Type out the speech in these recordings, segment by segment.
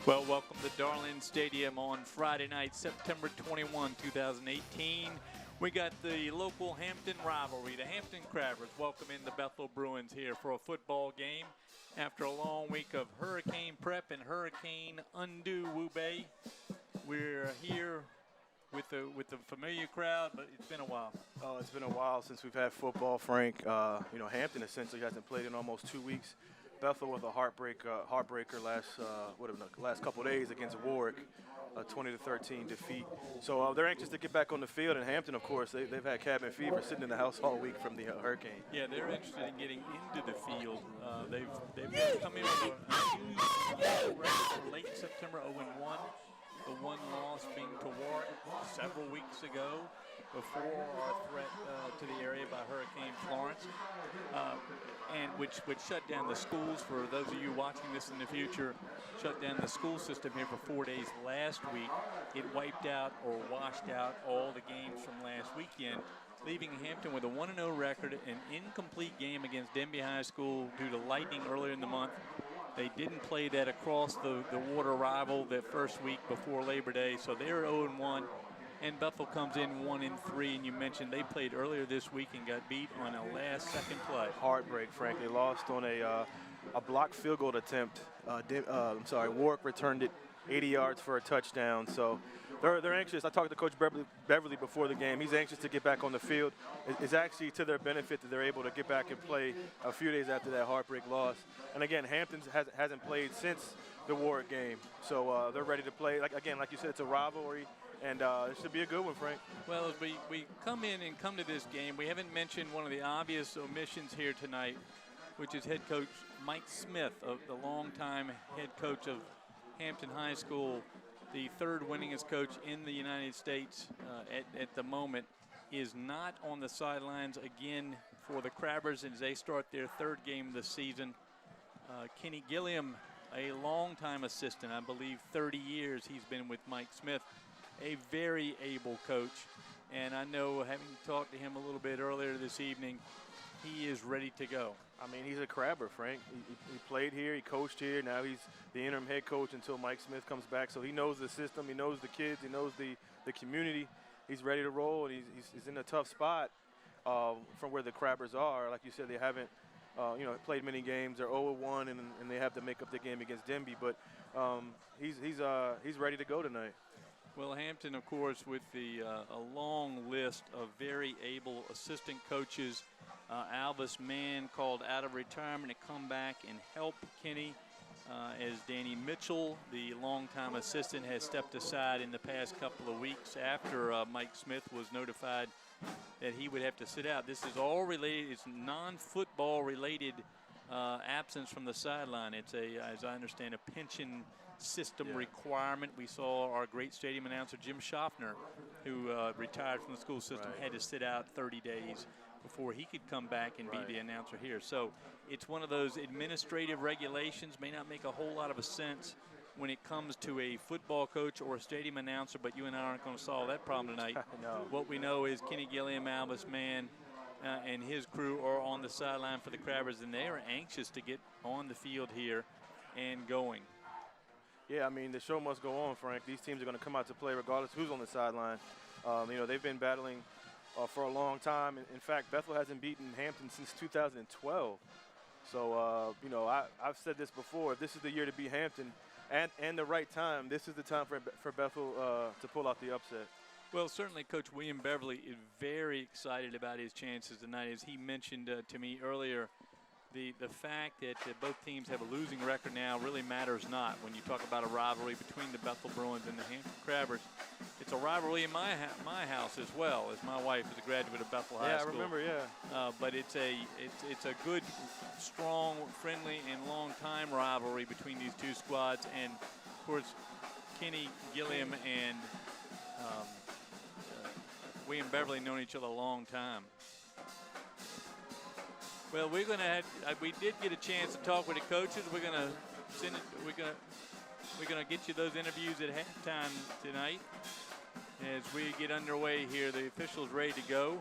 Well, welcome to Darlin Stadium on Friday night, September 21, 2018. We got the local Hampton rivalry. The Hampton Crabbers welcoming the Bethel Bruins here for a football game. After a long week of hurricane prep and hurricane undo woo-bay, we're here with the familiar crowd, but it's been a while. Oh, it's been a while since we've had football, Frank. Hampton essentially hasn't played in almost 2 weeks. Bethel with a heartbreaker last couple of days against Warwick, a 20-13 defeat. So they're anxious to get back on the field. And Hampton, of course, they've had cabin fever sitting in the house all week from the hurricane. Yeah, they're interested in getting into the field. They've come in with a huge record late September 0-1. The one loss being to Warwick several weeks ago before our threat to the area by Hurricane Florence, and which shut down the schools. For those of you watching this in the future, shut down the school system here for 4 days last week. It wiped out or washed out all the games from last weekend, leaving Hampton with a 1-0 record, an incomplete game against Denby High School due to lightning earlier in the month. They didn't play that across the water rival that first week before Labor Day, so they're 0-1. And Bethel comes in 1-3, and you mentioned they played earlier this week and got beat on a last-second play. Heartbreak, Frank. They lost on a blocked field goal attempt. Warwick returned it 80 yards for a touchdown. So they're anxious. I talked to Coach Beverly before the game. He's anxious to get back on the field. It's actually to their benefit that they're able to get back and play a few days after that heartbreak loss. And again, Hampton hasn't played since the Warwick game. So they're ready to play. Like you said, it's a rivalry. And it should be a good one, Frank. Well, as we come to this game, we haven't mentioned one of the obvious omissions here tonight, which is head coach Mike Smith, the longtime head coach of Hampton High School, the third winningest coach in the United States at the moment, is not on the sidelines again for the Crabbers as they start their third game of the season. Kenny Gilliam, a longtime assistant, I believe 30 years he's been with Mike Smith. A very able coach, and I know, having talked to him a little bit earlier this evening, he is ready to go. I mean, he's a Crabber, Frank. He played here, he coached here. Now he's the interim head coach until Mike Smith comes back. So he knows the system, he knows the kids, he knows the community. He's ready to roll, and he's in a tough spot from where the Crabbers are. Like you said, they haven't played many games. They're 0-1, and they have to make up their game against Denby. But he's ready to go tonight. Well, Hampton, of course, with a long list of very able assistant coaches. Alvis Mann called out of retirement to come back and help Kenny, as Danny Mitchell, the longtime assistant, has stepped aside in the past couple of weeks after Mike Smith was notified that he would have to sit out. This is all related. It's non-football related absence from the sideline. It's as I understand, a pension system requirement. We saw our great stadium announcer Jim Schaffner, who retired from the school system, had to sit out 30 days before he could come back and be the announcer here. So it's one of those administrative regulations, may not make a whole lot of sense when it comes to a football coach or a stadium announcer, but you and I aren't going to solve that problem tonight. No. What we know is Kenny Gilliam, Alvis Mann, and his crew are on the sideline for the Crabbers, and they are anxious to get on the field here and going. Yeah, I mean, the show must go on, Frank. These teams are going to come out to play regardless who's on the sideline. They've been battling for a long time. In fact, Bethel hasn't beaten Hampton since 2012. So, I've said this before. If this is the year to beat Hampton and the right time, this is the time for Bethel to pull out the upset. Well, certainly Coach William Beverly is very excited about his chances tonight. As he mentioned to me earlier, the fact that both teams have a losing record now really matters not when you talk about a rivalry between the Bethel Bruins and the Hampton Crabbers. It's a rivalry in my house as well, as my wife is a graduate of Bethel High School. Yeah, I remember, but it's a good, strong, friendly, and long-time rivalry between these two squads. And, of course, Kenny Gilliam and William Beverly known each other a long time. Well, we did get a chance to talk with the coaches. We're gonna get you those interviews at halftime tonight. As we get underway here, the officials ready to go.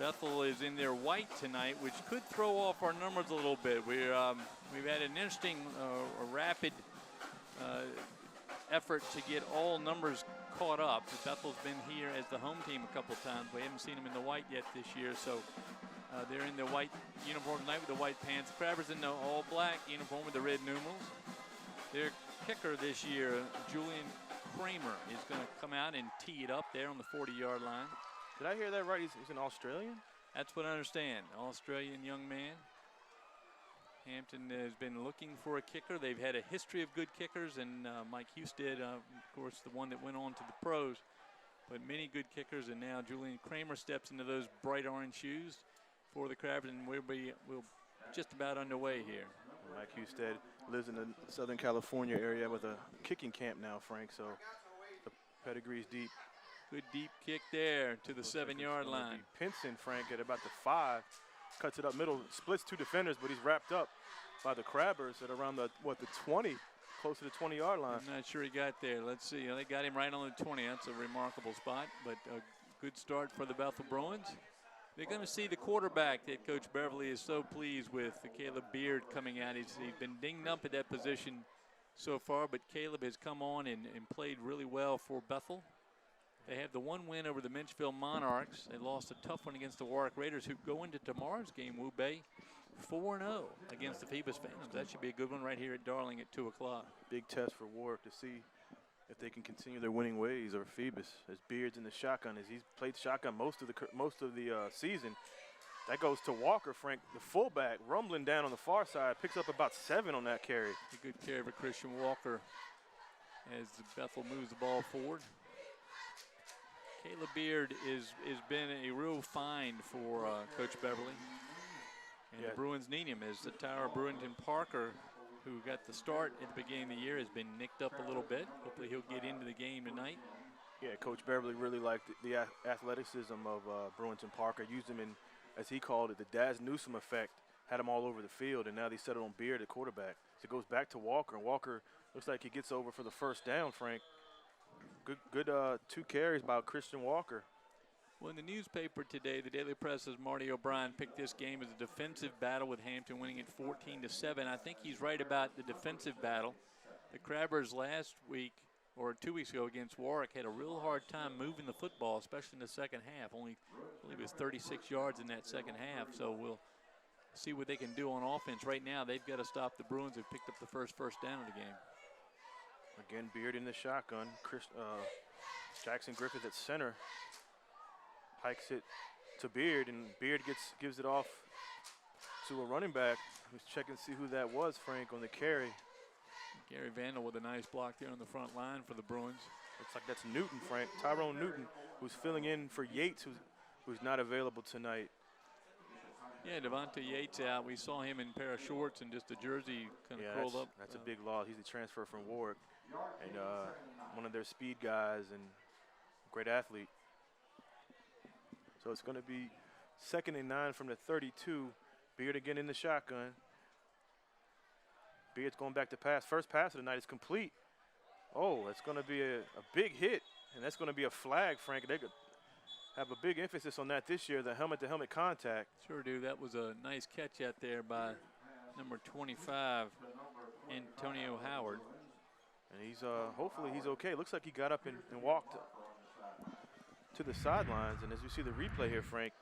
Bethel is in their white tonight, which could throw off our numbers a little bit. We've had an interesting, rapid effort to get all numbers caught up. Bethel's been here as the home team a couple times. We haven't seen them in the white yet this year, so they're in the white uniform tonight with the white pants. Crabbers in the all black uniform with the red numerals. Their kicker this year, Julian Kramer, is going to come out and tee it up there on the 40-yard line. Did I hear that right? He's an Australian? That's what I understand. Australian young man. Hampton has been looking for a kicker. They've had a history of good kickers, and Mike Husted, of course, the one that went on to the pros. But many good kickers, and now Julian Kramer steps into those bright orange shoes for the Crabbers, and we'll just about underway here. Mike Husted lives in the Southern California area with a kicking camp now, Frank, so the pedigree's deep. Good deep kick there to the 7-yard line. Pinson, Frank, at about the 5, cuts it up middle, splits 2 defenders, but he's wrapped up by the Crabbers at around the 20, close to the 20-yard line. I'm not sure he got there. Let's see. They got him right on the 20. That's a remarkable spot, but a good start for the Bethel Bruins. They're going to see the quarterback that Coach Beverly is so pleased with, Caleb Beard, coming out. He's been dinged up at that position so far, but Caleb has come on and played really well for Bethel. They have the one win over the Menchville Monarchs. They lost a tough one against the Warwick Raiders, who go into tomorrow's game, Wu Bay, 4-0 against the Phoebus Phantoms. That should be a good one right here at Darling at 2 o'clock. Big test for Warwick to see if they can continue their winning ways, or Phoebus, as Beard's in the shotgun, as he's played shotgun most of the season. That goes to Walker, Frank, the fullback, rumbling down on the far side, picks up about 7 on that carry. A good carry for Christian Walker as Bethel moves the ball forward. Caleb Beard has been a real find for Coach Beverly. And the Bruins need him, as the Tower Brewington Parker, who got the start at the beginning of the year, has been nicked up a little bit. Hopefully he'll get into the game tonight. Yeah, Coach Beverly really liked the athleticism of Brewington Parker, used him in, as he called it, the Daz Newsome effect, had him all over the field, and now they settled on Beard at quarterback. So it goes back to Walker, and Walker looks like he gets over for the first down, Frank. Good 2 carries by Christian Walker. Well, in the newspaper today, the Daily Press's Marty O'Brien picked this game as a defensive battle, with Hampton winning it 14-7. I think he's right about the defensive battle. The Crabbers last week, or 2 weeks ago against Warwick, had a real hard time moving the football, especially in the second half. Only, I believe it was 36 yards in that second half. So we'll see what they can do on offense. Right now, they've got to stop the Bruins, who picked up the first down of the game. Again, Beard in the shotgun. Jackson Griffith at center. Hikes it to Beard, and Beard gives it off to a running back. Let's check and see who that was, Frank, on the carry. Gary Vandal with a nice block there on the front line for the Bruins. Looks like that's Newton, Frank. Tyrone Newton, who's filling in for Yates, who's not available tonight. Yeah, Devontae Yates out. We saw him in a pair of shorts and just a jersey kind of curled up. That's a big loss. He's a transfer from Warwick, and one of their speed guys and great athlete. So it's going to be 2nd and 9 from the 32. Beard again in the shotgun. Beard's going back to pass. First pass of the night is complete. Oh, that's going to be a big hit, and that's going to be a flag, Frank. They could have a big emphasis on that this year, the helmet-to-helmet contact. Sure do. That was a nice catch out there by number 25, Antonio Howard. And he's hopefully he's okay. Looks like he got up and walked to the sidelines. And as you see the replay here, Frank.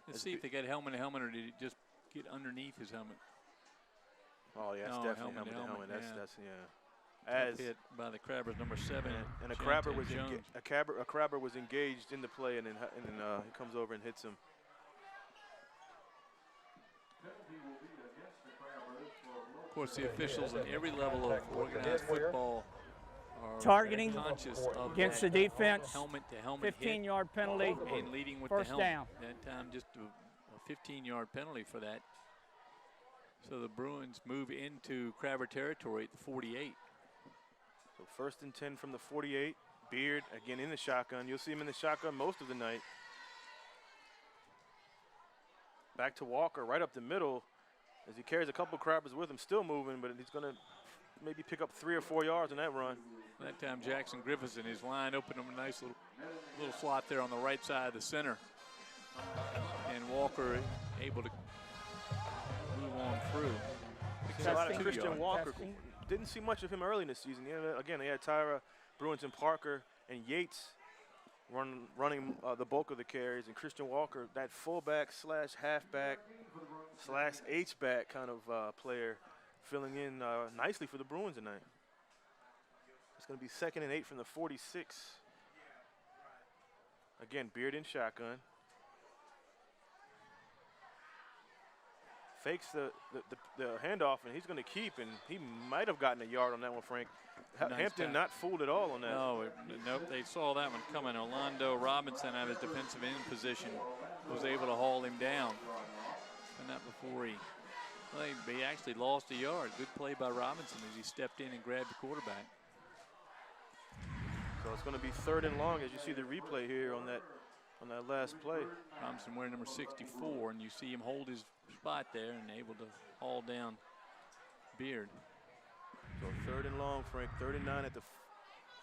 Let's see if they got helmet-to-helmet, or did he just get underneath his helmet? Oh, yeah, it's definitely helmet-to-helmet. That's As hit by the Crabbers, number 7. And a Crabber was engaged in the play, and then he comes over and hits him. Of course, the officials at every level of organized football are targeting conscious of against the defense. Helmet-to-helmet 15-yard penalty. And leading with first the helmet. down. That time, just a 15-yard penalty for that. So the Bruins move into Crabber territory at the 48. So 1st and 10 from the 48. Beard again in the shotgun. You'll see him in the shotgun most of the night. Back to Walker right up the middle as he carries a couple Crabbers with him, still moving, but he's going to maybe pick up 3 or 4 yards on that run. That time Jackson Griffiths in his line opened him a nice little slot there on the right side of the center. And Walker able to move on through. A lot of Testing. Christian Walker. Testing. Didn't see much of him early in the season. Again, they had Tyra, Bruins, and Parker, and Yates running the bulk of the carries, and Christian Walker, that fullback slash halfback slash H-back kind of player, filling in nicely for the Bruins tonight. It's going to be 2nd and 8 from the 46. Again, Beard in shotgun. Fakes the handoff, and he's going to keep, and he might have gotten a yard on that one, Frank. Nice Hampton tackle. not fooled at all on that. No, nope, they saw that one coming. Orlando Robinson out of his defensive end position was able to haul him down. And that before he actually lost a yard. Good play by Robinson as he stepped in and grabbed the quarterback. So it's going to be 3rd and long as you see the replay here on that last play. Robinson wearing number 64, and you see him hold his spot there and able to haul down Beard. So 3rd and long, Frank. 39 at the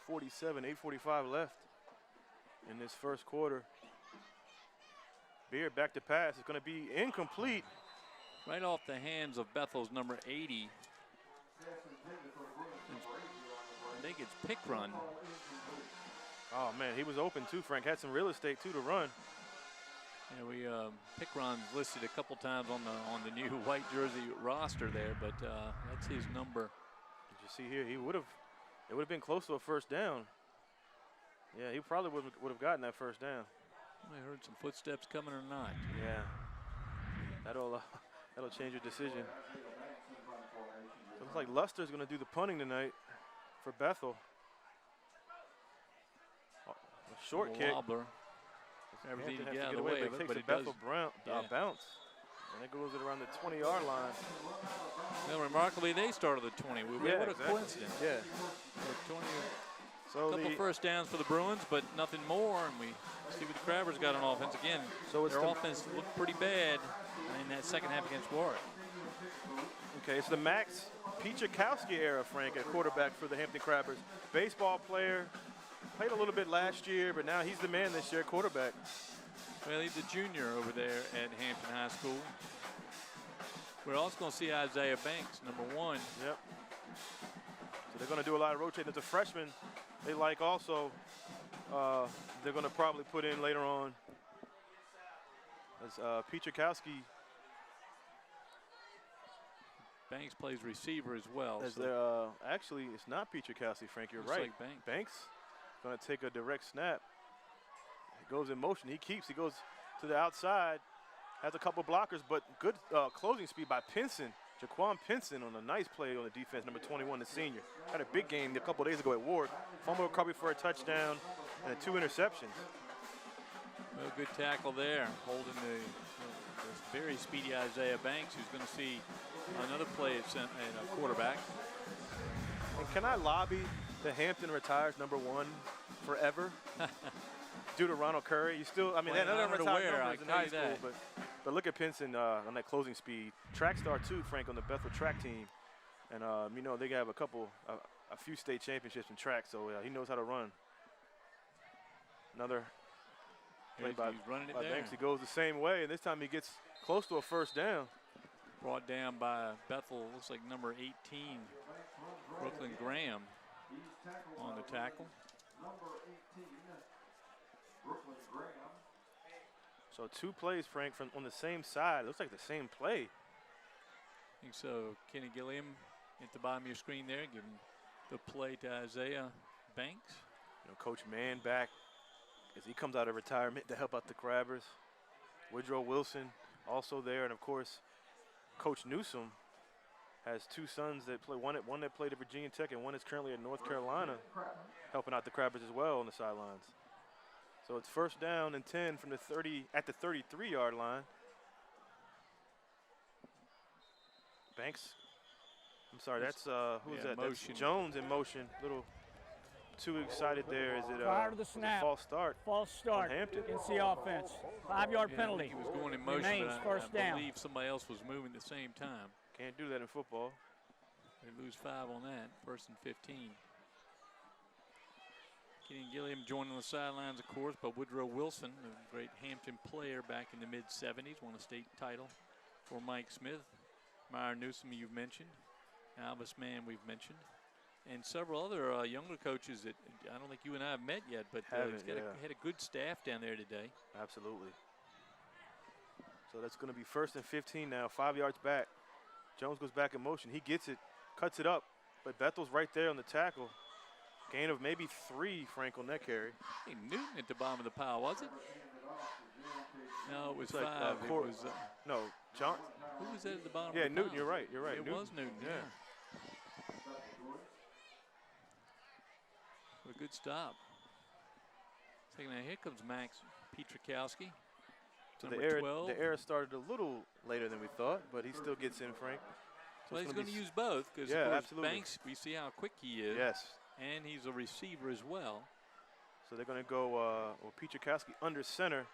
47, 8:45 left in this first quarter. Beard back to pass. It's going to be incomplete. Right off the hands of Bethel's number 80. I think it's pick run. Oh, man, he was open too, Frank. Had some real estate too to run. Yeah, pick run's listed a couple times on the new white jersey roster there, but that's his number. Did you see here? It would have been close to a first down. Yeah, he probably would have gotten that first down. I heard some footsteps coming or not. Yeah, that'll change your decision. Looks like Luster's going to do the punting tonight for Bethel. A short kick. Wobbler. Everything to Hampton get has out to of the get way away, of but it, it but takes it a does. Bethel bounce. And it goes it around the 20-yard line. Well, remarkably, they started the 20. What a exactly. coincidence. Yeah. So 20, So couple first downs for the Bruins, but nothing more. And we see what the Crabbers got on offense again. So it's their the- offense looked pretty bad in that second half against Warwick. Okay, it's the Max Pichakowski era, Frank, at quarterback for the Hampton Crabbers. Baseball player, played a little bit last year, but now he's the man this year, quarterback. Well, he's a junior over there at Hampton High School. We're also going to see Isaiah Banks, number 1. Yep. So they're going to do a lot of rotating. As a freshman, they like also, they're going to probably put in later on as Pichakowski Banks plays receiver as well. as so their, actually, it's not Pichakowski, Frank, you're looks right. like Banks. Banks going to take a direct snap. He goes in motion. He keeps. He goes to the outside. Has a couple blockers, but good closing speed by Pinson. Jaquan Pinson on a nice play on the defense, number 21, the senior. Had a big game a couple days ago at Ward. Fumble recovery for a touchdown and 2 interceptions. Well, good tackle there, holding the very speedy Isaiah Banks, who's going to see another play at quarterback. And can I lobby that Hampton retires number 1 forever? Due to Ronald Curry, you still, I mean, Well, that I'm doesn't not retire aware, numbers I in tell high you school, that. but look at Pinson on that closing speed. Track star too, Frank, on the Bethel track team, and you know they have a few state championships in track, so he knows how to run. Another play by He's running it there. Banks. He goes the same way, and this time he gets close to a first down. Brought down by Bethel, looks like number 18, Brooklyn Graham, on the tackle. So 2 plays, Frank, from on the same side. Looks like the same play. I think so. Kenny Gilliam at the bottom of your screen there, giving the play to Isaiah Banks. You know, Coach Mann back as he comes out of retirement to help out the Crabbers. Woodrow Wilson also there, and of course, Coach Newsom has 2 sons that play. One that played at Virginia Tech, and one is currently at North Carolina, helping out the Crabbers as well on the sidelines. So it's first down and 10 from the 30 at the 33-yard line. Banks. I'm sorry, that's who's that? motion. That's Jones in motion. Little too excited there. Is it Prior to the was it snap. false start? False start Hampton. against the offense. 5-yard Yeah, penalty. He was going in motion, Remains but first I down. believe somebody else was moving at the same time. Can't do that in football. They lose 5 on that, 1st and 15. Kenny Gilliam joined on the sidelines, of course, by Woodrow Wilson, a great Hampton player back in the mid-'70s, won a state title for Mike Smith. Meyer Newsom, you've mentioned. Albus Mann, we've mentioned. And several other younger coaches that I don't think you and I have met yet, but he's had a good staff down there today. Absolutely. So that's going to be 1st and 15 now, 5 yards back. Jones goes back in motion. He gets it, cuts it up, but Bethel's right there on the tackle. Gain of maybe 3, Frank, on that carry. Hey, Newton at the bottom of the pile, was it? No, it was like, 5. It was, no, John. Who was that at the bottom of the Yeah, pile? Newton, you're right. It Newton. was Newton, yeah. What a good stop. Second, now here comes Max Pietrkowski. So number the 12. error started a little later than we thought, but he still gets in, Frank. Well, he's going to use both because absolutely. Banks, we see how quick he is. Yes. And he's a receiver as well. So they're going to go Pietrkowski under center.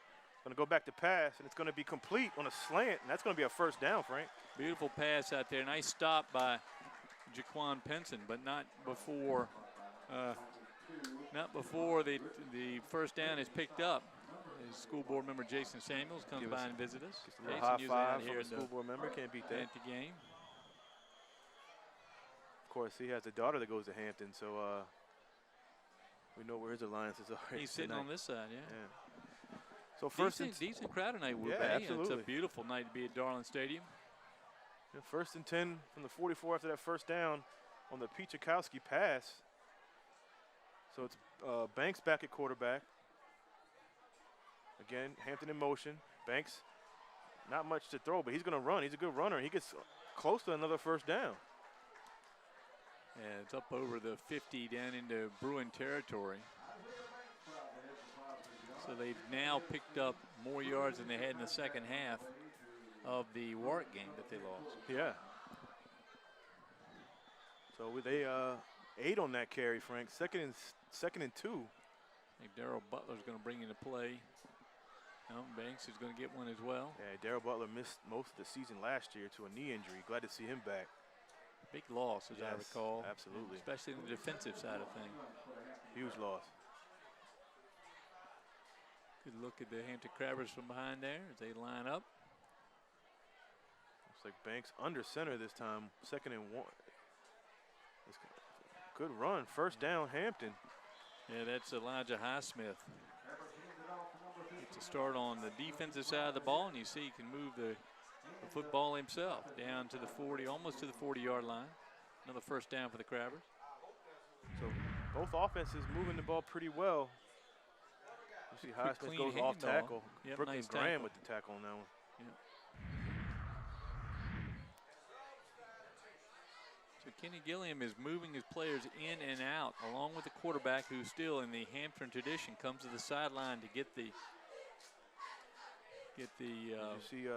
Going to go back to pass, and it's going to be complete on a slant, and that's going to be a 1st down, Frank. Beautiful pass out there. Nice stop by Jaquan Penson, but not before the 1st down is picked up. His school board member Jason Samuels comes by and visit us. Jason, high five from a school board member. Can't beat that. At the game. Of course, he has a daughter that goes to Hampton, so we know where his alliances are. He's sitting on this side, yeah. So decent crowd tonight, Wu Bei. Absolutely. It's a beautiful night to be at Darling Stadium. 1st and 10 from the 44 after that 1st down on the Pietrkowski pass. So it's Banks back at quarterback. Again, Hampton in motion. Banks, not much to throw, but he's going to run. He's a good runner. He gets close to another 1st down. Yeah, it's up over the 50 down into Bruin territory. So they've now picked up more yards than they had in the second half of the Warwick game that they lost. Yeah. So they 8 on that carry, Frank. Second and 2. I think Darrell Butler's going to bring into play. Banks is going to get one as well. Yeah, Darrell Butler missed most of the season last year to a knee injury. Glad to see him back. Big loss, as I recall. Absolutely. Especially in the defensive side of things. Huge loss. Good look at the Hampton Crabbers from behind there as they line up. Looks like Banks under center this time. 2nd and 1. Good run. 1st down, Hampton. Yeah, that's Elijah Highsmith. Gets a start on the defensive side of the ball, and you see he can move the football himself down to the 40, almost to the 40-yard line. Another 1st down for the Crabbers. So both offenses moving the ball pretty well. You see Highsmith goes off tackle. Yep, Brooklyn nice Graham tackle with the tackle on that one. Yep. So Kenny Gilliam is moving his players in and out, along with the quarterback, who still in the Hampton tradition comes to the sideline to get the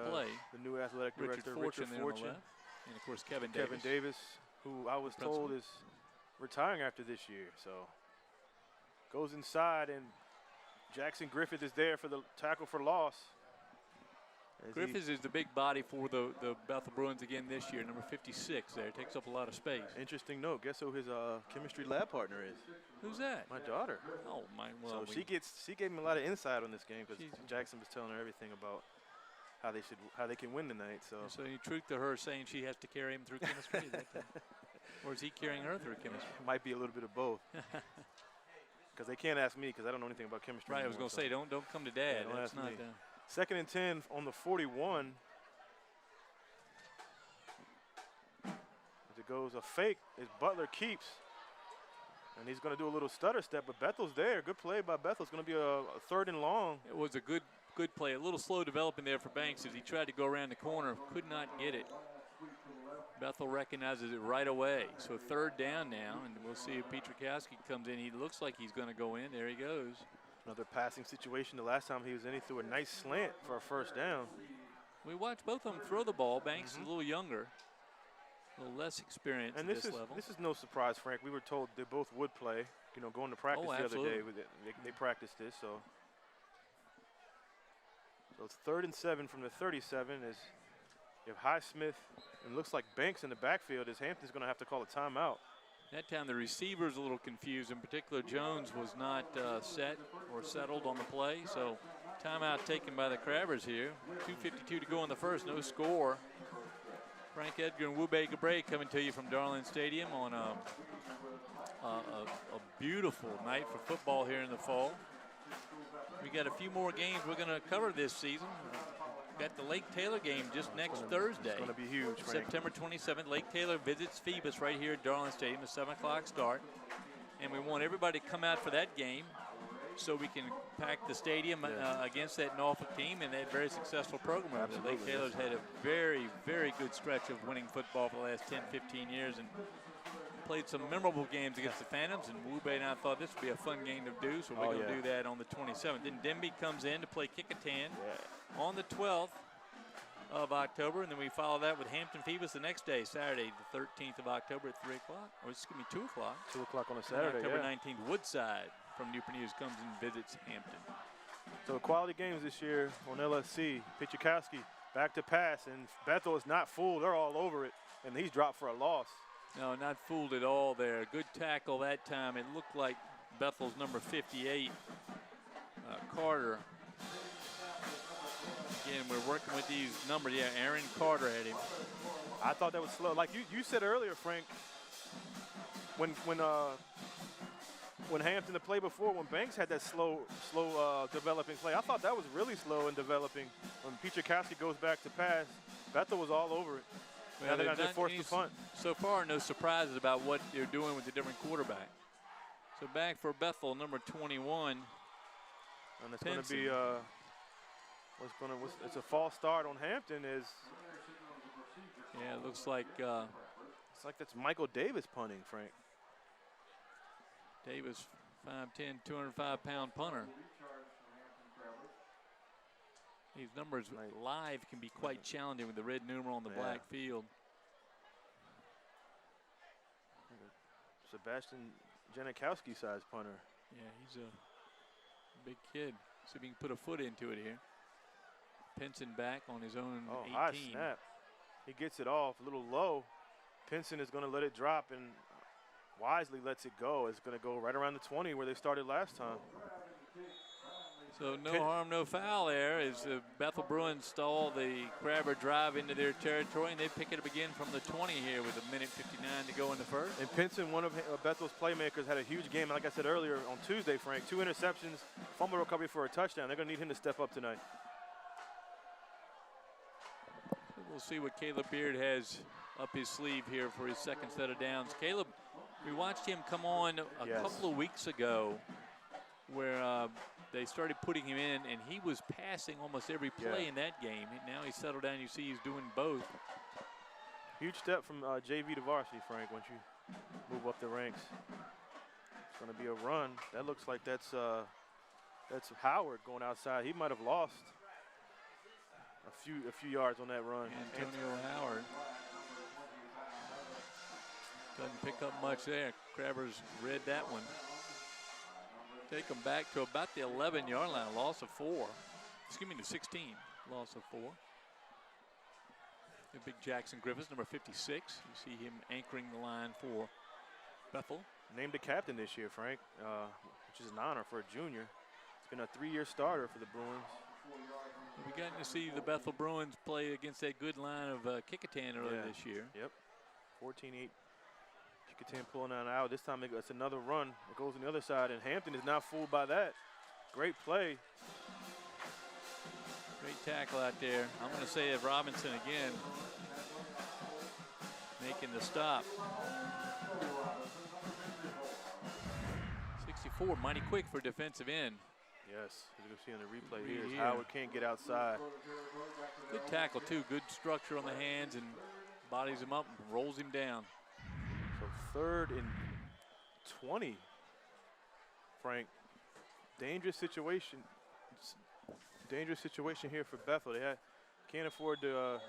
play. The new athletic director, Richard Fortune. And of course Kevin Davis, who I was told is retiring after this year. So goes inside, and Jackson Griffith is there for the tackle for loss. Griffiths is the big body for the Bethel Bruins again this year, number 56 there. Takes up a lot of space. Interesting note. Guess who his chemistry lab partner is? Who's that? My daughter. Oh, my. Well, so she gave me a lot of insight on this game because Jackson was telling her everything about how they can win tonight. So any truth to her saying she has to carry him through chemistry? Or is he carrying her through chemistry? Might be a little bit of both. Because they can't ask me because I don't know anything about chemistry. Right, I was going to say, don't come to Dad. Yeah, don't That's ask not me. 2nd and 10 on the 41. As it goes a fake, as Butler keeps. And he's going to do a little stutter step, but Bethel's there. Good play by Bethel. It's going to be a 3rd and long. It was a good play. A little slow developing there for Banks as he tried to go around the corner. Could not get it. Bethel recognizes it right away. So 3rd down now, and we'll see if Pietrkowski comes in. He looks like he's going to go in. There he goes. Another passing situation. The last time he was in, he threw a nice slant for a 1st down. We watched both of them throw the ball. Banks is a little younger, a little less experienced at this level. This is no surprise, Frank. We were told they both would play. You know, going to practice the other day. They practiced this, so it's 3rd and 7 from the 37 as you have Highsmith, and it looks like Banks in the backfield as Hampton's going to have to call a timeout. That time the receiver's a little confused. In particular, Jones was not set or settled on the play. So timeout taken by the Crabbers here. 2:52 to go in the first, no score. Frank Edgar and Wube Gabre coming to you from Darling Stadium on a beautiful night for football here in the fall. We got a few more games we're going to cover this season. Got the Lake Taylor game just next Thursday. It's going to be huge, Frank. September 27th. Lake Taylor visits Phoebus right here at Darling Stadium, a 7 o'clock start. And we want everybody to come out for that game so we can pack the stadium against that Norfolk team and that very successful program. Lake Taylor's had a very, very good stretch of winning football for the last 10, 15 years and played some memorable games against the Phantoms, and Wube and I thought this would be a fun game to do, so we're going to do that on the 27th. Then Denby comes in to play Kickintan on the 12th of October, and then we follow that with Hampton Phoebus the next day, Saturday, the 13th of October at 3 o'clock, or excuse me, 2 o'clock. 2 o'clock on a Saturday, October 19th, Woodside from Newport News comes and visits Hampton. So quality games this year on LSC. Pichikowski back to pass, and Bethel is not fooled. They're all over it, and he's dropped for a loss. No, not fooled at all there. Good tackle that time. It looked like Bethel's number 58, Carter. Again, we're working with these numbers. Yeah, Aaron Carter had him. I thought that was slow. Like you said earlier, Frank, when Hampton, the play before, when Banks had that slow developing play, I thought that was really slow in developing. When Pichikowski goes back to pass, Bethel was all over it. Well, they're going to force the punt. So far, no surprises about what they're doing with the different quarterback. So back for Bethel, number 21. And it's going to be it's a false start on Hampton. Yeah, it looks like it's like that's Michael Davis punting, Frank. Davis, 5'10", 205-pound punter. These numbers live can be quite challenging with the red numeral on the black field. Sebastian Janikowski-sized punter. Yeah, he's a big kid. See if he can put a foot into it here. Pinson back on his own 18. High snap. He gets it off a little low. Pinson is going to let it drop and wisely lets it go. It's going to go right around the 20 where they started last time. So no harm, no foul there as the Bethel Bruins stall the Crabber drive into their territory, and they pick it up again from the 20 here with 1:59 to go in the first. And Pinson, one of Bethel's playmakers, had a huge game. Like I said earlier on Tuesday, Frank, 2 interceptions, fumble recovery for a touchdown. They're going to need him to step up tonight. So we'll see what Caleb Beard has up his sleeve here for his second set of downs. Caleb, we watched him come on a couple of weeks ago where they started putting him in, and he was passing almost every play in that game. Now he's settled down. You see he's doing both. Huge step from JV to varsity, Frank, once you move up the ranks. It's going to be a run. That looks like that's Howard going outside. He might have lost a few yards on that run. Antonio Howard doesn't pick up much there. Crabbers read that one. Take them back to about the 11-yard line, loss of 4. Excuse me, to 16, loss of 4. The big Jackson Griffiths, number 56. You see him anchoring the line for Bethel. Named the captain this year, Frank, which is an honor for a junior. It's been a 3-year starter for the Bruins. We got to see the Bethel Bruins play against that good line of Kickintan earlier this year. Yep, 14-8. Kickintan pulling that out. This time it's another run. It goes on the other side, and Hampton is not fooled by that. Great play. Great tackle out there. I'm going to say that Robinson again making the stop. 64, mighty quick for defensive end. Yes, as you can see on the replay here, Howard can't get outside. Good tackle too. Good structure on the hands and bodies him up and rolls him down. So 3rd and 20, Frank. Dangerous situation. Dangerous situation here for Bethel. They can't afford to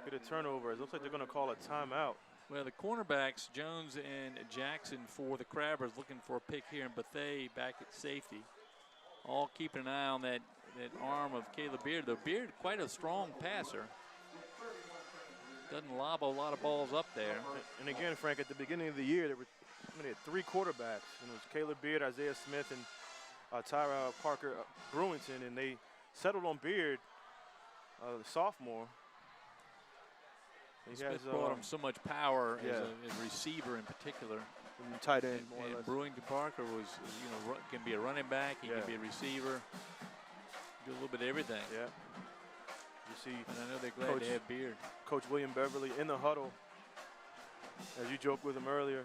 get a turnover. It looks like they're going to call a timeout. Well, the cornerbacks, Jones and Jackson for the Crabbers, looking for a pick here, and Bethea back at safety. All keeping an eye on that arm of Caleb Beard. Though Beard, quite a strong passer. Doesn't lob a lot of balls up there. And again, Frank, at the beginning of the year, they had 3 quarterbacks. And it was Caleb Beard, Isaiah Smith, and Tyra Parker Brewington, and they settled on Beard, the sophomore. Smith brought him so much power as a receiver in particular. And tight end, more or and less. Brewington Parker was, can be a running back, he can be a receiver, do a little bit of everything. Yeah. You see, and I know they're glad to have Beard. Coach William Beverly in the huddle, as you joked with him earlier.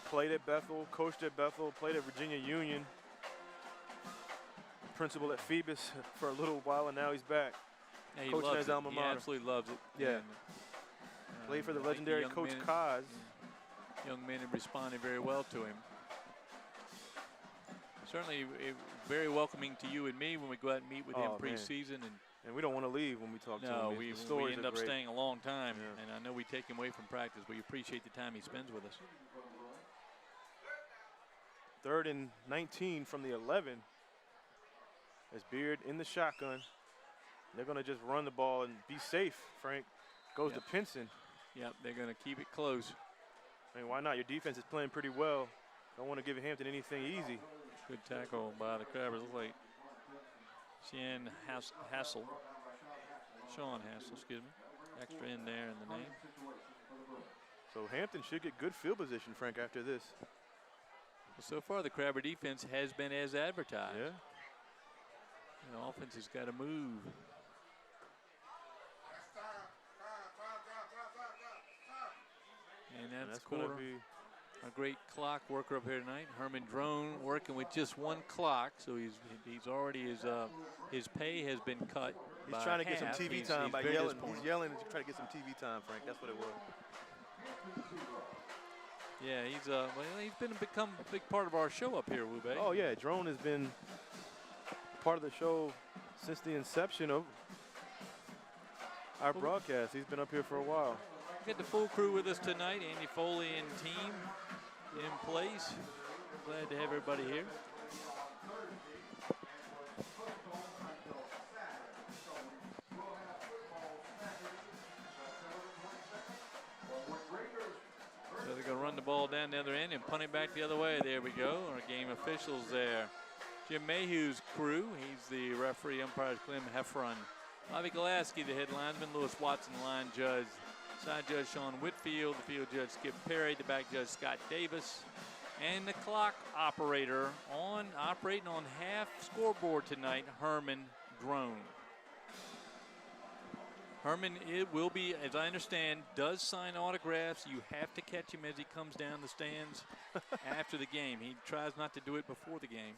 Played at Bethel, coached at Bethel, played at Virginia Union. Principal at Phoebus for a little while, and now he's back. Yeah, he coaching loves his it. alma mater. He absolutely loves it. Yeah. And, played for the legendary Coach Kaz. Young men have responded very well to him. Certainly very welcoming to you and me when we go out and meet with him preseason. And we don't want to leave when we talk to him. No, we end up staying a long time. Yeah. And I know we take him away from practice, but we appreciate the time he spends with us. 3rd and 19 from the 11. As Beard in the shotgun. They're going to just run the ball and be safe, Frank. Goes to Pinson. Yep, they're going to keep it close. I mean, why not? Your defense is playing pretty well. Don't want to give Hampton anything easy. Good tackle by the Crabbers. Looks like Sean Hassel, excuse me. Extra in there in the name. So Hampton should get good field position, Frank, after this. Well, so far, the Crabber defense has been as advertised. Yeah. And the offense has got to move. And that's going to be a great clock worker up here tonight. Herman Drone working with just 1 clock, so he's already his pay has been cut. He's trying to get some TV time by yelling. He's yelling to try to get some TV time, Frank. That's what it was. Yeah, he's become a big part of our show up here, Wube. Oh yeah, Drone has been part of the show since the inception of our broadcast. He's been up here for a while. We got the full crew with us tonight. Andy Foley and team in place. Glad to have everybody here. So they're going to run the ball down the other end and punt it back the other way. There we go. Our game officials there. Jim Mayhew's crew. He's the referee, umpires Clem Heffron. Bobby Golaski, the head linesman. Lewis Watson, the line judge. Side judge Sean Whitfield, the field judge Skip Perry, the back judge Scott Davis, and the clock operator operating on half scoreboard tonight, Herman Drone. Herman, it will be, as I understand, does sign autographs. You have to catch him as he comes down the stands after the game. He tries not to do it before the game.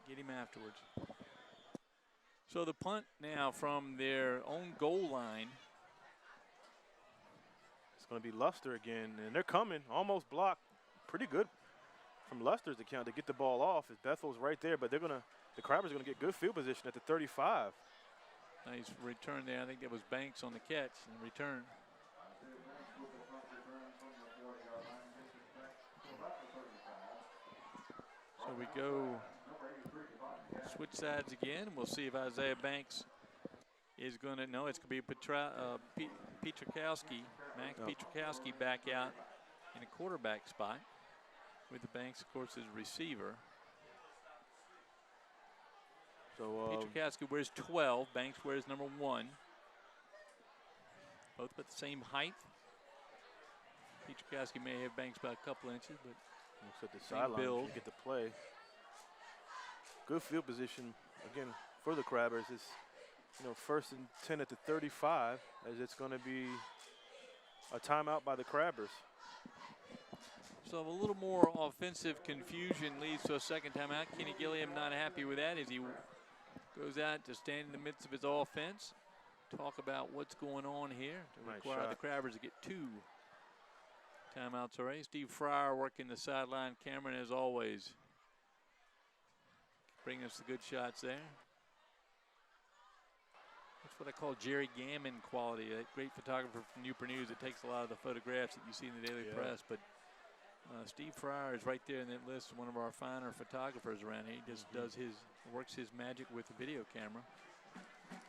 Get him afterwards. So the punt now from their own goal line. Going to be Luster again, and they're coming, almost blocked. Pretty good from Luster's account to get the ball off. As Bethel's right there, but the Crabbers are going to get good field position at the 35. Nice return there. I think that was Banks on the catch and return. So we go switch sides again. We'll see if Isaiah Banks is going to, no, it's going to be Pietrkowski, Max Pietrkowski back out in a quarterback spot with the Banks, of course, as receiver. So Pietrkowski wears 12, Banks wears number 1. Both about the same height. Pietrkowski may have Banks by a couple inches, but looks at the sideline to get the play. Good field position, again, for the Crabbers. It's 1st and 10 at the 35, as it's going to be a timeout by the Crabbers. So a little more offensive confusion leads to a second timeout. Kenny Gilliam not happy with that as he goes out to stand in the midst of his offense. Talk about what's going on here to require the Crabbers to get 2 timeouts already. Steve Fryer working the sideline. Cameron, as always, bringing us the good shots there. That's what I call Jerry Gammon quality, a great photographer from Newport News that takes a lot of the photographs that you see in the Daily Press. But Steve Fryer is right there in that list, one of our finer photographers around here. He just works his magic with the video camera.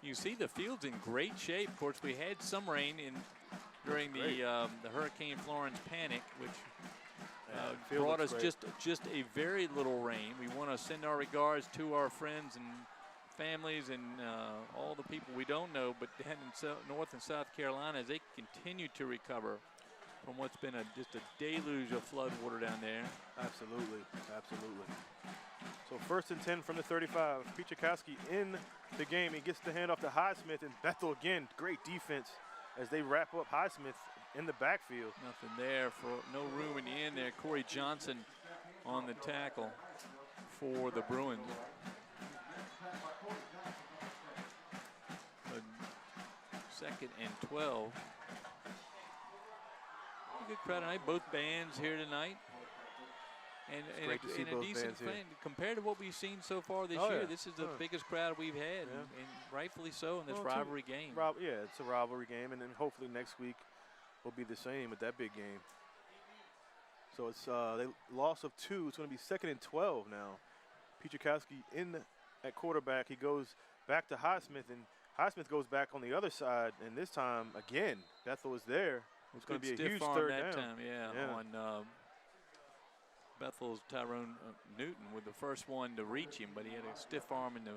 You see the field's in great shape. Of course, we had some rain during the Hurricane Florence panic, which Field brought us looks just a very little rain. We want to send our regards to our friends and families and all the people we don't know, but down in North and South Carolina, as they continue to recover from what's been just a deluge of flood water down there. Absolutely, absolutely. So 1st and 10 from the 35. Pichakowski in the game. He gets the handoff to Highsmith, and Bethel again, great defense as they wrap up Highsmith in the backfield. Nothing there, for no room in the end there. Corey Johnson on the tackle for the Bruins. A 2nd and 12. A good crowd tonight. Both bands here tonight. And a decent fan compared to what we've seen so far this year. Yeah. This is the biggest crowd we've had, and rightfully so in this rivalry game. Yeah, it's a rivalry game, and then hopefully next week will be the same with that big game. So it's they loss of 2. It's going to be 2nd and 12 now. Pichakowski in at quarterback. He goes back to Highsmith, and Highsmith goes back on the other side, and this time again Bethel is there. It's going to be a huge third down. Time, on Bethel's Tyrone Newton with the first one to reach him, but he had a stiff arm in the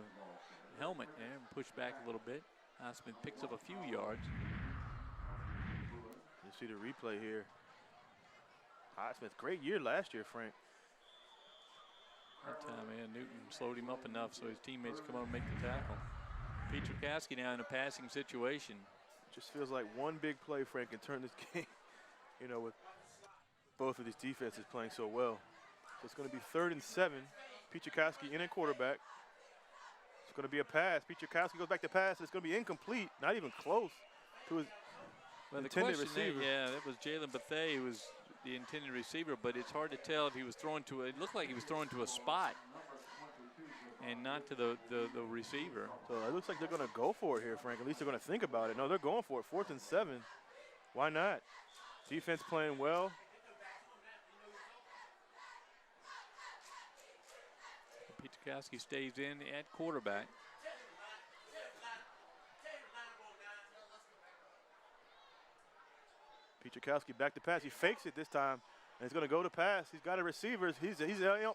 helmet there and pushed back a little bit. Highsmith picks up a few yards. You see the replay here. Highsmith, great year last year, Frank. That time, Newton slowed him up enough so his teammates come over and make the tackle. Pichakowski now in a passing situation. Just feels like one big play, Frank, can turn this game, with both of these defenses playing so well. So it's going to be 3rd and 7. Pichakowski in at quarterback. It's going to be a pass. Pichakowski goes back to pass. It's going to be incomplete, not even close to his intended receiver. That was Jalen Bethea who was the intended receiver, but it's hard to tell if he was throwing to it looked like he was throwing to a spot and not to the receiver. So it looks like they're going to go for it here, Frank. At least they're going to think about it. No, they're going for it. 4th and 7. Why not? Defense playing well. Pichakowski stays in at quarterback. Pichakowski back to pass. He fakes it this time, and he's going to go to pass. He's got a receiver. He's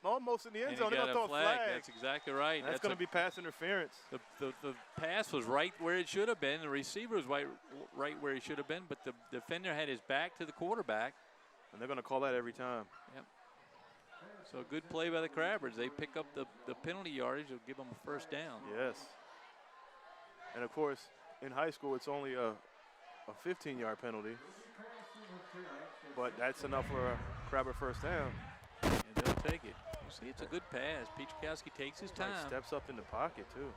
almost in the end zone. They're going to throw a flag. That's exactly right. That's going to be pass interference. The pass was right where it should have been. The receiver was right where he should have been, but the defender had his back to the quarterback. And they're going to call that every time. Yep. So a good play by the Crabbers. They pick up the penalty yardage. It'll give them a 1st down. Yes. And, of course, in high school, it's only a 15-yard penalty. But that's enough for a Crabber 1st down. And they'll take it. You see, it's a good pass. Pichakowski takes his time. Steps up in the pocket, too.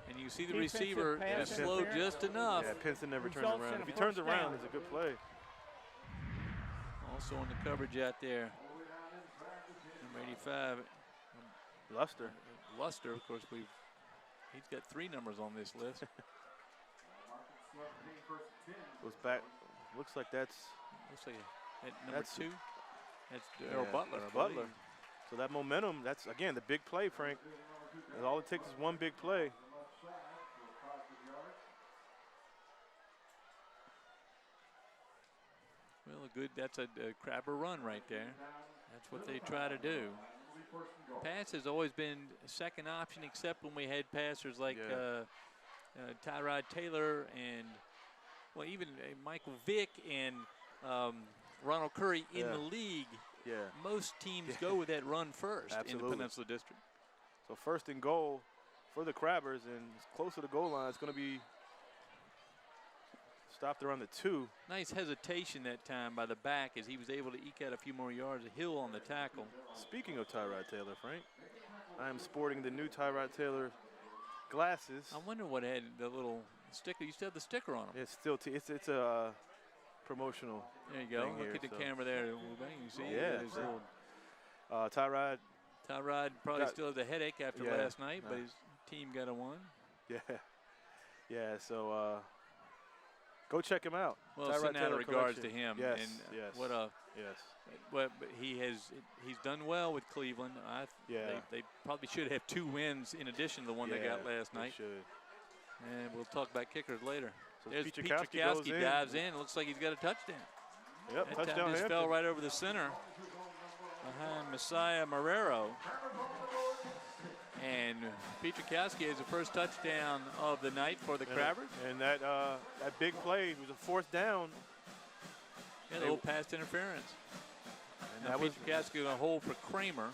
And you see the receiver is slowed just enough. Yeah, Pinson never turns around. If he turns around, it's a good play. Also in the coverage out there. Number 85. Luster, of course, he's got 3 numbers on this list. Goes back. Looks like that's at number 2. That's Earl Butler. Butler. So that momentum, that's, again, the big play, Frank. And all it takes is one big play. Well, that's a Crabber run right there. That's what they try to do. Pass has always been a second option, except when we had passers like Tyrod Taylor and, well, even Michael Vick and Ronald Curry in the league. Yeah. Most teams go with that run first. Absolutely. In the Peninsula District. So 1st and goal for the Crabbers, and it's close to the goal line. It's going to be stopped around the 2. Nice hesitation that time by the back as he was able to eke out a few more yards. A hill on the tackle. Speaking of Tyrod Taylor, Frank, I am sporting the new Tyrod Taylor glasses. I wonder what had the little sticker. You still have the sticker on them. It's still it's a promotional. There you go. Look here, at the camera there. You see? Yeah. Tyrod probably still has a headache after last night, but his team got a win. Yeah. Yeah. So go check him out. Well, Tyrod send out Taylor regards collection. to him. Yes. And yes. What a. Yes. But he's done well with Cleveland. They probably should have 2 wins in addition to the one they got last night. Should. And we'll talk about kickers later. So There's Pichakowski dives in. Looks like he's got a touchdown. Yep, that touchdown time just Hampton. fell right over the center. behind Messiah Marrero. And Pietrkowski has the first touchdown of the night for the Crabbers. And that big play was a fourth down. Yeah, a little pass interference. And now Pietrkowski going to hold for Kramer.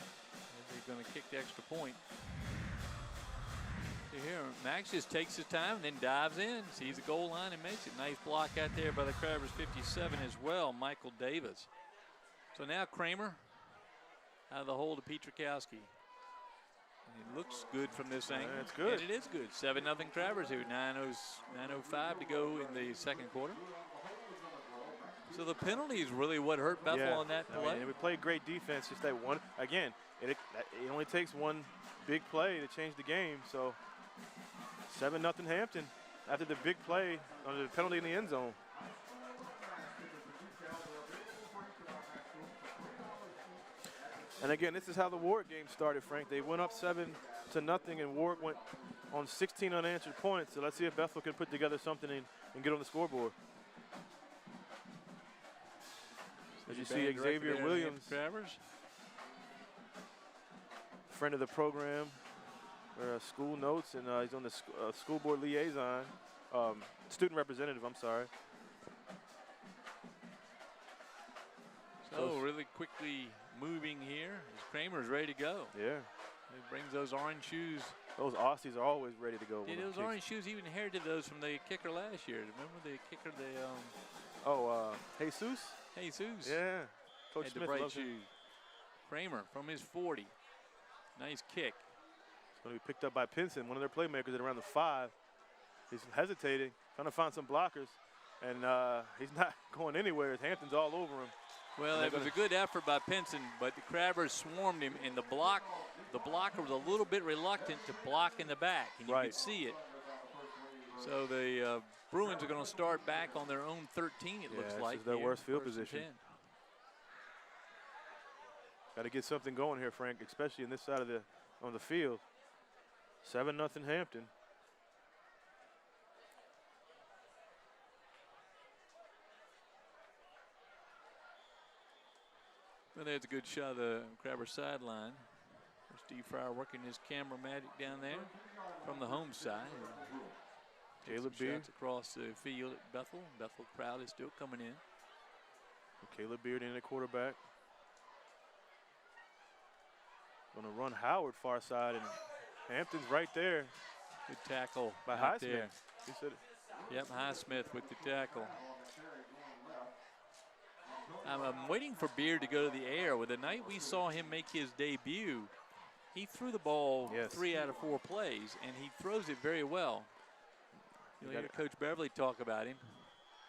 They're going to kick the extra point. Here, Max just takes his time and then dives in, sees the goal line and makes it. Nice block out there by the Crabbers 57 as well, Michael Davis. So now Kramer out of the hold of Pietrkowski. It looks good from this angle. That's good. And it is good. 7-0 Crabbers here. 9:05 to go in the second quarter. So the penalty is really what hurt Bethel on that play. We played great defense. Just that one. Again, it only takes one big play to change the game. So 7-0 Hampton after the big play under the penalty in the end zone. And again, this is how the Warwick game started, Frank. They went up 7-0, and Warwick went on 16 unanswered points. So let's see if Bethel can put together something and get on the scoreboard. As you see, Xavier Williams, friend of the program, school notes, and he's on the school board liaison, student representative, I'm sorry. So really quickly moving here as Kramer's ready to go. Yeah. He brings those orange shoes. Those Aussies are always ready to go. Yeah, those orange shoes, he even inherited those from the kicker last year. Remember the kicker, Jesus? Jesus. Yeah. Coach had Smith the bright loves shoes. him. Kramer from his 40. Nice kick. It's going to be picked up by Pinson, one of their playmakers at around the 5. He's hesitating, trying to find some blockers, and he's not going anywhere. Hampton's all over him. Well, it was a good effort by Pinson, but the Crabbers swarmed him, and the blocker was a little bit reluctant to block in the back, and you could see it. So the Bruins are going to start back on their own 13, it looks like. This is their worst field position. Got to get something going here, Frank, especially in this side of on the field. 7-0 Hampton. Well, there's a good shot of the Crabber sideline. Steve Fryer working his camera magic down there from the home side. Caleb Beard across the field at Bethel. Bethel crowd is still coming in. Caleb Beard in at quarterback. Going to run Howard far side, and Hampton's right there. Good tackle by Highsmith. He said it. Yep, Highsmith with the tackle. I'm waiting for Beard to go to the air. With the night we saw him make his debut, he threw the ball 3 out of 4 plays, and he throws it very well. You'll hear Coach Beverly talk about him.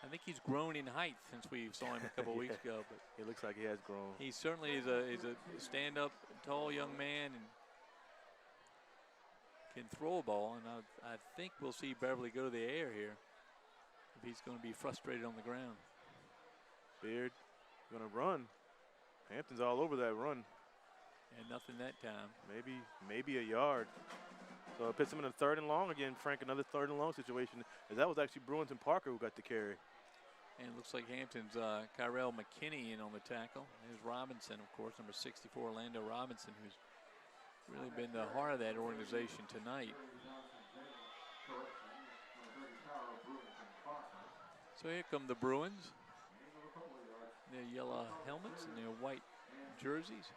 I think he's grown in height since we saw him a couple weeks ago. But he looks like he has grown. He certainly is a stand-up, tall young man and can throw a ball. And I think we'll see Beverly go to the air here if he's going to be frustrated on the ground. Beard going to run. Hampton's all over that run. And nothing that time. Maybe a yard. So it puts him in a 3rd and long again, Frank, another 3rd and long situation. As that was actually Bruins and Parker who got the carry. And it looks like Hampton's Kyrell McKinney in on the tackle. There's Robinson, of course, number 64, Orlando Robinson, who's really been the heart of that organization tonight. So here come the Bruins. Their yellow helmets and their white jerseys.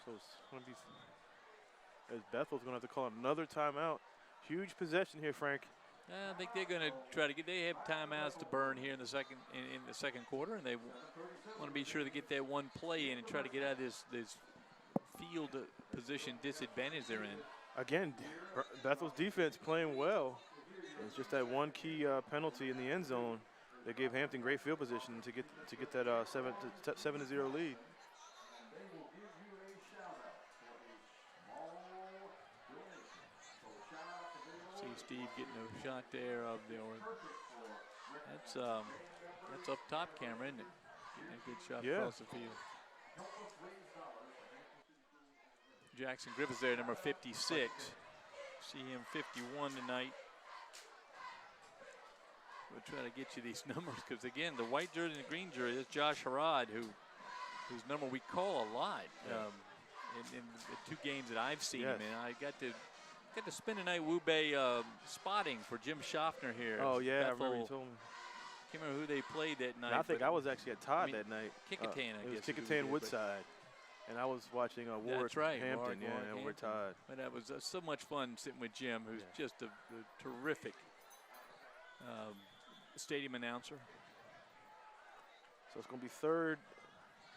So it's going to be, as Bethel's going to have to call another timeout. Huge possession here, Frank. I think they're going to try to get. They have timeouts to burn here in the second quarter, and they want to be sure to get that one play in and try to get out of this field position disadvantage they're in. Again, Bethel's defense playing well. It's just that one key penalty in the end zone that gave Hampton great field position to get that 7-0 lead. See Steve getting a shot there of the that's up top camera, isn't it? Getting a good shot across the field. Jackson Griffiths there, number 56. See him 51 tonight. We'll try to get you these numbers because, again, the white jersey and the green jersey, that's Josh Harrod, who whose number we call a lot Yeah. in the 2 games that I've seen Yes. him in. I got to spend a night Wu-Bei spotting for Jim Schaffner here. Oh, yeah, I Bethel. remember you told me. Can't remember who they played that night. And I think but I was actually at Todd that night. Kickingham, I It was guess. is who we Kickingham did, but- Woodside. And I was watching Warwick That's right, Hampton, Warwick over Hampton. Todd. But that was so much fun sitting with Jim, who's just a terrific stadium announcer. So it's going to be 3rd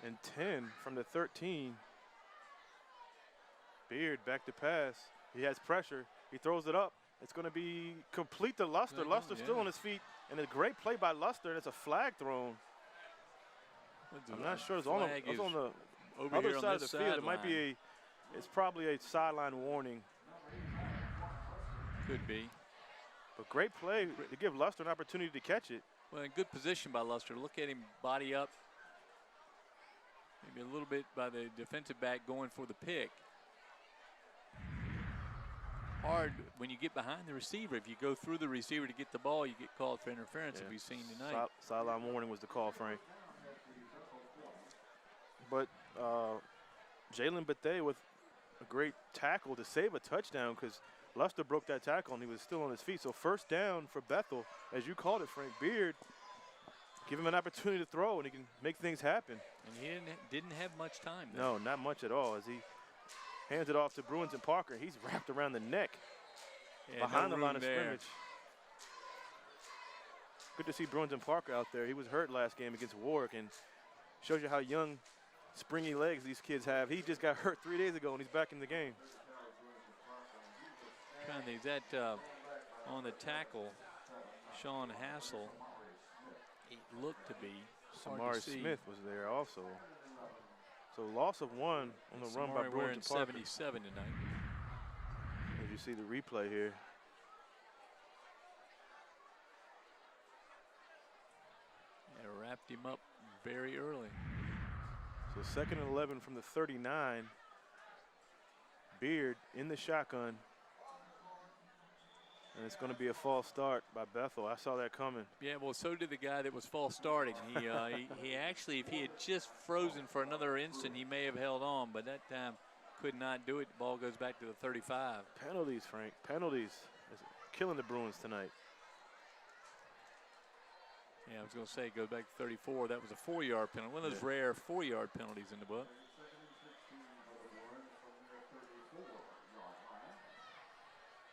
and 10 from the 13. Beard back to pass. He has pressure. He throws it up. It's going to be complete to Luster. Luster's still on his feet. And a great play by Luster. And it's a flag thrown. I'm not sure. It's on the over other here side on of the this field. It might sideline. be it's probably a sideline warning. Could be. But great play to give Luster an opportunity to catch it. Well, in good position by Luster. Look at him body up. Maybe a little bit by the defensive back going for the pick. Hard when you get behind the receiver. If you go through the receiver to get the ball, you get called for interference, as we've seen tonight. Sideline warning was the call, Frank. But Jalen Bethea with a great tackle to save a touchdown, because Luster broke that tackle and he was still on his feet. So 1st down for Bethel, as you called it, Frank. Beard, give him an opportunity to throw and he can make things happen. And he didn't have much time there. No, not much at all, as he hands it off to Bruins and Parker. He's wrapped around the neck behind the line of scrimmage. Good to see Bruins and Parker out there. He was hurt last game against Warwick, and shows you how young, springy legs these kids have. He just got hurt 3 days ago, and he's back in the game. Trying to think, that on the tackle, Sean Hassel, it looked to be. Samari Smith was there also. So loss of 1 on the run by Bruins and Parker. 77 tonight. As you see the replay here. Yeah, wrapped him up very early. So 2nd and 11 from the 39. Beard in the shotgun. And it's going to be a false start by Bethel. I saw that coming. Yeah, well, so did the guy that was false starting. He actually, if he had just frozen for another instant, he may have held on, but that time could not do it. The ball goes back to the 35. Penalties, Frank. Penalties. It's killing the Bruins tonight. Yeah, I was going to say it goes back to 34. That was a 4-yard penalty. One of those rare 4-yard penalties in the book.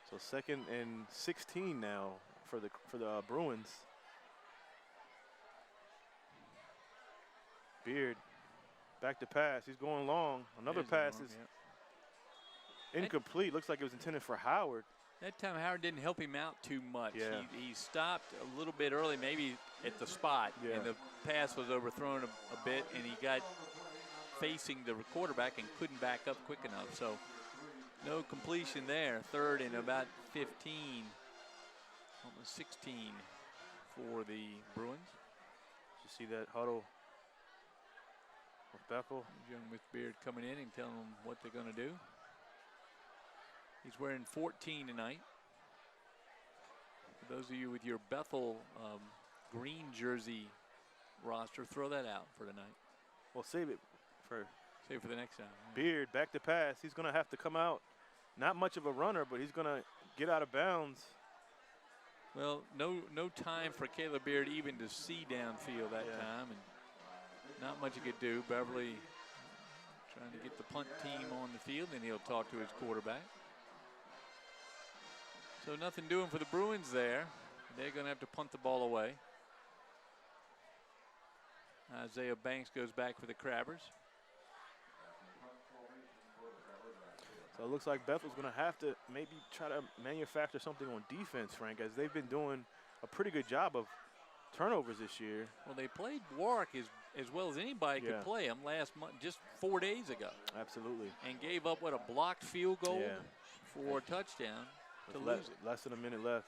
So 2nd and 16 now for the Bruins. Beard back to pass. He's going long. Another pass is incomplete. Looks like it was intended for Howard. That time Howard didn't help him out too much. Yeah. He stopped a little bit early, maybe at the spot, and the pass was overthrown a bit, and he got facing the quarterback and couldn't back up quick enough. So no completion there. 3rd and about 15, almost 16 for the Bruins. You see that huddle with Bethel? Young with Beard coming in and telling them what they're going to do. He's wearing 14 tonight. For those of you with your Bethel green jersey roster, throw that out for tonight. Well, save it for the next time. Beard back to pass. He's going to have to come out. Not much of a runner, but he's going to get out of bounds. Well, no time for Caleb Beard even to see downfield that time, and not much he could do. Beverly trying to get the punt team on the field, and he'll talk to his quarterback. So nothing doing for the Bruins there. They're going to have to punt the ball away. Isaiah Banks goes back for the Crabbers. So it looks like Bethel's going to have to maybe try to manufacture something on defense, Frank, as they've been doing a pretty good job of turnovers this year. Well, they played Warwick as well as anybody could play them last month, just 4 days ago. Absolutely. And gave up, what, a blocked field goal for a touchdown to lose it. Less than a minute left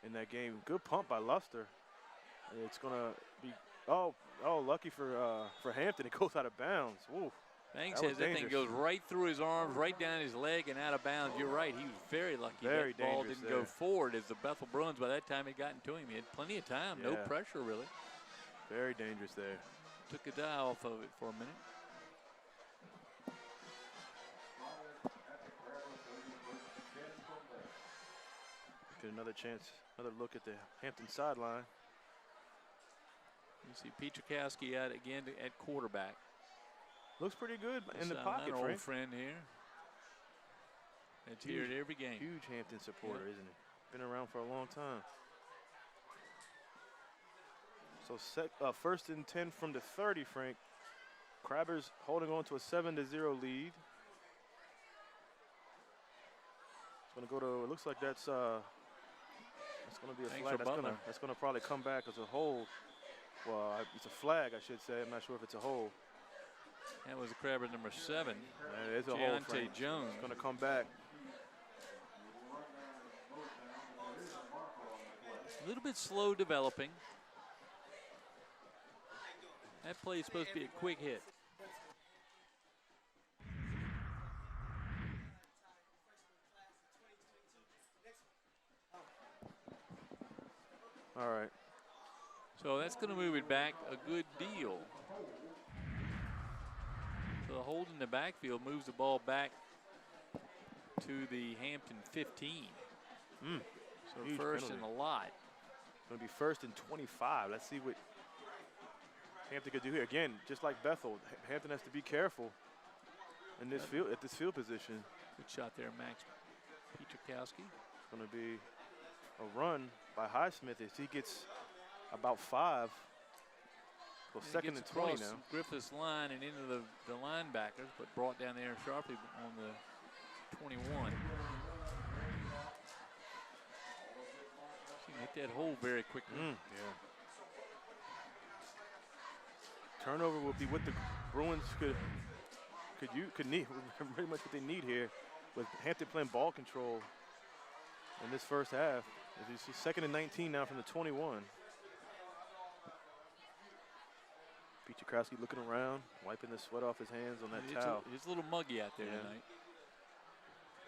in that game. Good pump by Luster. It's going to be, lucky for Hampton. It goes out of bounds. Ooh. Banks says that thing goes right through his arms, right down his leg, and out of bounds. You're right. He was very lucky that ball didn't go forward, as the Bethel Bruins, by that time, had gotten to him. He had plenty of time. No pressure, really. Very dangerous there. Took his eye off of it for a minute. Get another chance, another look at the Hampton sideline. You see Petrakowski out again at quarterback. Looks pretty good in the pocket, Our Frank. old friend here. It's here at every game. Huge Hampton supporter, isn't he? Been around for a long time. So first and 10 from the 30, Frank. Crabbers holding on to a 7-0 lead. It's going to go to, it looks like that's going to be a flag. That's going to probably come back as a hold. Well, it's a flag, I should say. I'm not sure if it's a hold. That was the Crabber number 7. It is a hold, Frank. Jones. It's going to come back. A little bit slow developing. That play is supposed to be a quick hit. All right. So that's going to move it back a good deal. So the hold in the backfield moves the ball back to the Hampton 15. So huge first penalty. and a lot. Going to be first and 25. Let's see what Hampton could do here. Again, just like Bethel, Hampton has to be careful in this field at this field position. Good shot there, Max Petrakowski. It's going to be a run by Highsmith as he gets about 5. So second and 20 now. Griffith's line and into the linebackers, but brought down there sharply on the 21. Hit that hole very quickly. Yeah. Turnover will be what the Bruins could need. Pretty much what they need here, with Hampton playing ball control in this first half. As you see, second and 19 now from the 21. Petrakowski looking around, wiping the sweat off his hands on that towel. It's a little muggy out there tonight.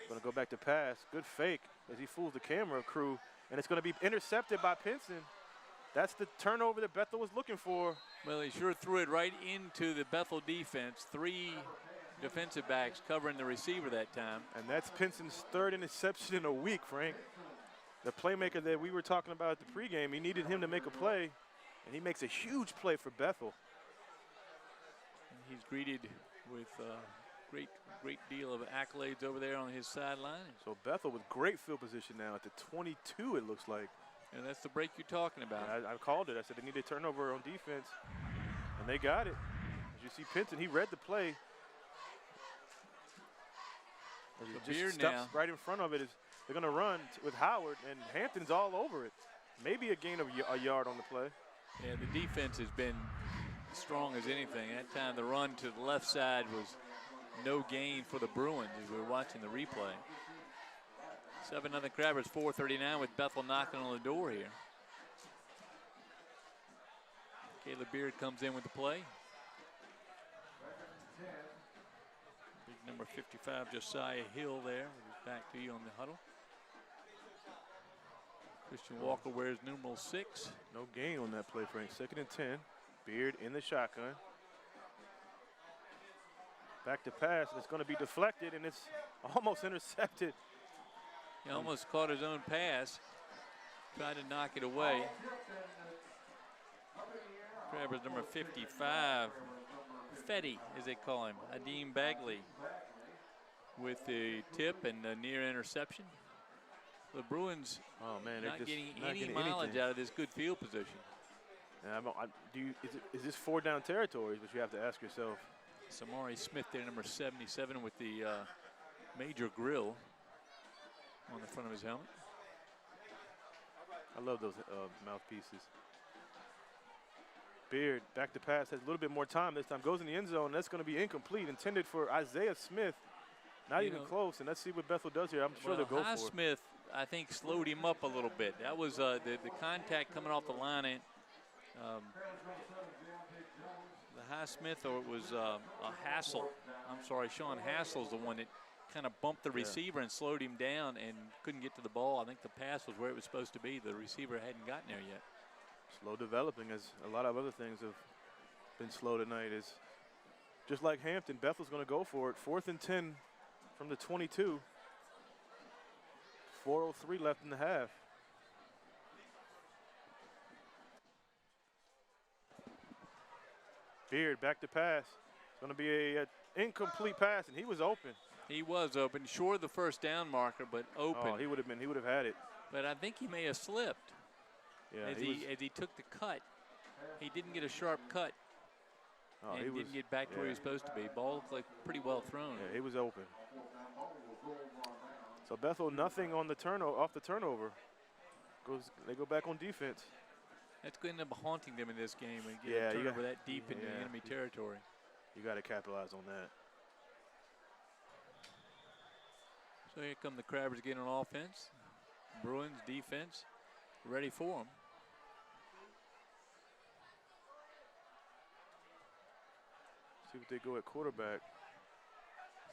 Going to go back to pass. Good fake as he fools the camera crew. And it's going to be intercepted by Pinson. That's the turnover that Bethel was looking for. Well, he sure threw it right into the Bethel defense. 3 defensive backs covering the receiver that time. And that's Pinson's 3rd interception in a week, Frank. The playmaker that we were talking about at the pregame, he needed him to make a play, and he makes a huge play for Bethel. And he's greeted with great deal of accolades over there on his sideline. So Bethel with great field position now at the 22, it looks like. And that's the break you're talking about. I called it. I said they needed a turnover on defense, and they got it. As you see Pinson, he read the play. As he just steps right in front of it. They're going to run with Howard, and Hampton's all over it. Maybe a gain of a yard on the play. Yeah, the defense has been strong as anything. That time the run to the left side was no gain for the Bruins as we were watching the replay. 7-0 Crabbers, 4:39 with Bethel knocking on the door here. Caleb Beard comes in with the play. Big number 55, Josiah Hill there. Back to you on the huddle. Christian Walker wears numeral 6. No gain on that play, Frank. 2nd and 10. Beard in the shotgun. Back to pass, and it's going to be deflected, and it's almost intercepted. He almost caught his own pass. Tried to knock it away. Crabbers number 55, Fetty, as they call him, Adeem Bagley, with the tip and the near interception. The Bruins not getting any mileage out of this good field position. Is this 4 down territories, which you have to ask yourself? Samari Smith there, number 77, with the major grill on the front of his helmet. I love those mouthpieces. Beard back to pass, has a little bit more time this time, goes in the end zone. That's going to be incomplete, intended for Isaiah Smith. Not even close, and let's see what Bethel does here. I'm sure they'll go for it. Smith, I think, slowed him up a little bit. That was the contact coming off the line. The Highsmith, or it was a Hassel. I'm sorry, Sean Hassel's the one that kind of bumped the receiver and slowed him down and couldn't get to the ball. I think the pass was where it was supposed to be. The receiver hadn't gotten there yet. Slow developing, as a lot of other things have been slow tonight. Is just like Hampton, Bethel's going to go for it. 4th and 10 from the 22. 4:03 left in the half. Beard back to pass. It's going to be a incomplete pass, and he was open. He was open, short of the first down marker, but open. Oh, he would have had it. But I think he may have slipped. Yeah, as he took the cut. He didn't get a sharp cut. Oh, and didn't get back to where he was supposed to be. Ball looked like pretty well thrown. Yeah, he was open. So Bethel nothing on the off the turnover. They go back on defense. That's going to end up haunting them in this game when you Yeah, get a turnover that deep into enemy territory. You got to capitalize on that. So here come the Crabbers again on offense. Bruins defense ready for them. See what they go at quarterback.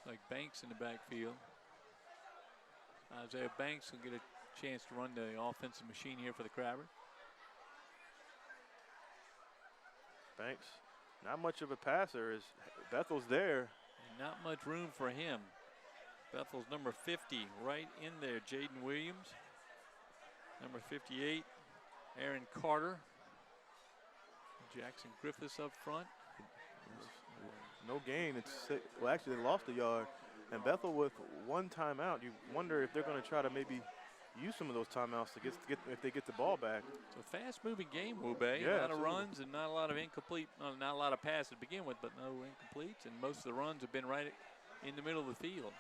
Like Banks in the backfield. Isaiah Banks will get a chance to run the offensive machine here for the Crabbers. Banks, not much of a passer as Bethel's there. And not much room for him. Bethel's number 50 right in there. Jaden Williams. Number 58, Aaron Carter. Jackson Griffiths up front. No gain. Well, actually, they lost a yard. And Bethel with one timeout. You wonder if they're going to try to maybe use some of those timeouts to get if they get the ball back. It's a fast-moving game, Wube. Yeah, a lot of runs and not a lot of incomplete, not a lot of passes to begin with, but no incompletes. And most of the runs have been right in the middle of the field.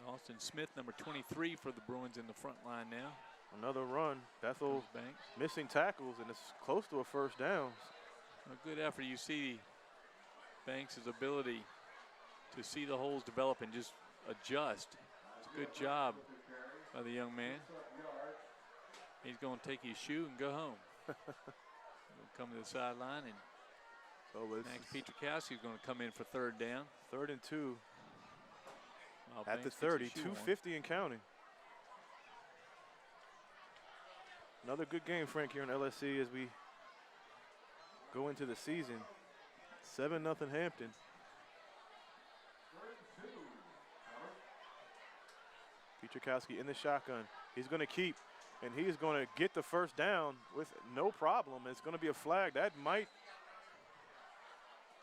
Austin Smith, number 23 for the Bruins in the front line now. Another run. Bethel missing tackles, and it's close to a first down. A good effort. You see Banks' ability to see the holes develop and just adjust. It's a good job by the young man. He's going to take his shoe and go home. He'll come to the sideline, and so Max Pietrkowski is going to come in for third down. 3rd and 2. At the Banks 30, gets his shoe on. 2:50 and counting. Another good game, Frank, here in LSC as we go into the season. 7-0 Hampton. Pietrkowski in the shotgun. He's going to keep, and he is going to get the first down with no problem. It's going to be a flag. That might.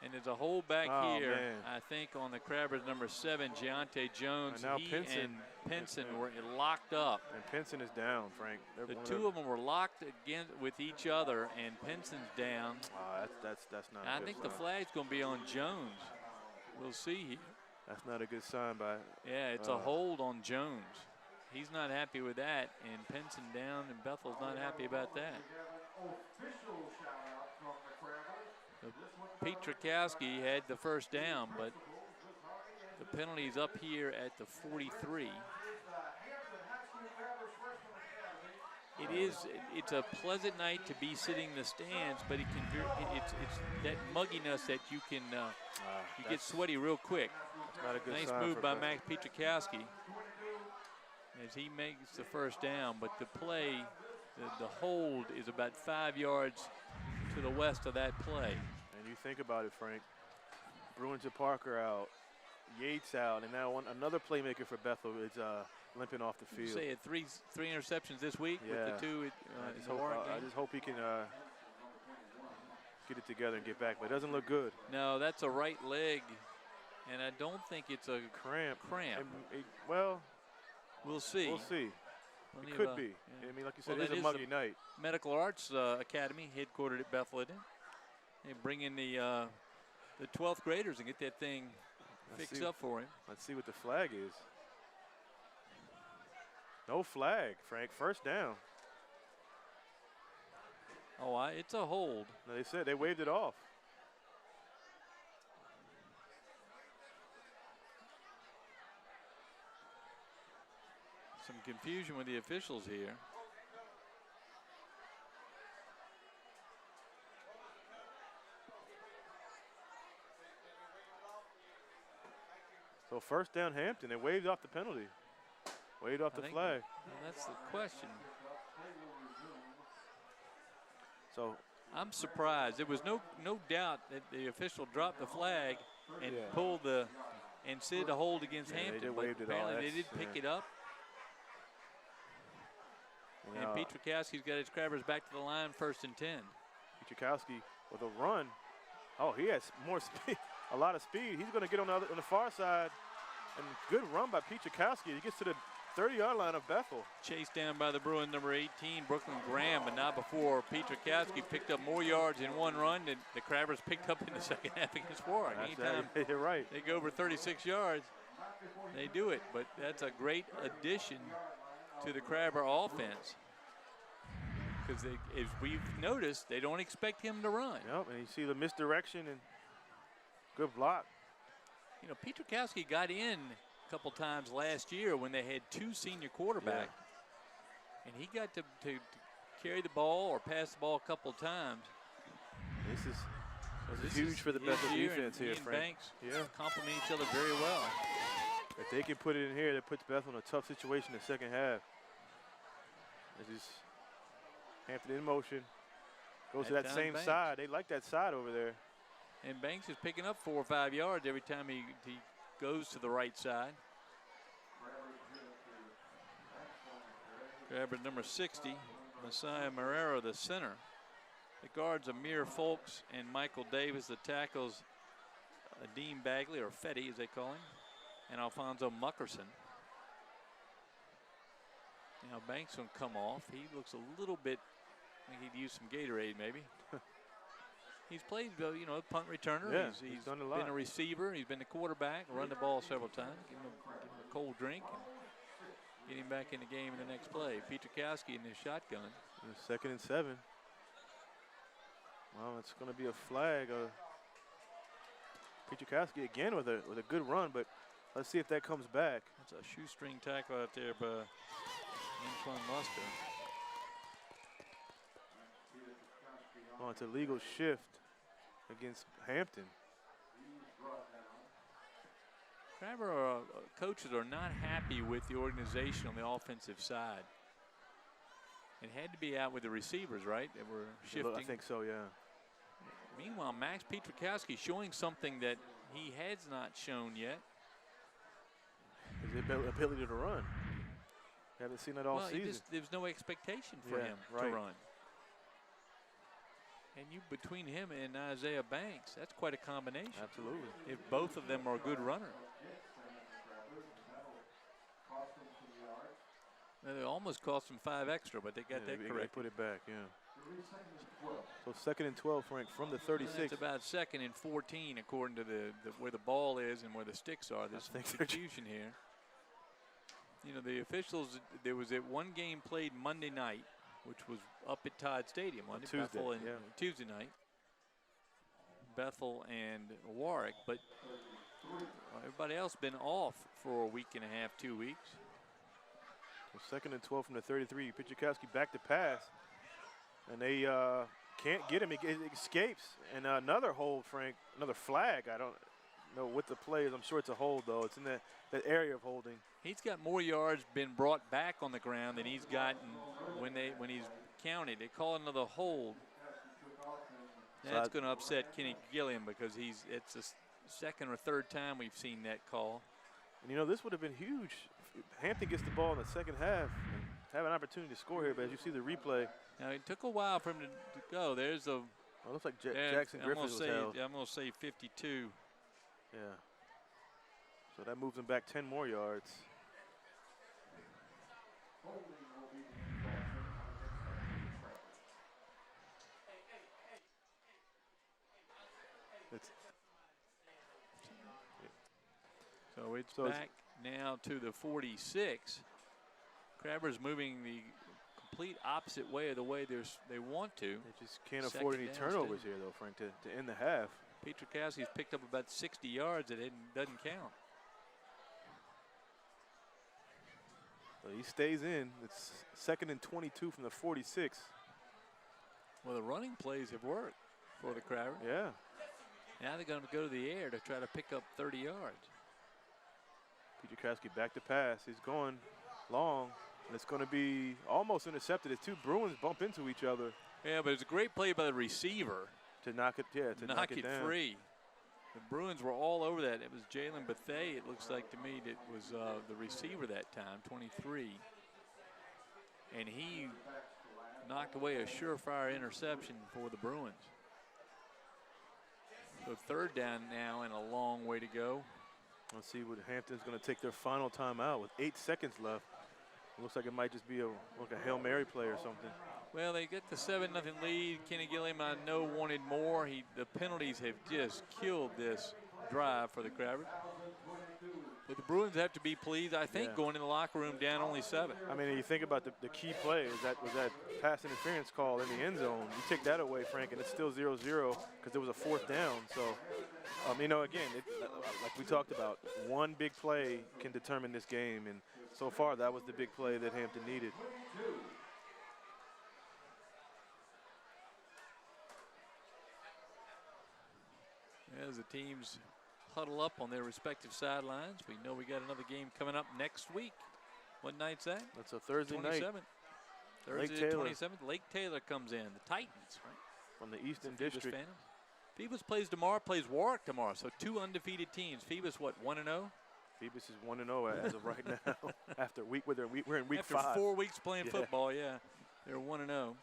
And there's a hole back here, man. I think, on the Crabbers, number 7, Giante Jones. And now he Pinson. and Pinson were locked up. And Pinson is down, Frank. The two of them were locked again with each other, and Pinson's down. That's not. I think the flag's going to be on Jones. We'll see here. That's not a good sign by. Yeah, it's a hold on Jones. He's not happy with that, and Pinson down, and Bethel's not happy about that. Pietrkowski had the first down, but the penalty's up here at the 43. It's a pleasant night to be sitting in the stands, but it's that mugginess that you can you get sweaty real quick. Not a good nice sign move for by Bethel. Max Pietrkowski as he makes the first down, but the play, the hold is about 5 yards to the west of that play. And you think about it, Frank. Bruins and Parker out, Yates out, and now another playmaker for Bethel is limping off the field. You say he had three interceptions this week with the two I just hope he can get it together and get back, but it doesn't look good. No, that's a right leg, and I don't think it's a cramp. Well, we'll see. We'll see. It could be. Yeah. I mean, like you said, it's a muggy night. Medical Arts Academy, headquartered at Bethel, isn't it? They bring in the 12th graders and get that thing fixed up for him. Let's see what the flag is. No flag, Frank. First down. Oh, it's a hold. No, they said they waved it off. Some confusion with the officials here. So first down Hampton. They waved off the penalty. Waved off the flag. Well, that's the question. So I'm surprised. There was no doubt that the official dropped the flag and pulled and said to hold against Hampton. They waved it apparently off. They did pick it up. And Pietrkowski's got his Crabbers back to the line, 1st and 10. Pietrkowski with a run. Oh, he has more speed, a lot of speed. He's going to get on the far side. And good run by Piechakowski. He gets to the 30-yard line of Bethel. Chased down by the Bruin number 18, Brooklyn Graham, but not before Piechakowski picked up more yards in one run than the Crabbers picked up in the second half against Warwick. Anytime you're right. they go over 36 yards, they do it. But that's a great addition to the Crabber offense. Because as we've noticed, they don't expect him to run. Yep, and you see the misdirection and good block. You know, Piechakowski got in a couple times last year when they had two senior quarterbacks. Yeah. And he got to carry the ball or pass the ball a couple times. This is huge for the Bethel defense here, Frank. Banks yeah, complement each other very well. If they can put it in here, that puts Bethel in a tough situation in the second half. This is Hampton in motion. Goes to that same side. They like that side over there. And Banks is picking up 4 or 5 yards every time he goes to the right side. Grabber number 60, Messiah Marrero, the center. The guards Amir Folks and Michael Davis. The tackles Dean Bagley, or Fetty as they call him, and Alfonso Muckerson. Now Banks will come off. He looks a little bit like he'd use some Gatorade maybe. He's played, you know, punt returner. Yeah, he's done a been lot. A receiver. He's been the quarterback, run the ball several times, give him a cold drink, and get him back in the game in the next play. Piechakowski in his shotgun. Second and 7. Well, it's going to be a flag. Piechakowski again with a good run, but let's see if that comes back. That's a shoestring tackle out there by Antoine Luster. Oh, it's a legal shift against Hampton. Crabber coaches are not happy with the organization on the offensive side. It had to be out with the receivers, right? That were shifting. I think so, yeah. Meanwhile, Max Piechakowski showing something that he has not shown yet. His ability to run. Haven't seen that all season. There's no expectation for him to run. And between him and Isaiah Banks, that's quite a combination. Absolutely. If both of them are a good runner. They almost cost them 5 extra, but they got that correct. They put it back, yeah. So second and 12, Frank, from the 36. It's about second and 14, according to where the ball is and where the sticks are. There's some confusion here. You know, the officials, there was one game played Monday night, which was up at Todd Stadium on Tuesday night. Bethel and Warwick, but everybody else been off for a week and a half, 2 weeks. So second and 12 from the 33. Piechakowski back to pass, and they can't get him. He escapes, and another hold, Frank, another flag. I don't know what the play is. I'm sure it's a hold, though. It's in that area of holding. He's got more yards been brought back on the ground than he's gotten when he's counted. They call another hold. That's going to upset Kenny Gilliam because it's the second or third time we've seen that call. And you know, this would have been huge. Hampton gets the ball in the second half and have an opportunity to score here, but as you see the replay. Now it took a while for him to go. There's a. Well, it looks like Jackson Griffiths was held. I'm going to say 52. Yeah. So that moves him back 10 more yards. So it's back now to the 46. Crabber's moving the complete opposite way of the way they want to. They just can't afford any turnovers here, though, Frank, to end the half. Piechakowski's picked up about 60 yards. It doesn't count. So he stays in. It's second and 22 from the 46. Well, the running plays have worked for the Crabber. Yeah. Now they're going to go to the air to try to pick up 30 yards. Piechakowski back to pass. He's going long. And it's going to be almost intercepted as two Bruins bump into each other. Yeah, but it's a great play by the receiver. To knock it, to knock it down. Free. The Bruins were all over that. It was Jalen Bethea, it looks like to me, that was the receiver that time, 23. And he knocked away a surefire interception for the Bruins. So third down now and a long way to go. Let's see what Hampton's going to take their final timeout with 8 seconds left. It looks like it might just be like a Hail Mary play or something. Well, they get the 7-0 lead. Kenny Gilliam, I know, wanted more. The penalties have just killed this drive for the Crabbers. But the Bruins have to be pleased, I think, going in the locker room down only 7. I mean, you think about the key play was that pass interference call in the end zone. You take that away, Frank, and it's still 0-0 because there was a 4th down. So, you know, again, like we talked about, one big play can determine this game, and so far that was the big play that Hampton needed. As the teams huddle up on their respective sidelines, we know we got another game coming up next week. What night's that? That's a Thursday 27th. night. Thursday the 27th. Lake Taylor comes in. The Titans, right? From the Eastern District. Phoebus plays tomorrow, plays Warwick tomorrow. So 2 undefeated teams. Phoebus, what, 1-0? Phoebus is 1-0 as of right now. After we're in week 5. After 4 weeks playing football, yeah. They're 1-0.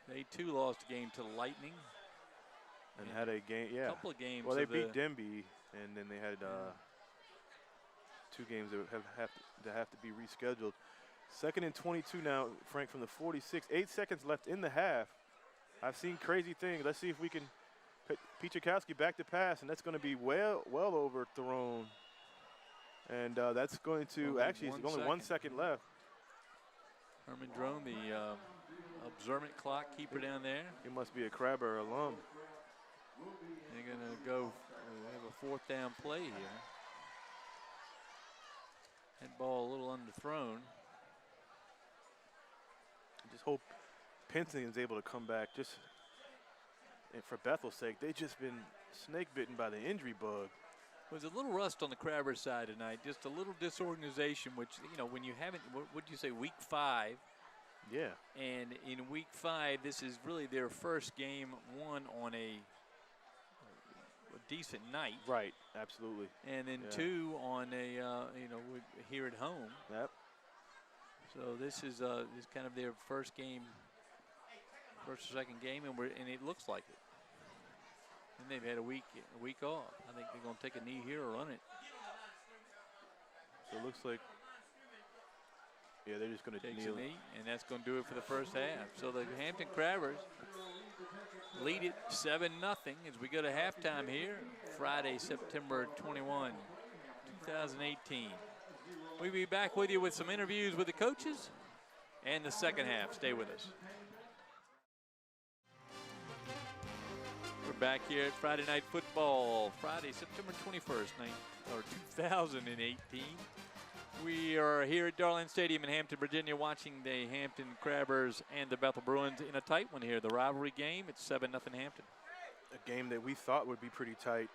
They too lost a game to the Lightning. And had a game, A couple of games. Well, they beat Denby, and then they had 2 games that have to be rescheduled. 2nd and 22 now, Frank, from the 46. 8 seconds left in the half. I've seen crazy things. Let's see if we can. Pichakowski back to pass, and that's going to be well overthrown. And that's going to it's only 1 second left. Herman Drone, the observant clock keeper down there. He must be a Crabber alum. They're going to go have a 4th down play here. That ball a little underthrown. I just hope Penton is able to come back. And for Bethel's sake, they've just been snake bitten by the injury bug. There's a little rust on the Crabber side tonight, just a little disorganization, which, you know, when you haven't, what would you say, week 5? Yeah. And in week 5, this is really their first game won on a decent night. Right, absolutely. And then 2 on a, here at home. Yep. So this is kind of their first game, first or second game, and it looks like it. And they've had a week off. I think they're going to take a knee here or run it. So it looks like, yeah, they're just going to kneel. A knee, and that's going to do it for the first half. So the Hampton Crabbers lead it 7-0 as we go to halftime here, Friday, September 21, 2018. We'll be back with you with some interviews with the coaches and the second half. Stay with us. We're back here at Friday Night Football, Friday, September 21st, 2018. We are here at Darling Stadium in Hampton, Virginia, watching the Hampton Crabbers and the Bethel Bruins in a tight one here. The rivalry game, it's 7-0 Hampton. A game that we thought would be pretty tight,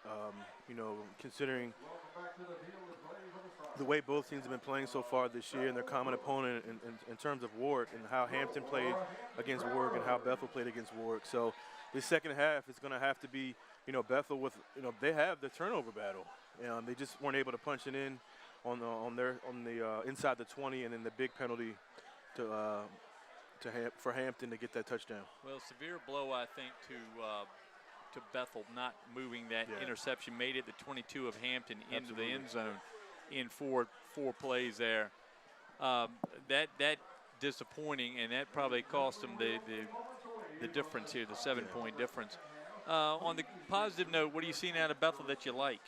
considering the way both teams have been playing so far this year and their common opponent in terms of Warwick and how Hampton played against Warwick and how Bethel played against Warwick. So this second half is going to have to be, Bethel with, they have the turnover battle. They just weren't able to punch it in on the inside the 20, and then the big penalty for Hampton to get that touchdown. Well, severe blow, I think, to Bethel not moving that interception, made it the 22 of Hampton into the end zone in four plays there. That disappointing, and that probably cost them the difference here, the 7-point difference. On the positive note, what are you seeing out of Bethel that you like?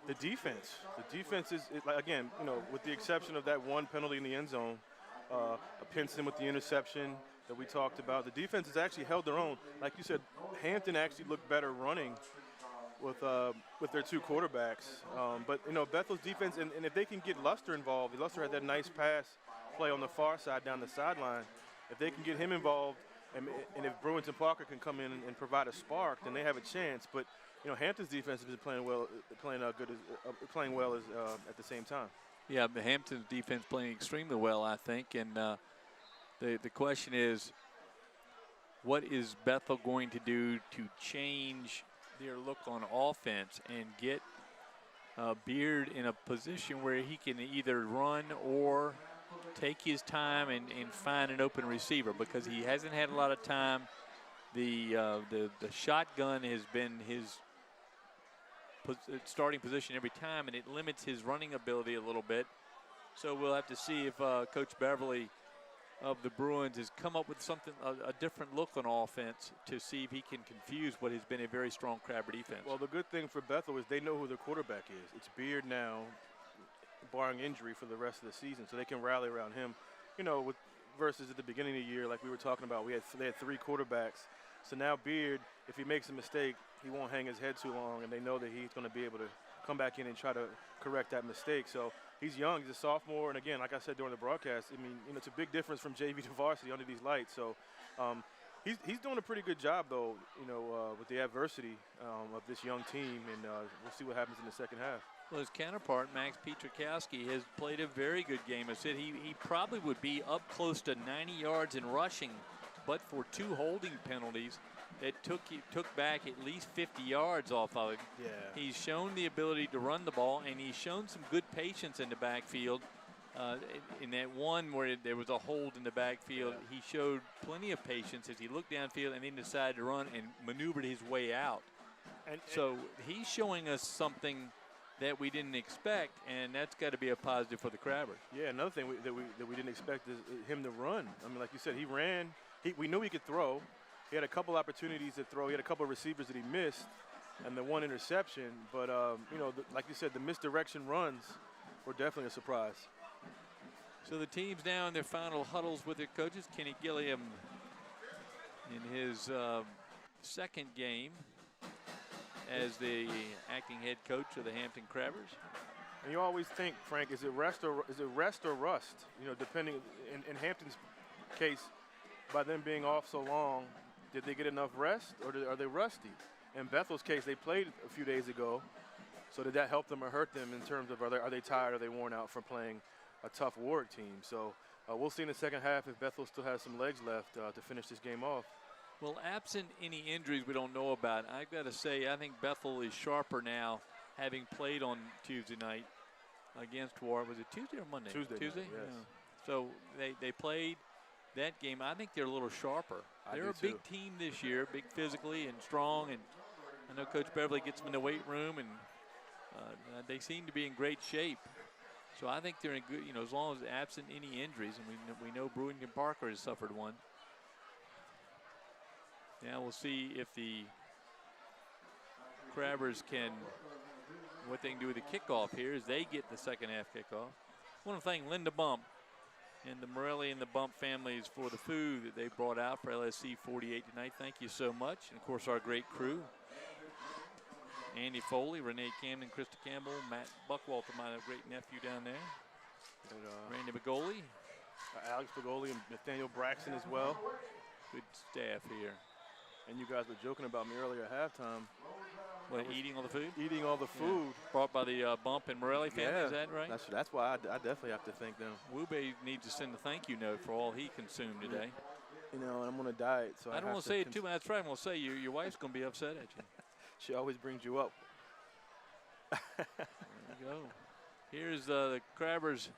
The defense. The defense is, again, with the exception of that one penalty in the end zone, Pinson with the interception that we talked about, the defense has actually held their own. Like you said, Hampton actually looked better running with their 2 quarterbacks. But Bethel's defense, and if they can get Luster involved, Luster had that nice pass play on the far side down the sideline. If they can get him involved, and if Bruins and Parker can come in and provide a spark, then they have a chance. But Hampton's defense has been playing well, at the same time. Yeah, the Hampton's defense playing extremely well, I think. And the question is, what is Bethel going to do to change their look on offense and get Beard in a position where he can either run or take his time and find an open receiver, because he hasn't had a lot of time the shotgun has been his starting position every time, and it limits his running ability a little bit. So we'll have to see if Coach Beverly of the Bruins has come up with something, a different look on offense to see if he can confuse what has been a very strong Crabber defense. Well, the good thing for Bethel is they know who their quarterback is. It's Beard now, barring injury for the rest of the season, so they can rally around him. You know, versus at the beginning of the year, like we were talking about, they had 3 quarterbacks. So now Beard, if he makes a mistake, he won't hang his head too long, and they know that he's going to be able to come back in and try to correct that mistake. So he's young, he's a sophomore, and again, like I said during the broadcast, I mean, you know, it's a big difference from JV to varsity under these lights. So he's doing a pretty good job, though, you know, with the adversity of this young team, and we'll see what happens in the second half. Well, his counterpart, Max Pietrkowski, has played a very good game. I said he probably would be up close to 90 yards in rushing, but for 2 holding penalties, it took back at least 50 yards off of him. Yeah. He's shown the ability to run the ball, and he's shown some good patience in the backfield. In that one where there was a hold in the backfield, he showed plenty of patience as he looked downfield and then decided to run and maneuvered his way out. So he's showing us something that we didn't expect, and that's got to be a positive for the Crabbers. Yeah, another thing that we didn't expect is him to run. I mean, like you said, he ran. We knew he could throw. He had a couple opportunities to throw. He had a couple of receivers that he missed, and the 1 interception. But, you know, like you said, the misdirection runs were definitely a surprise. So the team's now in their final huddles with their coaches. Kenny Gilliam in his second game as the acting head coach of the Hampton Crabbers. And you always think, Frank, is it rest or rust? You know, depending in Hampton's case, by them being off so long, did they get enough rest, or are they rusty? In Bethel's case, they played a few days ago, so did that help them or hurt them in terms of are they tired, are they worn out from playing a tough Warwick team? So we'll see in the second half if Bethel still has some legs left to finish this game off. Well, absent any injuries we don't know about, I've got to say I think Bethel is sharper now, having played on Tuesday night against Warwick. Was it Tuesday or Monday? Tuesday. Night, yes. Yeah. So they played that game. I think they're a little sharper. They're a big team this year, big physically and strong, and I know Coach Beverly gets them in the weight room, and they seem to be in great shape. So I think they're in good, you know, as long as absent any injuries, and we know Brewington Parker has suffered one. Now we'll see if the Crabbers what they can do with the kickoff here is they get the second half kickoff. I want to thank Linda Bump and the Morelli and the Bump families for the food that they brought out for LSC 48 tonight. Thank you so much. And, of course, our great crew. Andy Foley, Renee Camden, Krista Campbell, Matt Buckwalter, my great nephew down there. And, Randy Begoli. Alex Begoli and Nathaniel Braxton as well. Good staff here. And you guys were joking about me earlier at halftime. What, eating all the food? Eating all the food. Yeah. Brought by the Bump and Morelli family, is that right? That's why I definitely have to thank them. Wube needs to send a thank you note for all he consumed today. You know, I'm on a diet, so I don't want to say it too much. That's right. I'm going to say your wife's going to be upset at you. She always brings you up. There you go. Here's the Crabbers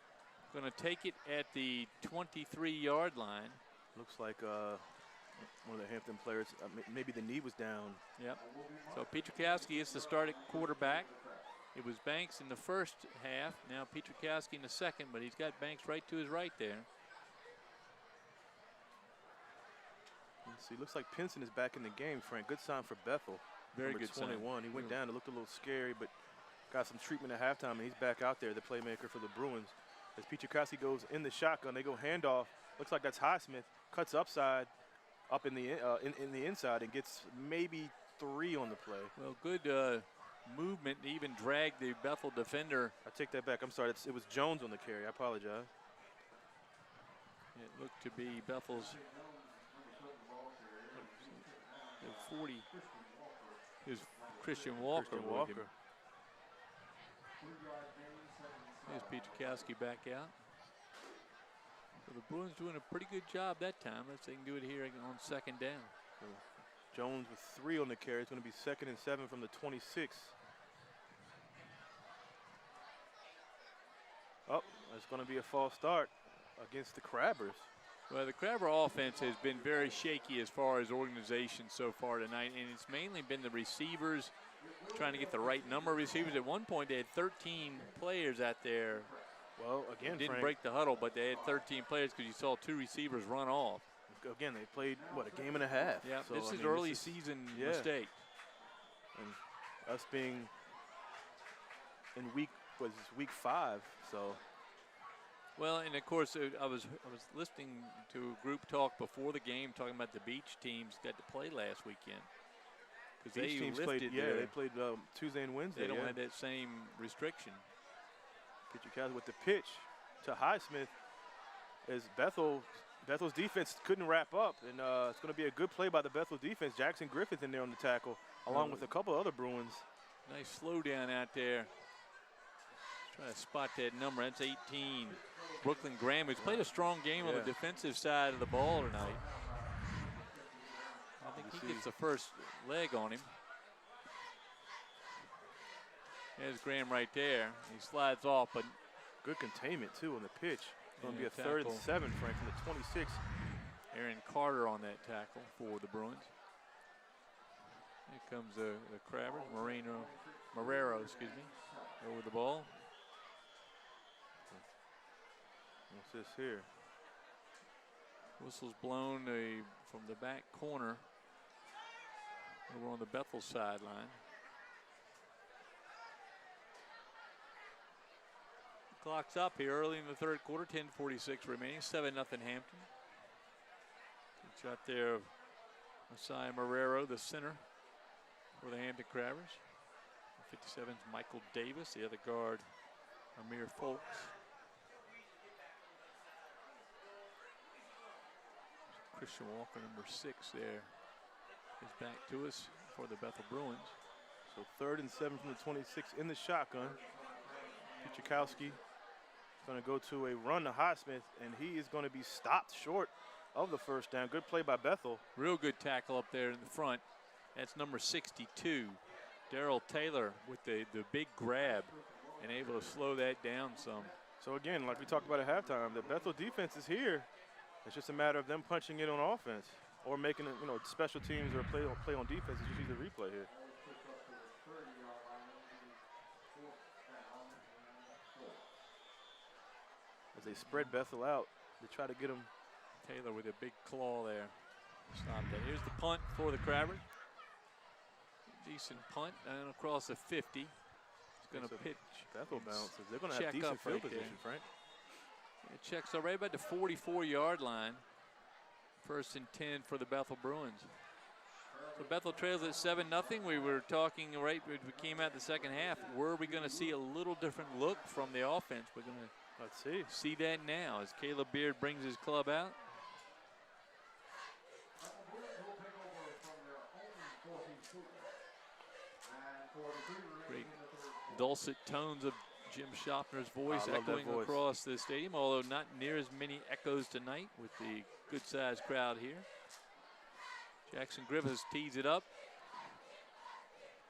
going to take it at the 23-yard line. Looks like one of the Hampton players, maybe the knee was down. Yep. So Pietrkowski is the start at quarterback. It was Banks in the first half. Now Pietrkowski in the second, but he's got Banks right to his right there. Let's see. Looks like Pinson is back in the game, Frank. Good sign for Bethel. Very good 21. Sign. He went down. It looked a little scary, but got some treatment at halftime, and he's back out there, the playmaker for the Bruins. As Pietrkowski goes in the shotgun, they go handoff. Looks like that's Highsmith. Cuts upside. Up in the inside and gets maybe 3 on the play. Well, good movement, even dragged the Bethel defender. I take that back. I'm sorry. It was Jones on the carry. I apologize. It looked to be Bethel's 40. Here's Christian Walker. Here's Pietrkowski back out. So the Bruins doing a pretty good job that time. Let's see if they can do it here on second down. Jones with 3 on the carry. It's going to be 2nd and 7 from the 26. Oh, it's going to be a false start against the Crabbers. Well, the Crabber offense has been very shaky as far as organization so far tonight, and it's mainly been the receivers trying to get the right number of receivers. At one point, they had 13 players out there. Well, again, Didn't Frank, break the huddle, but they had 13 players because you saw 2 receivers run off. again, they played, what, a game and a half? Yeah, So, this I is mean, early season mistake. And us being in week 5, so. Well, and of course, I was listening to a group talk before the game talking about the beach teams got to play last weekend. Because they Teams lifted played, they played Tuesday and Wednesday. They don't have that same restriction. Pitcher Cows with the pitch to Highsmith as Bethel's defense couldn't wrap up, and it's going to be a good play by the Bethel defense. Jackson Griffith in there on the tackle, along with a couple other Bruins. Nice slow down out there. Try to spot that number. That's 18. Brooklyn Graham, who's played a strong game on the defensive side of the ball tonight. I think he gets the first leg on him. There's Graham right there. He slides off, but good containment too on the pitch. It's going to be a tackle. 3rd and 7, Frank, from the 26. Aaron Carter on that tackle for the Bruins. Here comes the Crabbers. Marrero, excuse me, over the ball. What's this here? Whistle's blown from the back corner over on the Bethel sideline. Clock's up here early in the 3rd quarter, 10:46 remaining, 7-0 Hampton. Good shot there of Messiah Marrero, the center for the Hampton Crabbers. 57's Michael Davis, the other guard, Amir Folks. Christian Walker, number 6 there, is back to us for the Bethel Bruins. So 3rd and 7 from the 26 in the shotgun. Pichakowski is going to go to a run to Highsmith, and he is going to be stopped short of the first down. Good play by Bethel. Real good tackle up there in the front. That's number 62, Darrell Taylor, with the big grab and able to slow that down some. So again, like we talked about at halftime, the Bethel defense is here. It's just a matter of them punching it on offense or making it, special teams or play on defense. You see the replay here. As they spread Bethel out, they try to get him. Taylor with a big claw there. Stop that. Here's the punt for the Crabbers. Decent punt and across the 50. He's going to pitch. Bethel bounces. They're going to have decent field position, Frank. It checks right about the 44-yard line. 1st and 10 for the Bethel Bruins. So Bethel trails at 7-0. We were talking right when we came out the second half. Were we going to see a little different look from the offense? We're going to see that now as Caleb Beard brings his club out. Great dulcet tones of Jim Schaffner's voice echoing across the stadium, although not near as many echoes tonight with the good-sized crowd here. Jackson Griffiths tees it up.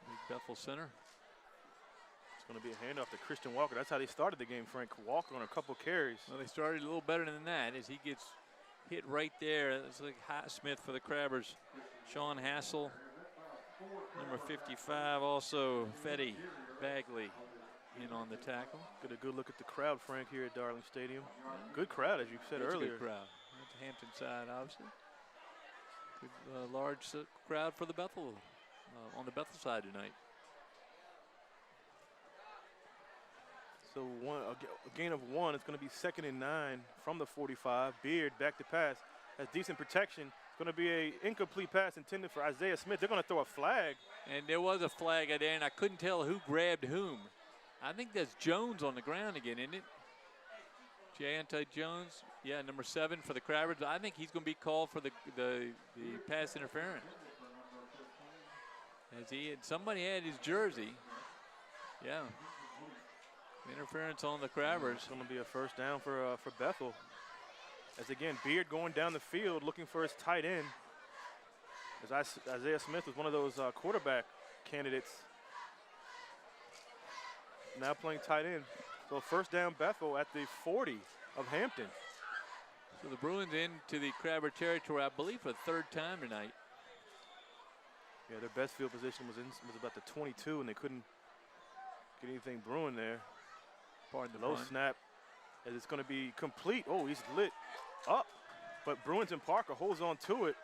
Big Bethel center. It's going to be a handoff to Christian Walker. That's how they started the game, Frank. Walker on a couple carries. Well, they started a little better than that as he gets hit right there. It's like Smith for the Crabbers. Sean Hassel, number 55, also Fetty Bagley in on the tackle. Get a good look at the crowd, Frank, here at Darling Stadium. Good crowd, as you said earlier. Good crowd. That's the Hampton side, obviously. Good, large crowd for the Bethel, on the Bethel side tonight. So a gain of 1. It's going to be 2nd and 9 from the 45. Beard back to pass. Has decent protection. It's going to be an incomplete pass intended for Isaiah Smith. They're going to throw a flag. And there was a flag out there, and I couldn't tell who grabbed whom. I think that's Jones on the ground again, isn't it? Jay Jones, yeah, number 7 for the Crabbers. I think he's going to be called for the pass interference. As somebody had his jersey. Yeah. Interference on the Crabbers. It's going to be a first down for Bethel. As again, Beard going down the field looking for his tight end. As Isaiah Smith was one of those quarterback candidates. Now playing tight end. So first down Bethel at the 40 of Hampton. So the Bruins into the Crabber territory, I believe, for the third time tonight. Yeah, their best field position was about the 22, and they couldn't get anything brewing there. Pardon the low pun. snap, as it's going to be complete. Oh, he's lit up, but Bruins and Parker holds on to it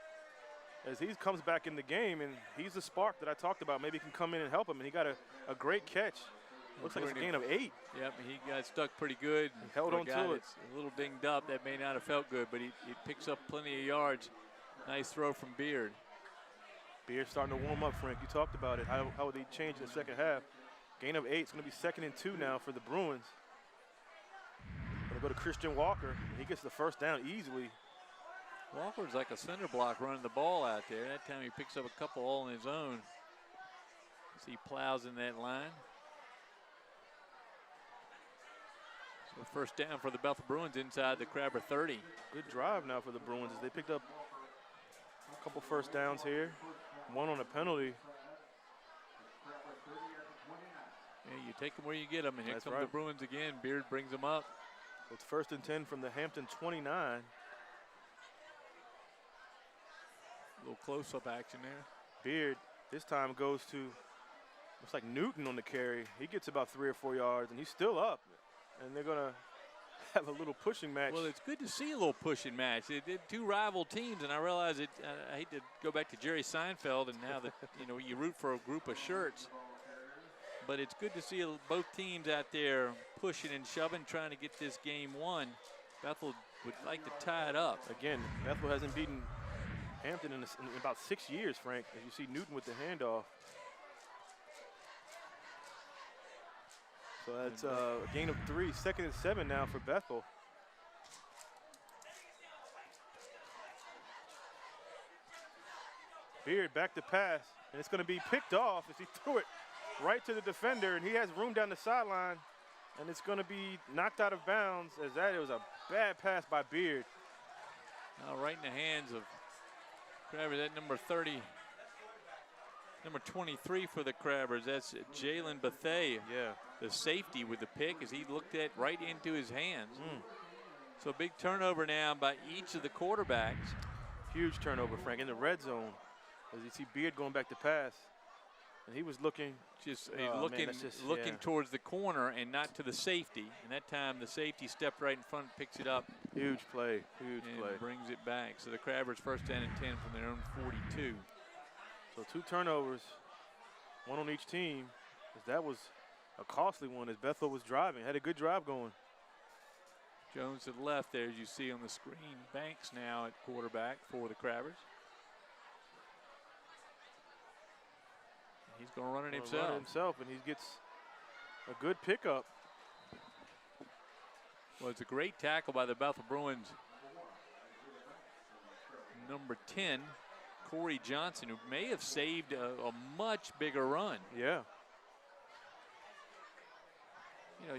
as he comes back in the game, and he's the spark that I talked about. Maybe he can come in and help him, and he got a great catch. Looks like it's a gain of 8. Yep, he got stuck pretty good. He held on to it. It's a little dinged up. That may not have felt good, but he picks up plenty of yards. Nice throw from Beard. Beard starting to warm up, Frank. You talked about it. How would they change in the second half? Gain of 8. It's going to be 2nd and 2 now for the Bruins. Going to go to Christian Walker. He gets the first down easily. Walker's like a center block running the ball out there. That time he picks up a couple all on his own. As he plows in that line. So first down for the Bethel Bruins inside the Crabber 30. Good drive now for the Bruins as they picked up a couple first downs here. One on a penalty. Yeah, you take them where you get them, and here come the Bruins again. Beard brings them up. So it's 1st and 10 from the Hampton 29. A little close-up action there. Beard this time goes to, looks like Newton on the carry. He gets about 3 or 4 yards, and he's still up. And they're going to have a little pushing match. Well, it's good to see a little pushing match. They did 2 rival teams, and I realize it. I hate to go back to Jerry Seinfeld, and now that you root for a group of shirts. But it's good to see both teams out there pushing and shoving, trying to get this game won. Bethel would like to tie it up. Again, Bethel hasn't beaten Hampton in about 6 years, Frank, as you see Newton with the handoff. So that's a gain of 3, 2nd and 7 now for Bethel. Beard back to pass, and it's going to be picked off as he threw it right to the defender, and he has room down the sideline, and it's going to be knocked out of bounds as that was a bad pass by Beard. Now right in the hands of Crabbers, that number 30. Number 23 for the Crabbers, that's Jalen Bethea. Yeah. The safety with the pick as he looked at right into his hands. So big turnover now by each of the quarterbacks. Huge turnover, Frank, in the red zone. As you see Beard going back to pass. And he was looking. Looking towards the corner and not to the safety. And that time the safety stepped right in front, picks it up. Huge play, huge play. Brings it back. So the Crabbers first down and 10 from their own 42. So 2 turnovers, 1 on each team, as that was a costly one as Bethel was driving. Had a good drive going. Jones to the left there, as you see on the screen. Banks now at quarterback for the Crabbers. He's going to run it himself. And he gets a good pickup. Well, it's a great tackle by the Bethel Bruins. Number 10. Corey Johnson, who may have saved a much bigger run. Yeah.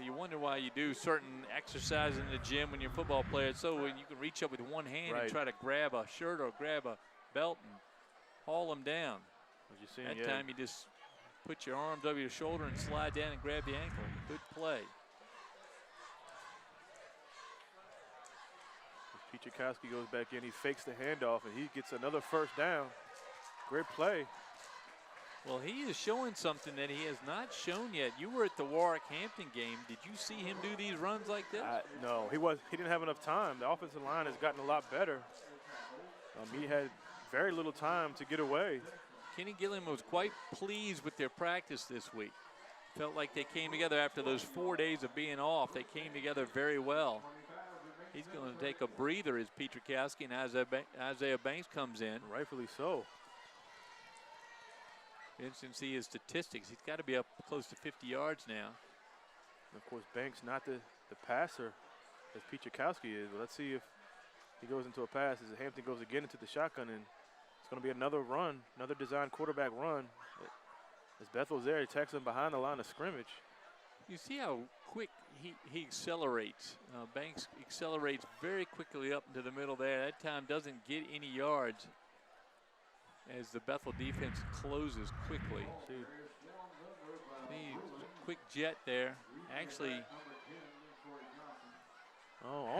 You wonder why you do certain exercises in the gym when you're a football player. So when you can reach up with one hand and try to grab a shirt or grab a belt and haul them down. As you see, that time you just put your arms over your shoulder and slide down and grab the ankle. Good play. Pichakowski goes back in, he fakes the handoff, and he gets another first down. Great play. Well, he is showing something that he has not shown yet. You were at the Warwick-Hampton game. Did you see him do these runs like this? No, he didn't have enough time. The offensive line has gotten a lot better. He had very little time to get away. Kenny Gilliam was quite pleased with their practice this week. Felt like they came together after those 4 days of being off. They came together very well. He's going to take a breather as Pichakowski and Isaiah Banks comes in. Rightfully so. Interesting to see his statistics. He's got to be up close to 50 yards now. And of course, Banks not the passer as Pichakowski is. But let's see if he goes into a pass as Hampton goes again into the shotgun, and it's going to be another run, another design quarterback run. As Bethel's there, he attacks him behind the line of scrimmage. You see how quick he accelerates. Banks accelerates very quickly up into the middle there. That time doesn't get any yards as the Bethel defense closes quickly. See, quick jet there. Actually,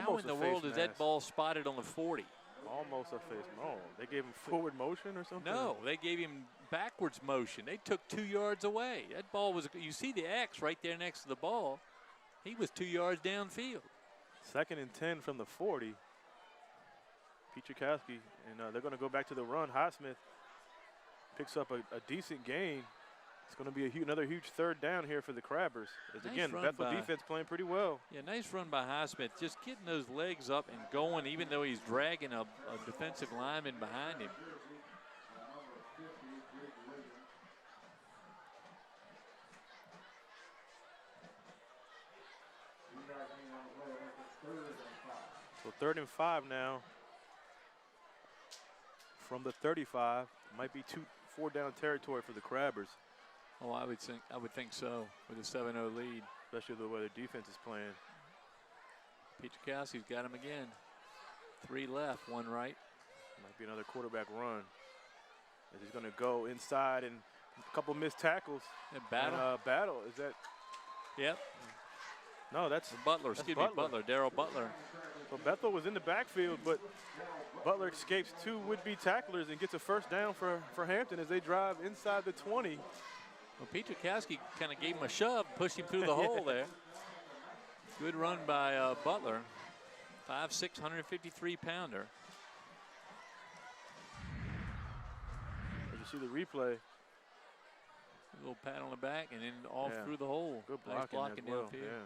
How in the world is that ball spotted on the 40? Almost a face. No, they gave him forward motion or something? No, they gave him backwards motion. They took 2 yards away. That ball was, you see the X right there next to the ball. He was 2 yards downfield. 2nd and 10 from the 40. Pichakowski, and they're going to go back to the run. Highsmith picks up a decent gain. It's going to be another huge 3rd down here for the Crabbers. As Nice again, run Bethel by- defense playing pretty well. Yeah, nice run by Highsmith. Just getting those legs up and going, even though he's dragging a defensive lineman behind him. So 3rd and 5 now from the 35. Might be 4 down territory for the Crabbers, Oh, I would think so with a 7-0 lead. especially the way their defense is playing. Pichakowski's got him again. 3 left, 1 right. Might be another quarterback run. As he's going to go inside, and a couple missed tackles. And Battle. And, Battle, is that? Yep. No, that's Butler, that's excuse me, Butler, Darrell Butler. So Bethel was in the backfield, but Butler escapes 2 would-be tacklers and gets a 1st down for Hampton as they drive inside the 20. Well, Pichakowski kind of gave him a shove, pushed him through the hole there. Good run by Butler. 5'6", 153-pounder. As you see the replay. A little pat on the back and then off Yeah. through the hole. Good Nice blocking as well. downfield. Yeah.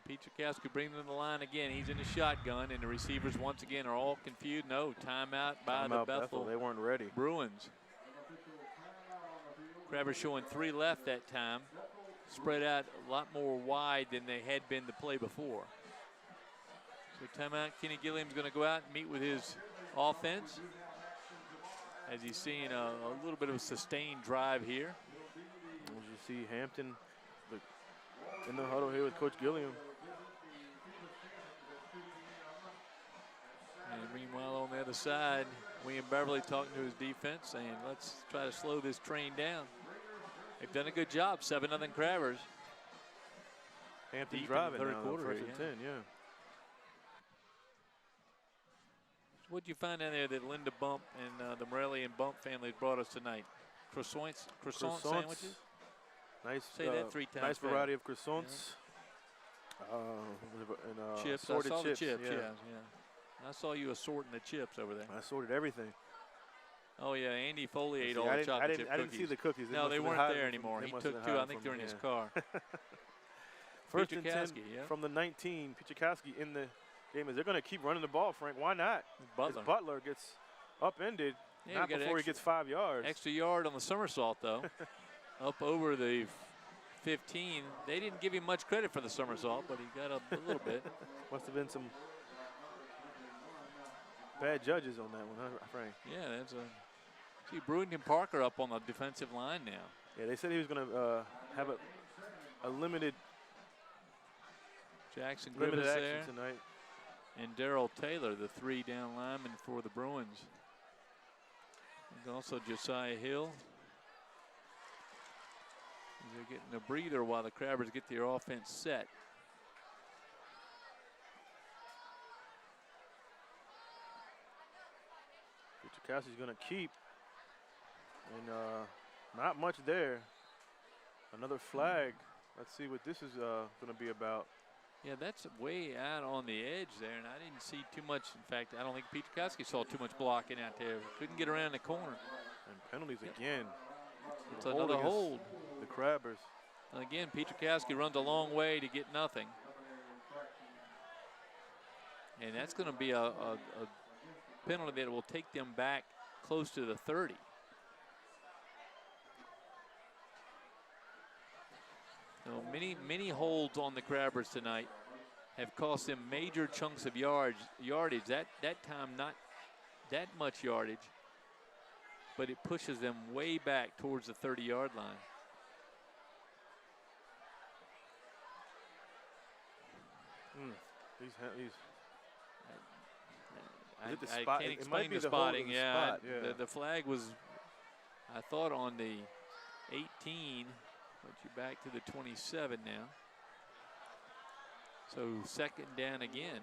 Pichakowski brings him to the line again. He's in the shotgun, and the receivers once again are all confused. No, timeout by the Bethel They weren't ready. Bruins. Crabbers showing 3 left that time. Spread out a lot more wide than they had been the play before. So timeout, Kenny Gilliam's going to go out and meet with his offense as he's seeing a little bit of a sustained drive here. As you see Hampton in the huddle here with Coach Gilliam. And meanwhile, on the other side, William Beverly talking to his defense, saying, let's try to slow this train down. They've done a good job, 7-0 Crabbers. Hampton Deep in the driving third now, quarter, 1st and yeah. 10, yeah. What'd you find down there that Linda Bump and the Morelli and Bump family brought us tonight? Croissant sandwiches? Nice. Say that 3 times Nice fast. variety of croissants. And Chips. I assorted saw chips. the chips. Yeah. Yeah. I saw you assorting the chips over there. I sorted everything. Oh yeah, Andy Foley ate See, all I the didn't- chocolate I chip didn't cookies. see the cookies. No, they weren't there anymore. He took 2. I think they're in his car. 1st and 10 Pichakowski, yeah. from the 19. Pichakowski in the game. Is they're going to keep running the ball, Frank? Why not? Butler. As Butler gets upended, Yeah, not we got before he extra- gets 5 yards. Extra yard on the somersault though. Up over the 15. They didn't give him much credit for the somersault, but he got up a little bit. Must have been some bad judges on that one, huh, Frank? Yeah, that's a. See, Brewington Parker up on the defensive line now. Yeah, they said he was going to have a limited Jackson limited Griffiths action there. tonight. And Darrell Taylor, the 3 down lineman for the Bruins. And also Josiah Hill. They're getting a breather while the Crabbers get their offense set. Pichakowski's going to keep. And not much there. Another flag. Let's see what this is going to be about. Yeah, that's way out on the edge there, and I didn't see too much. In fact, I don't think Pichakowski saw too much blocking out there. Couldn't get around the corner. And penalties again. It's another against hold. The Crabbers. And again, Pichakowski runs a long way to get nothing. And that's going to be a penalty that will take them back close to the 30. So many holds on the Crabbers tonight have cost them major chunks of yardage. That time not that much yardage, but it pushes them way back towards the 30-yard line. I can't explain the spotting. Yeah, the flag was, I thought, on the 18. Put you back to the 27 now. So 2nd down again.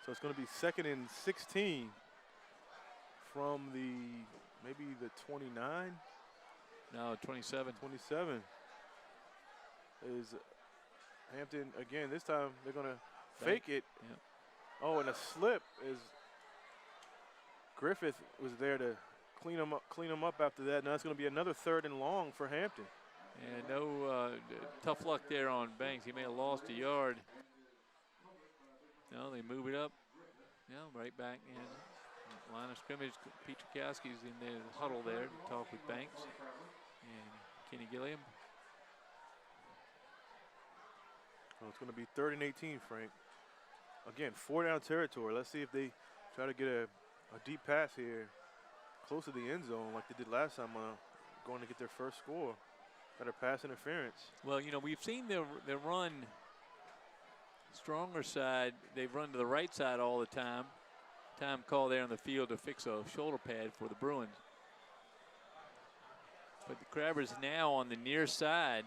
So it's going to be 2nd and 16 from maybe the 29. No, 27. 27 is Hampton again. This time they're going to fake it. Yep. Oh, and a slip is Griffith was there to clean them up after that. Now it's going to be another 3rd and long for Hampton. And no tough luck there on Banks. He may have lost a yard. No, they move it up. No, right back in. Line of scrimmage. Petrikowski's in the huddle there to talk with Banks and Kenny Gilliam. Well, it's going to be 3rd and 18, Frank. Again, 4-down territory. Let's see if they try to get a deep pass here close to the end zone like they did last time, going to get their first score. Better pass interference. Well, you know, we've seen their run stronger side. They've run to the right side all the time. Time call there on the field to fix a shoulder pad for the Bruins. But the Crabbers now on the near side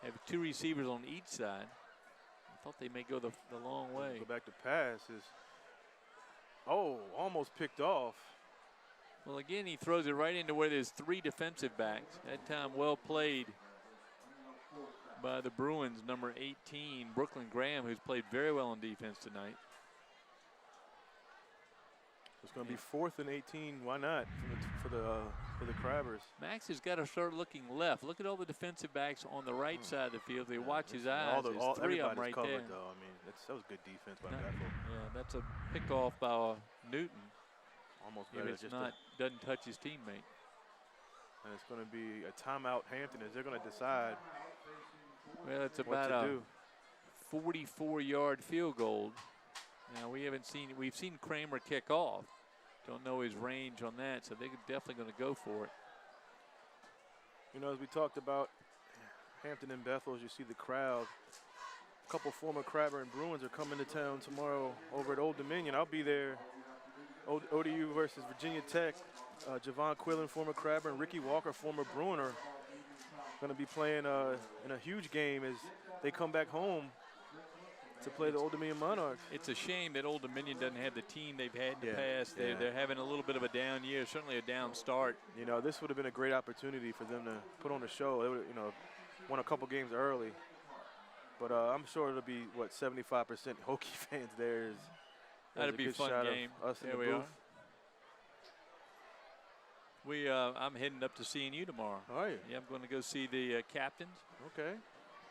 have 2 receivers on each side. I thought they may go the long way. Go back to pass is, almost picked off. Well, again, he throws it right into where there's 3 defensive backs. That time well played by the Bruins, number 18, Brooklyn Graham, who's played very well on defense tonight. It's going to be 4th and 18. Why not for the Crabbers? Max has got to start looking left. Look at all the defensive backs on the right side of the field. They watch his eyes. There's 3 of them right covered, there. Though. I mean, that was good defense by Bethel. Yeah, that's a pickoff by Newton. Almost If better. it's not, doesn't touch his teammate. And it's going to be a timeout, Hampton, as they're going to decide. Well, it's about a 44-yard field goal. Now we've seen Kramer kick off. Don't know his range on that, so they're definitely going to go for it. You know, as we talked about Hampton and Bethel, as you see the crowd, a couple former Crabber and Bruins are coming to town tomorrow over at Old Dominion. I'll be there. ODU versus Virginia Tech. Javon Quillen, former Crabber, and Ricky Walker, former Bruin, are going to be playing in a huge game as they come back home to play the Old Dominion Monarchs. It's a shame that Old Dominion doesn't have the team they've had in the past. They're having a little bit of a down year, certainly a down start. You know, this would have been a great opportunity for them to put on a show. They would, won a couple games early. But I'm sure it'll be, 75% Hokie fans there. That'd be a fun game. Us in there the we booth. are. I'm heading up to CNU tomorrow. Are you? Yeah, I'm going to go see the captains. Okay.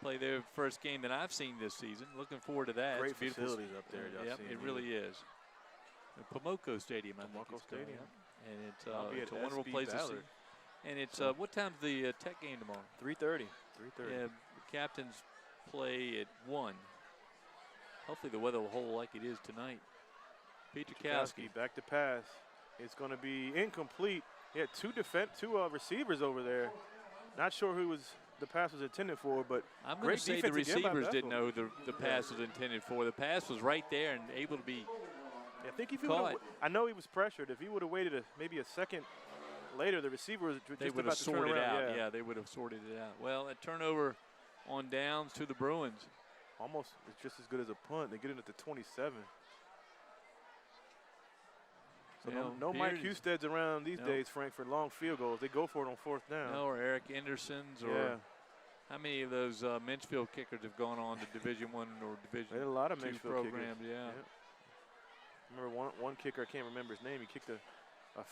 Play their first game that I've seen this season. Looking forward to that. Great facilities up there. Yep, it really is. The Pomoco Stadium, I think it's Stadium. And it's a wonderful place to see. And it's what time's the Tech game tomorrow? 3:30. 3:30. Yeah, the captains play at 1. Hopefully the weather will hold like it is tonight. Petrikowski back to pass. It's going to be incomplete. He had two receivers over there. Not sure who the pass was intended for, but I'm going to say the receivers didn't know who the pass was intended for. The pass was right there and able to be I think if he caught. I know he was pressured. If he would have waited maybe a second later, the receiver was just they would about have to turn sorted around. out. Yeah, they would have sorted it out. Well, a turnover on downs to the Bruins. Almost it's just as good as a punt. They get it at the 27. So no Mike Husted's around these days, Frank, for long field goals. They go for it on 4th down. No, or Eric Anderson's, or how many of those Menchfield kickers have gone on to Division I or Division II programs? Kickers. Yeah. Remember one kicker, I can't remember his name. He kicked a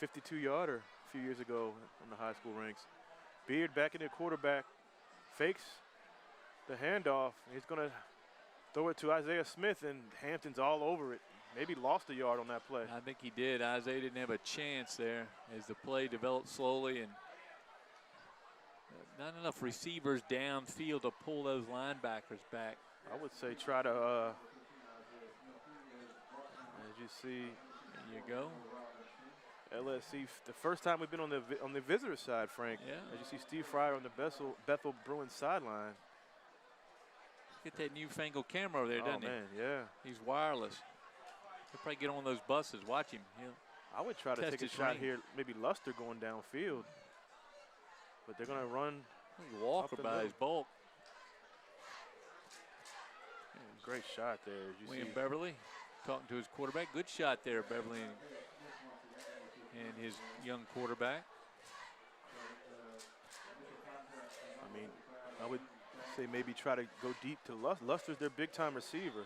52-yarder a few years ago in the high school ranks. Beard back in the quarterback, fakes the handoff. He's going to throw it to Isaiah Smith, and Hampton's all over it. Maybe lost a yard on that play. I think he did. Isaiah didn't have a chance there as the play developed slowly, and not enough receivers downfield to pull those linebackers back. I would say try to, as you see. There you go. LSC, the first time we've been on the visitor side, Frank. Yeah. As you see Steve Fryer on the Bethel Bruins sideline. Get that newfangled camera over there, doesn't he? Oh, man, yeah. He's wireless. He'll probably get on those buses, watch him. I would try to take a shot here, maybe Luster going downfield. But they're going to run. Walker by his bulk. Great shot there. William Beverly talking to his quarterback. Good shot there, Beverly, and his young quarterback. I mean, I would say maybe try to go deep to Luster's their big-time receiver.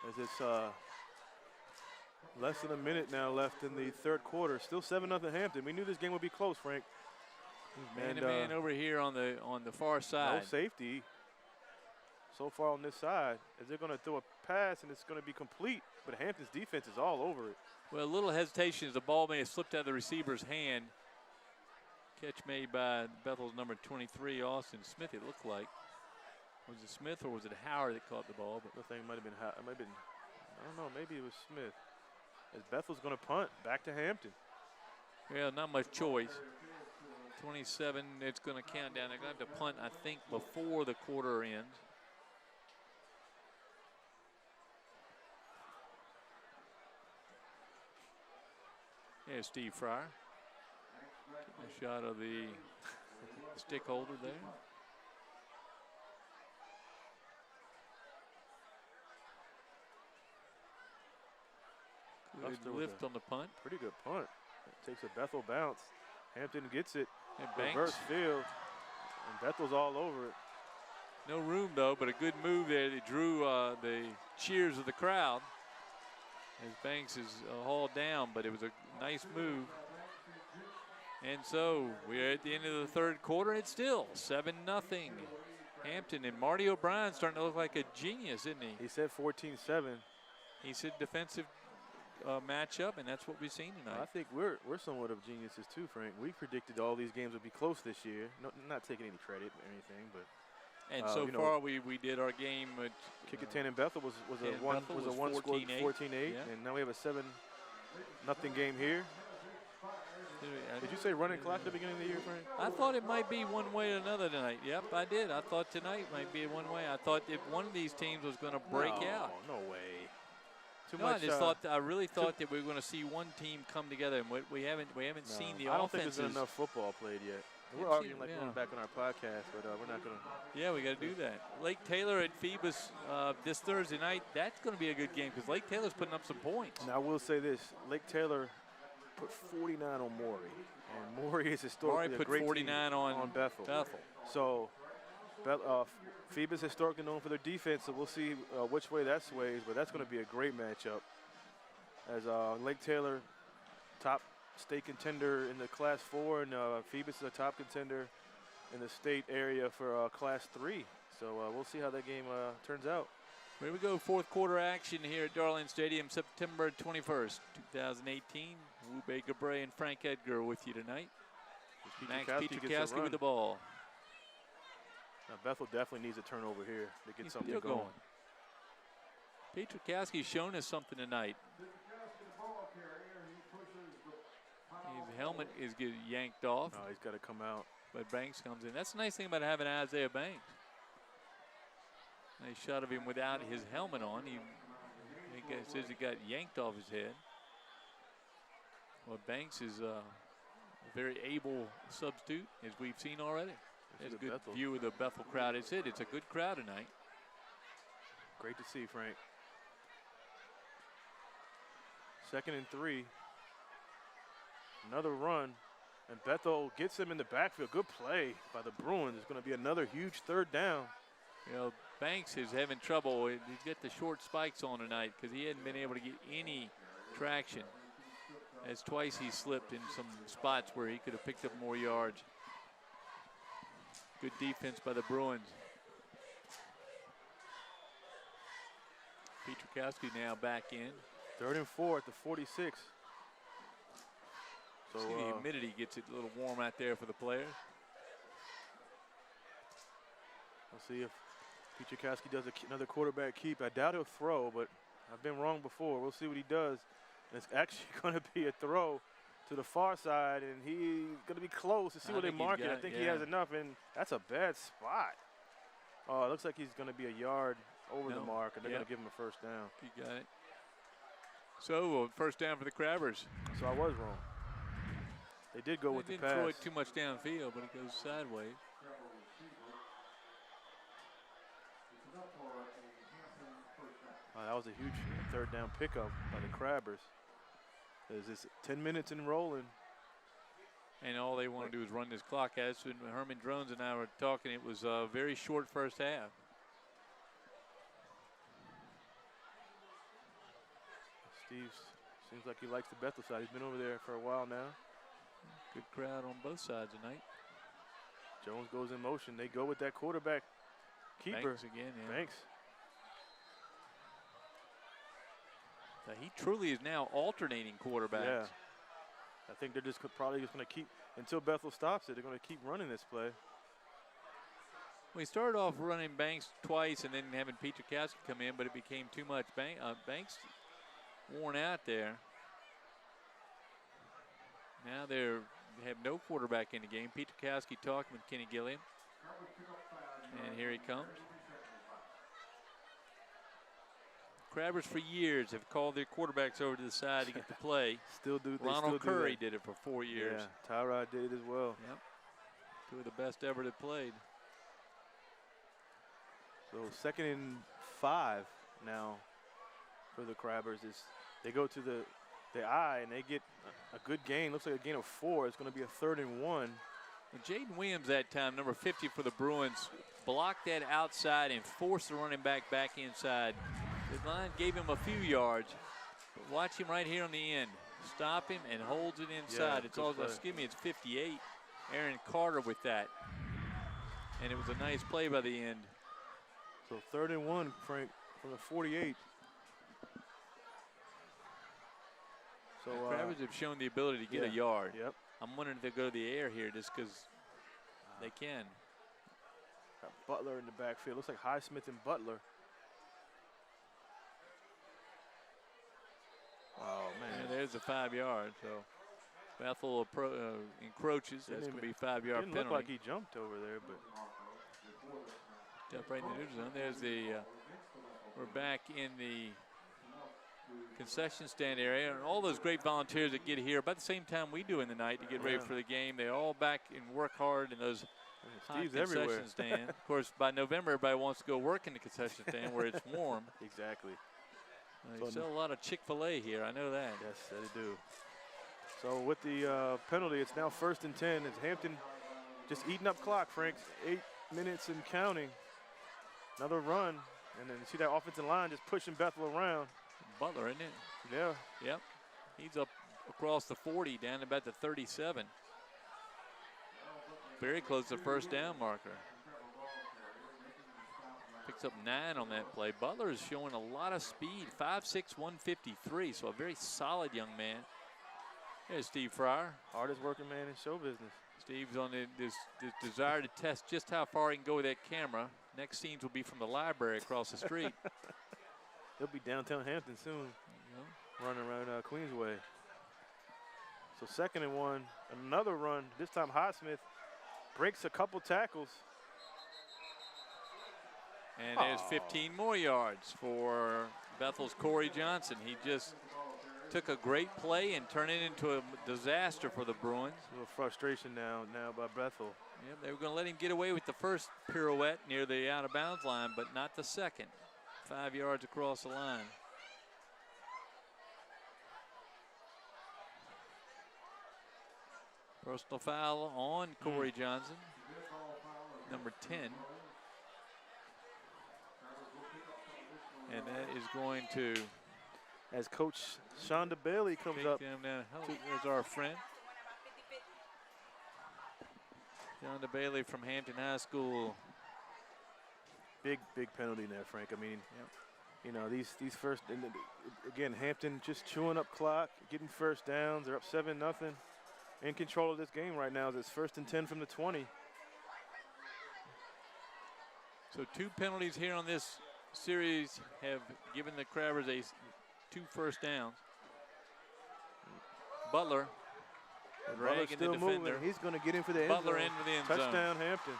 As it's less than a minute now left in the third quarter. Still 7-0 Hampton. We knew this game would be close, Frank. Man-to-man over here on the far side. No safety so far on this side. As they're going to throw a pass and it's going to be complete, but Hampton's defense is all over it. Well, a little hesitation as the ball may have slipped out of the receiver's hand. Catch made by Bethel's number 23, Austin Smith, it looked like. Was it Smith or was it Howard that caught the ball? But I think it might have been, I don't know, maybe it was Smith. As Bethel's going to punt back to Hampton. Yeah, not much choice. 27, it's going to count down. They're going to have to punt, I think, before the quarter ends. There's Steve Fryer. A shot of the stick holder there. Good lift on the punt. Pretty good punt. It takes a Bethel bounce. Hampton gets it. Banks. Reverse field. And Bethel's all over it. No room, though, but a good move there. They drew the cheers of the crowd as Banks is hauled down, but it was a nice move. And so we're at the end of the third quarter. It's still 7-0 Hampton. And Marty O'Brien's starting to look like a genius, isn't he? He said 14-7. He said defensive matchup, and that's what we've seen tonight. I think we're somewhat of geniuses too, Frank. We predicted all these games would be close this year. No, not taking any credit or anything, but and so far we did our game. Kickintan and Bethel was a one score 14-8, yeah. And now we have a 7-0 game here. Did you say running clock at the beginning of the year, Frank? I thought it might be one way or another tonight. Yep, I did. I thought tonight might be one way. I thought if one of these teams was going to break out. No way. I really thought that we were going to see one team come together, and we haven't seen the offenses. I don't think there's been enough football played yet. We're arguing like we're back on our podcast, but we're not going to. Yeah, we got to do that. Lake Taylor at Phoebus this Thursday night. That's going to be a good game because Lake Taylor's putting up some points. Now I will say this: Lake Taylor put 49 on Maury, and Maury is historically a great 49 team on Bethel. So Phoebus historically known for their defense, so we'll see which way that sways, but that's going to be a great matchup. As Lake Taylor, top state contender in the Class 4, and Phoebus is a top contender in the state area for Class 3. So we'll see how that game turns out. Here we go, fourth quarter action here at Darling Stadium, September 21st, 2018. Wu Gabre and Frank Edgar with you tonight. Max Pietrkowski with the ball. Now Bethel definitely needs a turnover here to get something going. Pietrkowski's shown us something tonight. His helmet is getting yanked off. No, he's got to come out. But Banks comes in. That's the nice thing about having Isaiah Banks. Nice shot of him without his helmet on. He says he got yanked off his head. Well, Banks is a very able substitute, as we've seen already. There's a good view of the Bethel crowd. It's a good crowd tonight. Great to see, Frank. 2nd and 3. Another run, and Bethel gets him in the backfield. Good play by the Bruins. It's going to be another huge third down. You know, Banks is having trouble. He's got the short spikes on tonight because he hadn't been able to get any traction. As twice he slipped in some spots where he could have picked up more yards. Good defense by the Bruins. Pietrkowski now back in. 3rd and 4 at the 46. So see the humidity gets it a little warm out there for the players. We'll see if Pietrkowski does another quarterback keep. I doubt he'll throw, but I've been wrong before. We'll see what he does. And it's actually going to be a throw to the far side, and he's going to be close to see where they mark it. I think he has enough, and that's a bad spot. Oh, it looks like he's going to be a yard over the mark, and they're going to give him a first down. You got it. So, first down for the Crabbers. So I was wrong. They did go with the pass. They didn't throw it too much downfield, but it goes sideways. That was a huge third down pickup by the Crabbers. There's this 10 minutes and rolling. And all they want to do is run this clock. As when Herman Drones and I were talking, it was a very short first half. Steve seems like he likes the Bethel side. He's been over there for a while now. Good crowd on both sides tonight. Jones goes in motion. They go with that quarterback keeper. Banks again, yeah. Banks. Now, he truly is now alternating quarterbacks. Yeah. I think they're just probably just going to keep, until Bethel stops it, they're going to keep running this play. We started off running Banks twice and then having Pete Czerkowski come in, but it became too much. Banks worn out there. Now they have no quarterback in the game. Pete Czerkowski talking with Kenny Gilliam. And here he comes. Crabbers for years have called their quarterbacks over to the side to get the play. Still do. Ronald Curry did it for 4 years. Yeah, Tyrod did it as well. Yep. Two of the best ever that played. So 2nd and 5 now for the Crabbers. They go to the I and they get a good gain. Looks like a gain of 4. It's going to be a 3rd and 1. And Jaden Williams that time, number 50 for the Bruins, blocked that outside and forced the running back inside. The line gave him a few yards. But watch him right here on the end. Stop him and holds it inside. Yeah, it's all, excuse me, it's 58. Aaron Carter with that. And it was a nice play by the end. So 3rd and 1, Frank, from the 48. So the Crabbers have shown the ability to get a yard. Yep. I'm wondering if they'll go to the air here just because they can. Got Butler in the backfield. Looks like Highsmith and Butler. Oh, man. And there's a 5 yard. So Bethel encroaches. That's going to be a 5 yard penalty. Didn't look like he jumped over there, but. Jump right in the neutral zone. There's the, we're back in the concession stand area. And all those great volunteers that get here about the same time we do in the night to get ready for the game. They're all back and work hard in those Steve's concession everywhere. stand. Of course, by November, everybody wants to go work in the concession stand where it's warm. Exactly. They sell a lot of Chick-fil-A here. I know that. Yes, they do. So with the penalty, it's now 1st and 10. It's Hampton just eating up clock, Frank. 8 minutes and counting. Another run. And then you see that offensive line just pushing Bethel around. Butler, isn't it? Yeah. Yep. He's up across the 40, down to about the 37. Very close to the first down marker. Picks up 9 on that play. Butler is showing a lot of speed, 5'6", 153, so a very solid young man. There's Steve Fryer. Hardest working man in show business. Steve's on this desire to test just how far he can go with that camera. Next scenes will be from the library across the street. He'll be downtown Hampton soon, running around Queensway. So 2nd and 1, another run. This time Highsmith breaks a couple tackles. And there's 15 more yards for Bethel's Corey Johnson. He just took a great play and turned it into a disaster for the Bruins. A little frustration now by Bethel. Yep, they were going to let him get away with the first pirouette near the out-of-bounds line, but not the second. 5 yards across the line. Personal foul on Corey Johnson, number 10. And that is going to, as Coach Shonda Bailey comes take up. them down. There's our friend. Shonda Bailey from Hampton High School. Big penalty there, Frank. I mean, you know, these first, and again, Hampton just chewing up clock, getting first downs. They're up 7-0. In control of this game right now. It's 1st and 10 from the 20. So 2 penalties here on this series have given the Crabbers 2 first downs. Butler dragging the defender. Moving. He's going to get in for the end Butler zone. in for the end zone. Touchdown Hampton.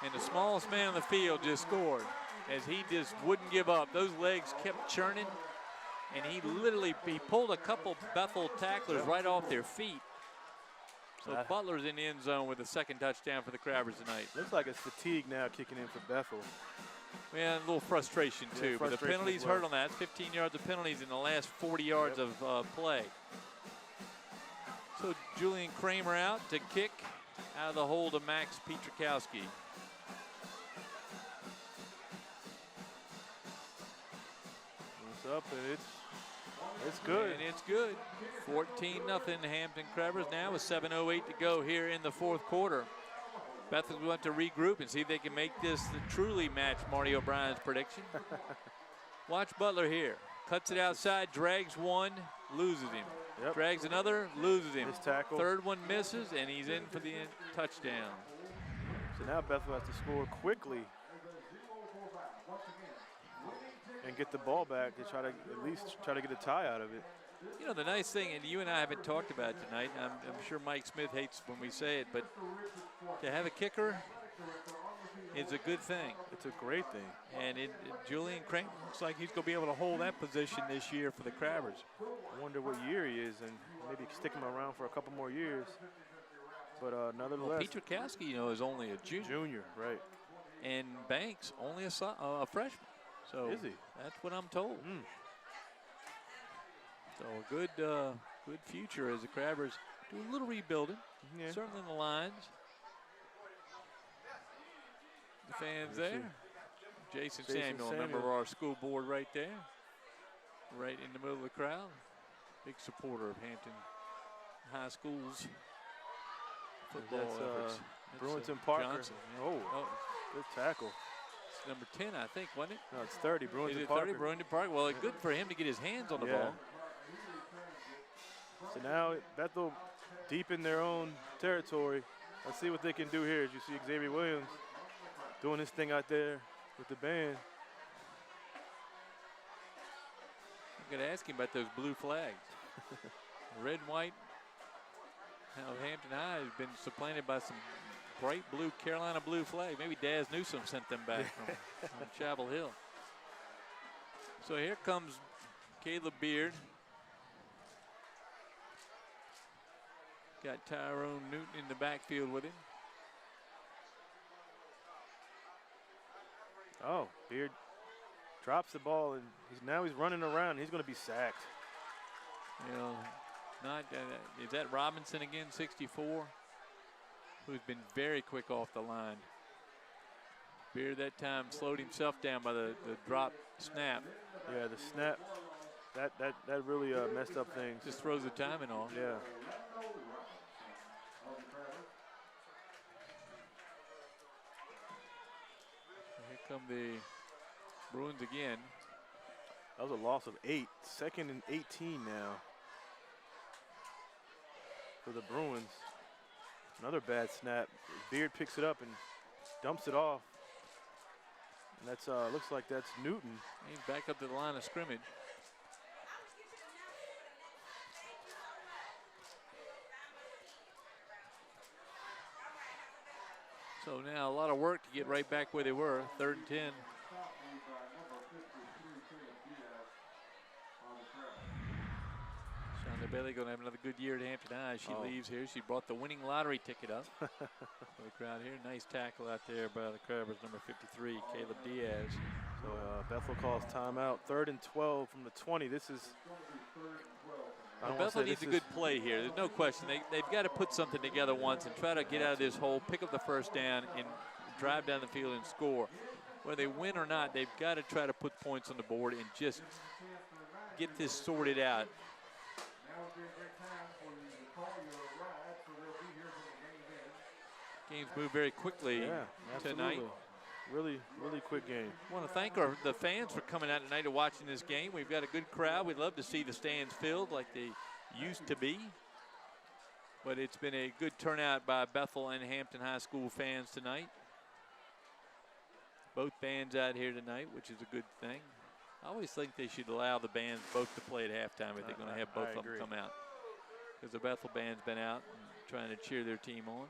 And the smallest man on the field just scored as he just wouldn't give up. Those legs kept churning, and he pulled a couple Bethel tacklers right off their feet. So Butler's in the end zone with the 2nd touchdown for the Crabbers tonight. Looks like it's fatigue now kicking in for Bethel. Yeah, a little frustration too. Yeah, but the frustration penalties as well. hurt on that. 15 yards of penalties in the last 40 yards of play. So Julian Kramer out to kick out of the hole to Max Pietrkowski. It's up and it's good. And it's good. 14-0 Hampton Crabbers now with 7:08 to go here in the fourth quarter. Bethel will have to regroup and see if they can make this truly match Marty O'Brien's prediction. Watch Butler here. Cuts it outside, drags one, loses him. Yep. Drags another, loses him. Missed tackle. Third one misses, and he's in for the touchdown. So now Bethel has to score quickly and get the ball back to try to at least try to get a tie out of it. You know, the nice thing, and you and I haven't talked about it tonight, I'm sure Mike Smith hates when we say it, but to have a kicker is a good thing. It's a great thing. And Julian Kramer looks like he's going to be able to hold that position this year for the Crabbers. I wonder what year he is and maybe stick him around for a couple more years. But nonetheless. Well, Pietrkowski, you know, is only a junior. Junior, right. And Banks, only a freshman. So is he? That's what I'm told. Mm. So a good future as the Crabbers do a little rebuilding, certainly in the lines. The fans there. Jason Samuel, a member of our school board right there, right in the middle of the crowd. Big supporter of Hampton High School's football efforts. Bruins and Parker. Johnson, yeah. Oh, good tackle. It's number 10, I think, wasn't it? No, it's 30, Bruins Is and it Parker. 30, Bruins and Parker? Well, good for him to get his hands on the ball. So now Bethel deep in their own territory. Let's see what they can do here. As you see Xavier Williams doing his thing out there with the band. I'm going to ask him about those blue flags. Red and white. How Hampton High has been supplanted by some bright blue Carolina blue flag. Maybe Daz Newsome sent them back from Chapel Hill. So here comes Caleb Beard. Got Tyrone Newton in the backfield with him. Oh, Beard drops the ball and now he's running around. He's going to be sacked. You know, is that Robinson again, 64, who's been very quick off the line. Beard that time slowed himself down by the drop snap. Yeah, the snap, that really messed up things. Just throws the timing off. Yeah. Here come the Bruins again. That was a loss of 8. Second and 18 now for the Bruins. Another bad snap. Beard picks it up and dumps it off. And that's looks like that's Newton. He's back up to the line of scrimmage. So now a lot of work to get right back where they were, 3rd and 10. Shonda Bailey going to have another good year at Hampton High. She leaves here. She brought the winning lottery ticket up for the crowd here. Nice tackle out there by the Crabbers, number 53, Caleb Diaz. So Bethel calls timeout. 3rd and 12 from the 20. This is. Bethel needs a good play here. There's no question. They've got to put something together once and try to get out of this hole, pick up the first down, and drive down the field and score. Whether they win or not, they've got to try to put points on the board and just get this sorted out. Games move very quickly tonight. Really quick game. I want to thank the fans for coming out tonight and watching this game. We've got a good crowd. We'd love to see the stands filled like they used to be. But it's been a good turnout by Bethel and Hampton High School fans tonight. Both bands out here tonight, which is a good thing. I always think they should allow the bands both to play at halftime if they're going to have both of them come out. Because the Bethel band's been out and trying to cheer their team on.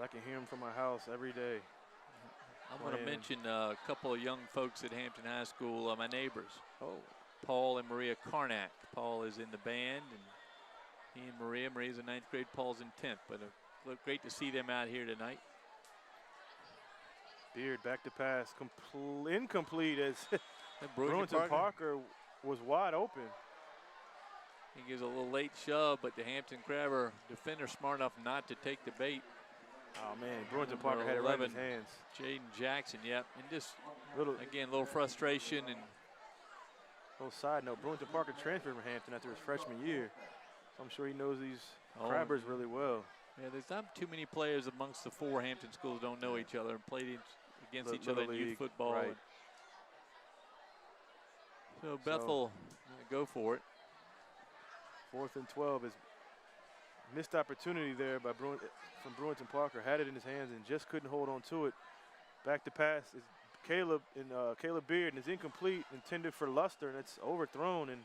I can hear them from my house every day. I want to mention a couple of young folks at Hampton High School, my neighbors. Paul and Maria Karnak. Paul is in the band, and he and Maria's in 9th grade, Paul's in 10th. But look great to see them out here tonight. Beard back to pass, incomplete as Bruins Bruins Parker was wide open. He gives a little late shove, but the Hampton Crabber defender smart enough not to take the bait. Oh man, Bruins Parker had it right in his hands. Jaden Jackson, yep, and just Again, a little frustration. And little side note, Bruins Parker transferred from Hampton after his freshman year, so I'm sure he knows these Crabbers really well. Yeah, there's not too many players amongst the 4 Hampton schools don't know each other and played against each other in youth football. Right. So Bethel go for it. 4th and 12 is missed opportunity there by from Bruins and Parker. Had it in his hands and just couldn't hold on to it. Back to pass is Caleb Beard, and it's incomplete, intended for Luster, and it's overthrown. And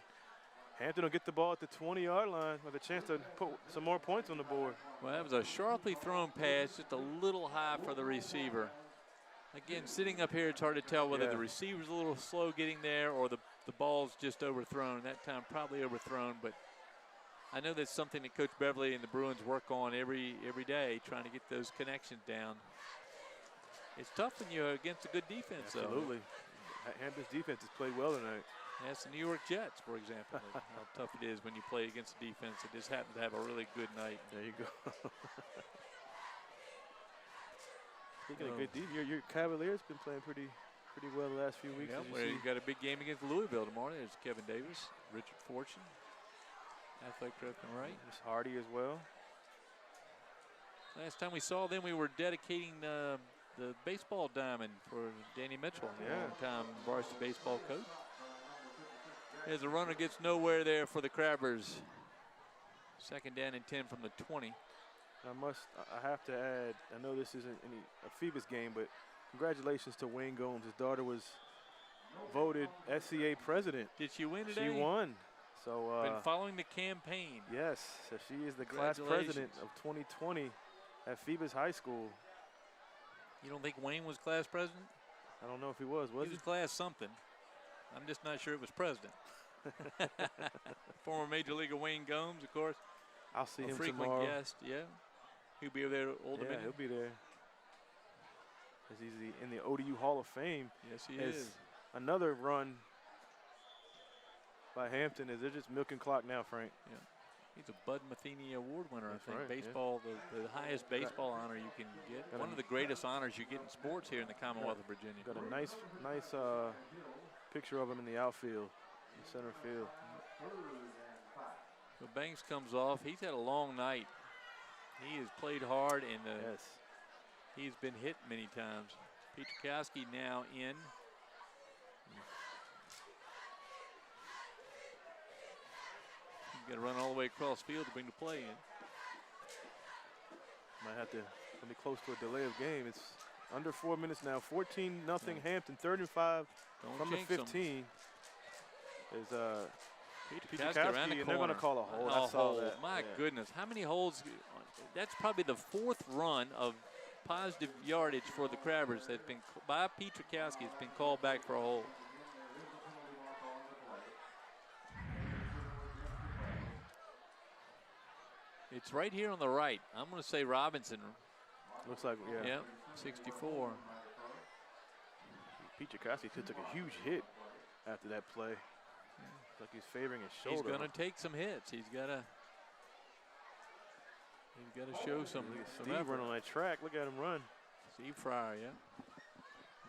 Hampton will get the ball at the 20-yard line with a chance to put some more points on the board. Well, that was a sharply thrown pass, just a little high for the receiver. Again, sitting up here, it's hard to tell whether the receiver's a little slow getting there or the ball's just overthrown. That time probably overthrown, but I know that's something that Coach Beverly and the Bruins work on every day, trying to get those connections down. It's tough when you're against a good defense, Absolutely. Hampton's defense has played well tonight. That's the New York Jets, for example. How tough it is when you play against a defense that just happens to have a really good night. There you go. Speaking of good defense, your Cavaliers been playing pretty well the last few weeks. Yeah, you got a big game against Louisville tomorrow. There's Kevin Davis, Richard Fortune, athletic director, right? There's Hardy as well. Last time we saw them, we were dedicating the baseball diamond for Danny Mitchell, long-time varsity baseball coach. As the runner gets nowhere there for the Crabbers. 2nd down and 10 from the 20. I have to add, I know this isn't a Phoebus game, but congratulations to Wayne Gomes. His daughter was voted SCA president. Did she win today? She won. So been following the campaign. Yes, so she is the class president of 2020 at Phoebus High School. You don't think Wayne was class president? I don't know if he was. He was class something. I'm just not sure it was president. Former Major Leaguer Wayne Gomes, of course. I'll see him frequent tomorrow. Guest, yeah. He'll be over there at Old Dominion. He'll be there. As he's in the ODU Hall of Fame. Yes, he is. Another run by Hampton as they're just milking clock now, Frank. Yeah. He's a Bud Matheny Award winner, That's I think. right, Baseball, the highest baseball honor you can get. One of the greatest honors you get in sports here in the Commonwealth of Virginia. Got a nice picture of him in the outfield, in center field. So Banks comes off. He's had a long night. He has played hard, and he's been hit many times. Pietrkowski now in. He's got to run all the way across field to bring the play in. Might have to be close to a delay of game. It's under 4 minutes now. 14-0 Hampton. 3rd and 5 from the 15. Is Pietrkowski, and they're going to call a hold. I saw that. My goodness, how many holds? That's probably the 4th run of positive yardage for the Crabbers that's been by Pietrkowski. It's been called back for a hold. It's right here on the right. I'm going to say Robinson. Looks like, yeah, 64. Pietrkowski took a huge hit after that play. Like he's favoring his shoulder. He's going to take some hits. He's got to show some Steve effort. running on that track. Look at him run. Steve Fryer, yeah.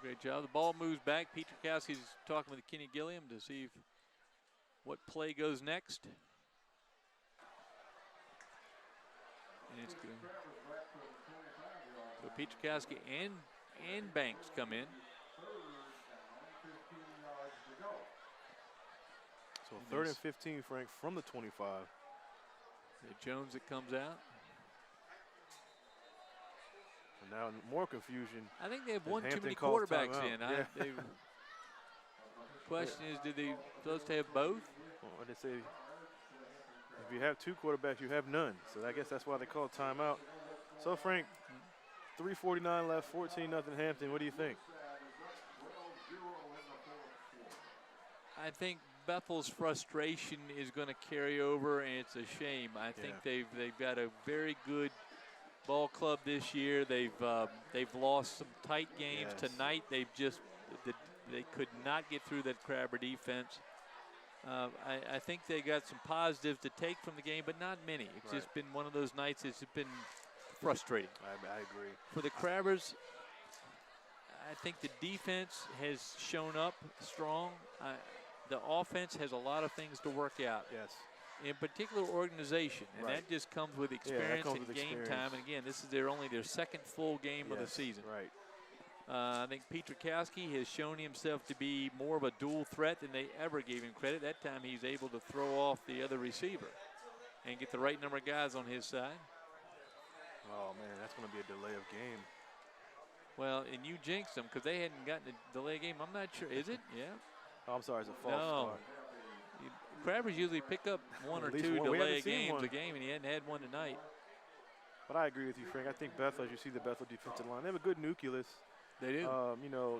Great job. The ball moves back. Pietrkowski's talking with Kenny Gilliam to see what play goes next. And it's good. So Pietrkowski and Banks come in. So 3rd and 15, Frank, from the 25. Jones that comes out. And now more confusion. I think they have one too many quarterbacks in. The question is, did they supposed to have both? Well, they say if you have 2 quarterbacks, you have none. So I guess that's why they call timeout. So Frank, 3:49 left, 14-0 Hampton. What do you think? I think Bethel's frustration is going to carry over, and it's a shame. I think they've got a very good ball club this year. They've lost some tight games. Yes. Tonight they could not get through that Crabber defense. I think they got some positives to take from the game, but not many. It's just been one of those nights. It's been frustrating. I agree. For the Crabbers, I think the defense has shown up strong. The offense has a lot of things to work out. Yes. In particular, organization, and that just comes with experience and game time. And again, this is their second full game of the season. Right. I think Petrakowski has shown himself to be more of a dual threat than they ever gave him credit. That time he's able to throw off the other receiver and get the right number of guys on his side. Oh, man, that's going to be a delay of game. Well, and you jinxed them because they hadn't gotten a delay game. I'm not sure. Is it? Yeah. Oh, I'm sorry, it's a false start. Crabbers usually pick up one or two delay games a game, and he hadn't had one tonight. But I agree with you, Frank. I think Bethel, as you see the Bethel defensive line, they have a good nucleus. They do. You know,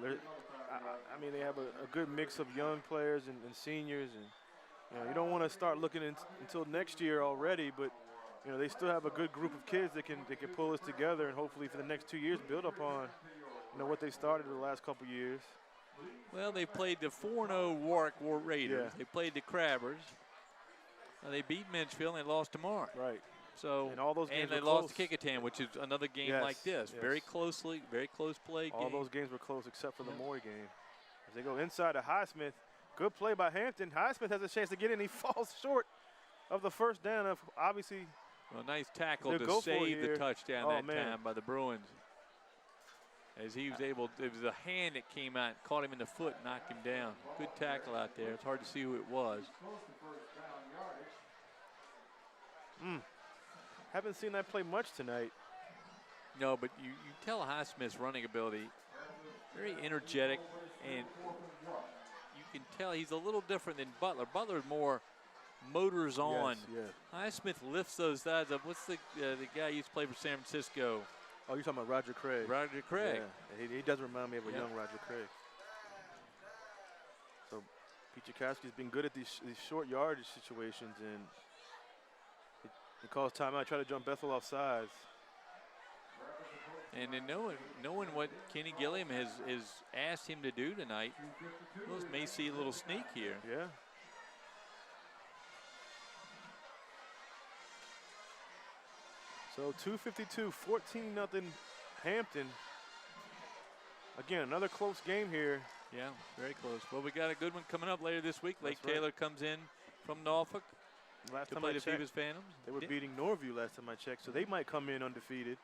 I mean, they have a good mix of young players and seniors, and you don't want to start looking until next year already. But they still have a good group of kids that can pull this together, and hopefully for the next 2 years build upon what they started the last couple years. Well, they played the 4-0 Warwick Raiders. Yeah. They played the Crabbers. They beat Minchfield and they lost to Mark. Right. So and all those games they lost to Kickingham, which is another game like this. Yes. Very close play all game. Those games were close except for the Moy game. As they go inside to Highsmith, good play by Hampton. Highsmith has a chance to get in. He falls short of the first down. Of obviously, nice tackle to save the touchdown time by the Bruins. As he was able, it was a hand that came out, caught him in the foot, knocked him down. Good tackle out there. It's hard to see who it was. Haven't seen that play much tonight. No, but you tell Highsmith's running ability, very energetic, and you can tell he's a little different than Butler. Butler's more motors on. Yes. Highsmith lifts those thighs up. What's the guy who used to play for San Francisco? Oh, you're talking about Roger Craig. Roger Craig. Yeah, he does remind me of a young Roger Craig. So Petrakowski's been good at these short yardage situations, and he calls timeout, try to jump Bethel off sides. And then knowing what Kenny Gilliam has asked him to do tonight, Willis may see a little sneak here. Yeah. So 2:52, 14-0 Hampton. Again, another close game here. Yeah, very close. Well, we got a good one coming up later this week. Lake That's Taylor comes in from Norfolk to play the Phoebus Phantoms. They were beating Norview last time I checked, so they might come in undefeated.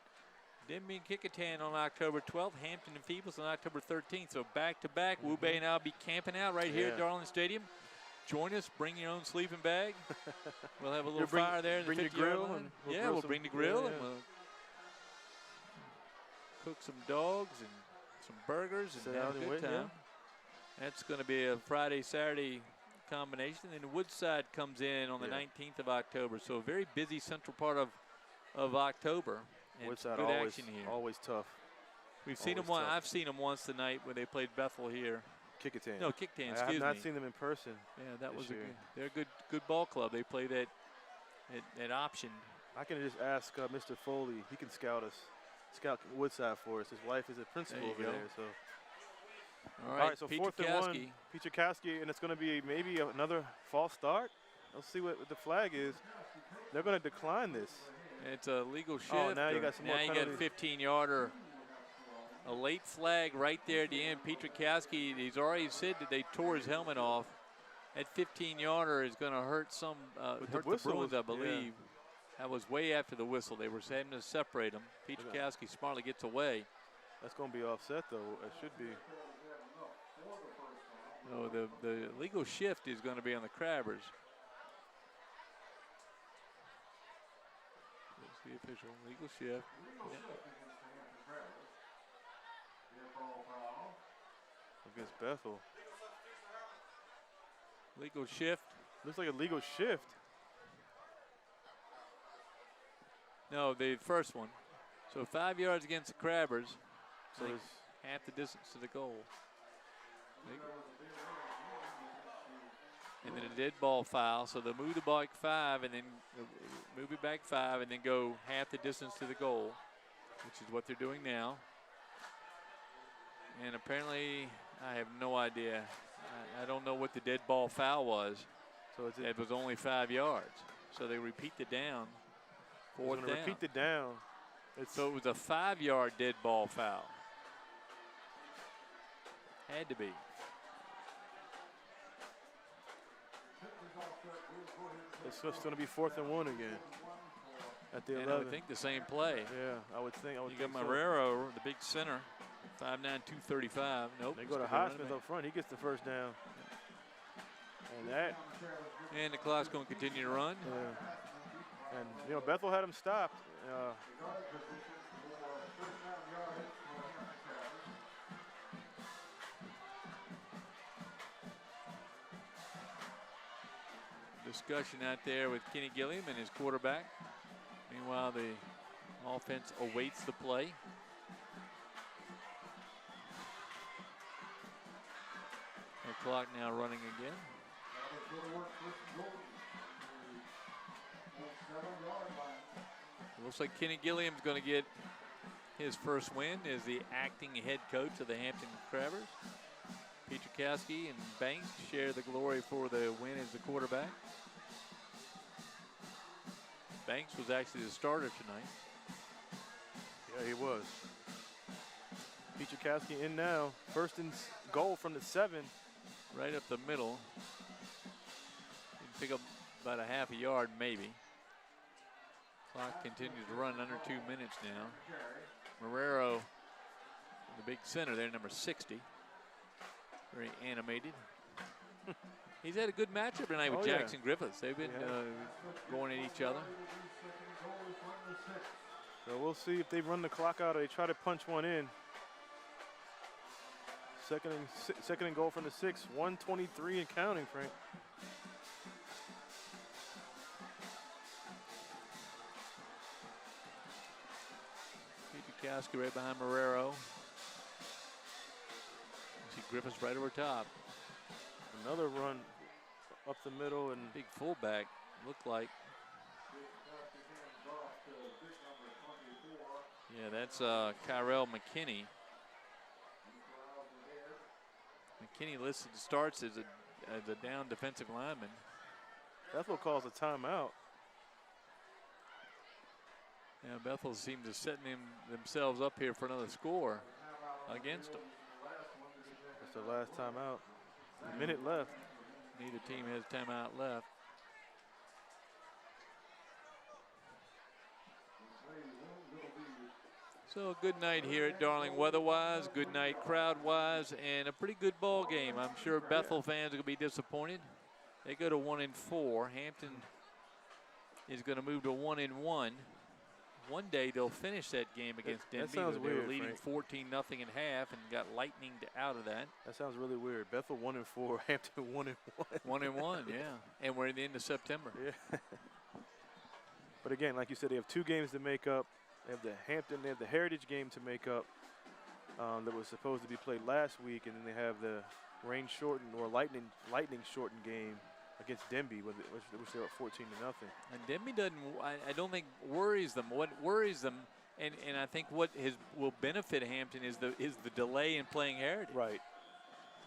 Denby and Kickingham on October 12th, Hampton and Phoebus on October 13th. So back-to-back, Wu Bay and I'll be camping out right here at Darling Stadium. Join us, bring your own sleeping bag. We'll have a little fire there in the 50-yard line. We'll bring the grill and we'll cook some dogs and some burgers and have a good time. Yeah. That's going to be a Friday-Saturday combination. And then Woodside comes in on the 19th of October. So a very busy central part of October. And Woodside good action here. Always tough. We've seen them once. I've seen them once tonight when they played Bethel here. Kickingham. No, Kickingham, excuse me. I have not seen them in person. Yeah, that was they're a good ball club. They play that at option. I can just ask Mr. Foley. He can scout Woodside for us. His wife is a principal over there. So. All right, so 4th and 1. Petrakowski, and it's going to be maybe another false start. Let's see what the flag is. They're going to decline this. It's a legal shift. Oh, now you got some more penalties. Now you got a 15-yarder. A late flag right there at the end. Petrakowski, he's already said that they tore his helmet off. That 15-yarder is going to hurt the Bruins, I believe. Yeah. That was way after the whistle. They were having to separate them. Petrakowski smartly gets away. That's going to be offset, though. It should be. No, the legal shift is going to be on the Crabbers. That's the official legal shift. Yeah. Against Bethel. Legal shift. Looks like a legal shift. No, the first one. So 5 yards against the Crabbers. So it's half the distance to the goal. And then a dead ball foul. So they'll move the ball back 5 and then move it back 5 and then go half the distance to the goal. which is what they're doing now. And apparently, I have no idea. I don't know what the dead ball foul was. So it was only 5 yards. So they repeat the down. Fourth down. Repeat the down. So it was a 5-yard dead ball foul. Had to be. It's just going to be 4th and 1 again. At the 11. I would think the same play. Yeah, I would think. You got Marrero, the big center, 5'9", 235. Nope. They go to Highsmith up front. He gets the first down. And the clock's going to continue to run. Yeah. And, you know, Bethel had him stopped. Discussion out there with Kenny Gilliam and his quarterback. Meanwhile, the offense awaits the play. The clock now running again. It looks like Kenny Gilliam's going to get his first win as the acting head coach of the Hampton Crabbers. Pietrkowski and Banks share the glory for the win as the quarterback. Banks was actually the starter tonight. Yeah, he was. Pietrkowski in now. First and goal from the 7. Right up the middle. Pick up about a half a yard, maybe. Clock continues to run under 2 minutes now. Marrero, the big center there, number 60. Very animated. He's had a good matchup tonight with Jackson Griffiths. They've been going at each other. So we'll see if they run the clock out or they try to punch one in. Second and goal from the 6. 1:23 and counting, Frank. Pietrkowski right behind Marrero. You see Griffiths right over top. Another run up the middle and big fullback looked like. Yeah, that's Kyrell McKinney. McKinney listed starts as a down defensive lineman. Bethel calls a timeout. Yeah, Bethel seems to set themselves up here for another score against them. That's the last timeout. A minute left. Neither team has timeout left. So a good night here at Darling weather-wise, good night crowd-wise, and a pretty good ball game. I'm sure Bethel fans are going to be disappointed. They go to 1-4. Hampton is going to move to 1-1. One day they'll finish that game against Denby. That sounds weird, they were leading 14-0 in half and got lightninged out of that. That sounds really weird. Bethel 1-4, Hampton 1-1. 1-1, yeah. And we're at the end of September. Yeah. But again, like you said, they have 2 games to make up. They have the Hampton, they have the Heritage game to make up that was supposed to be played last week, and then they have the rain shortened or lightning shortened game against Denby, which they're up 14-0. And Denby doesn't, I don't think worries them. What worries them, and I think what will benefit Hampton is the delay in playing Heritage. Right.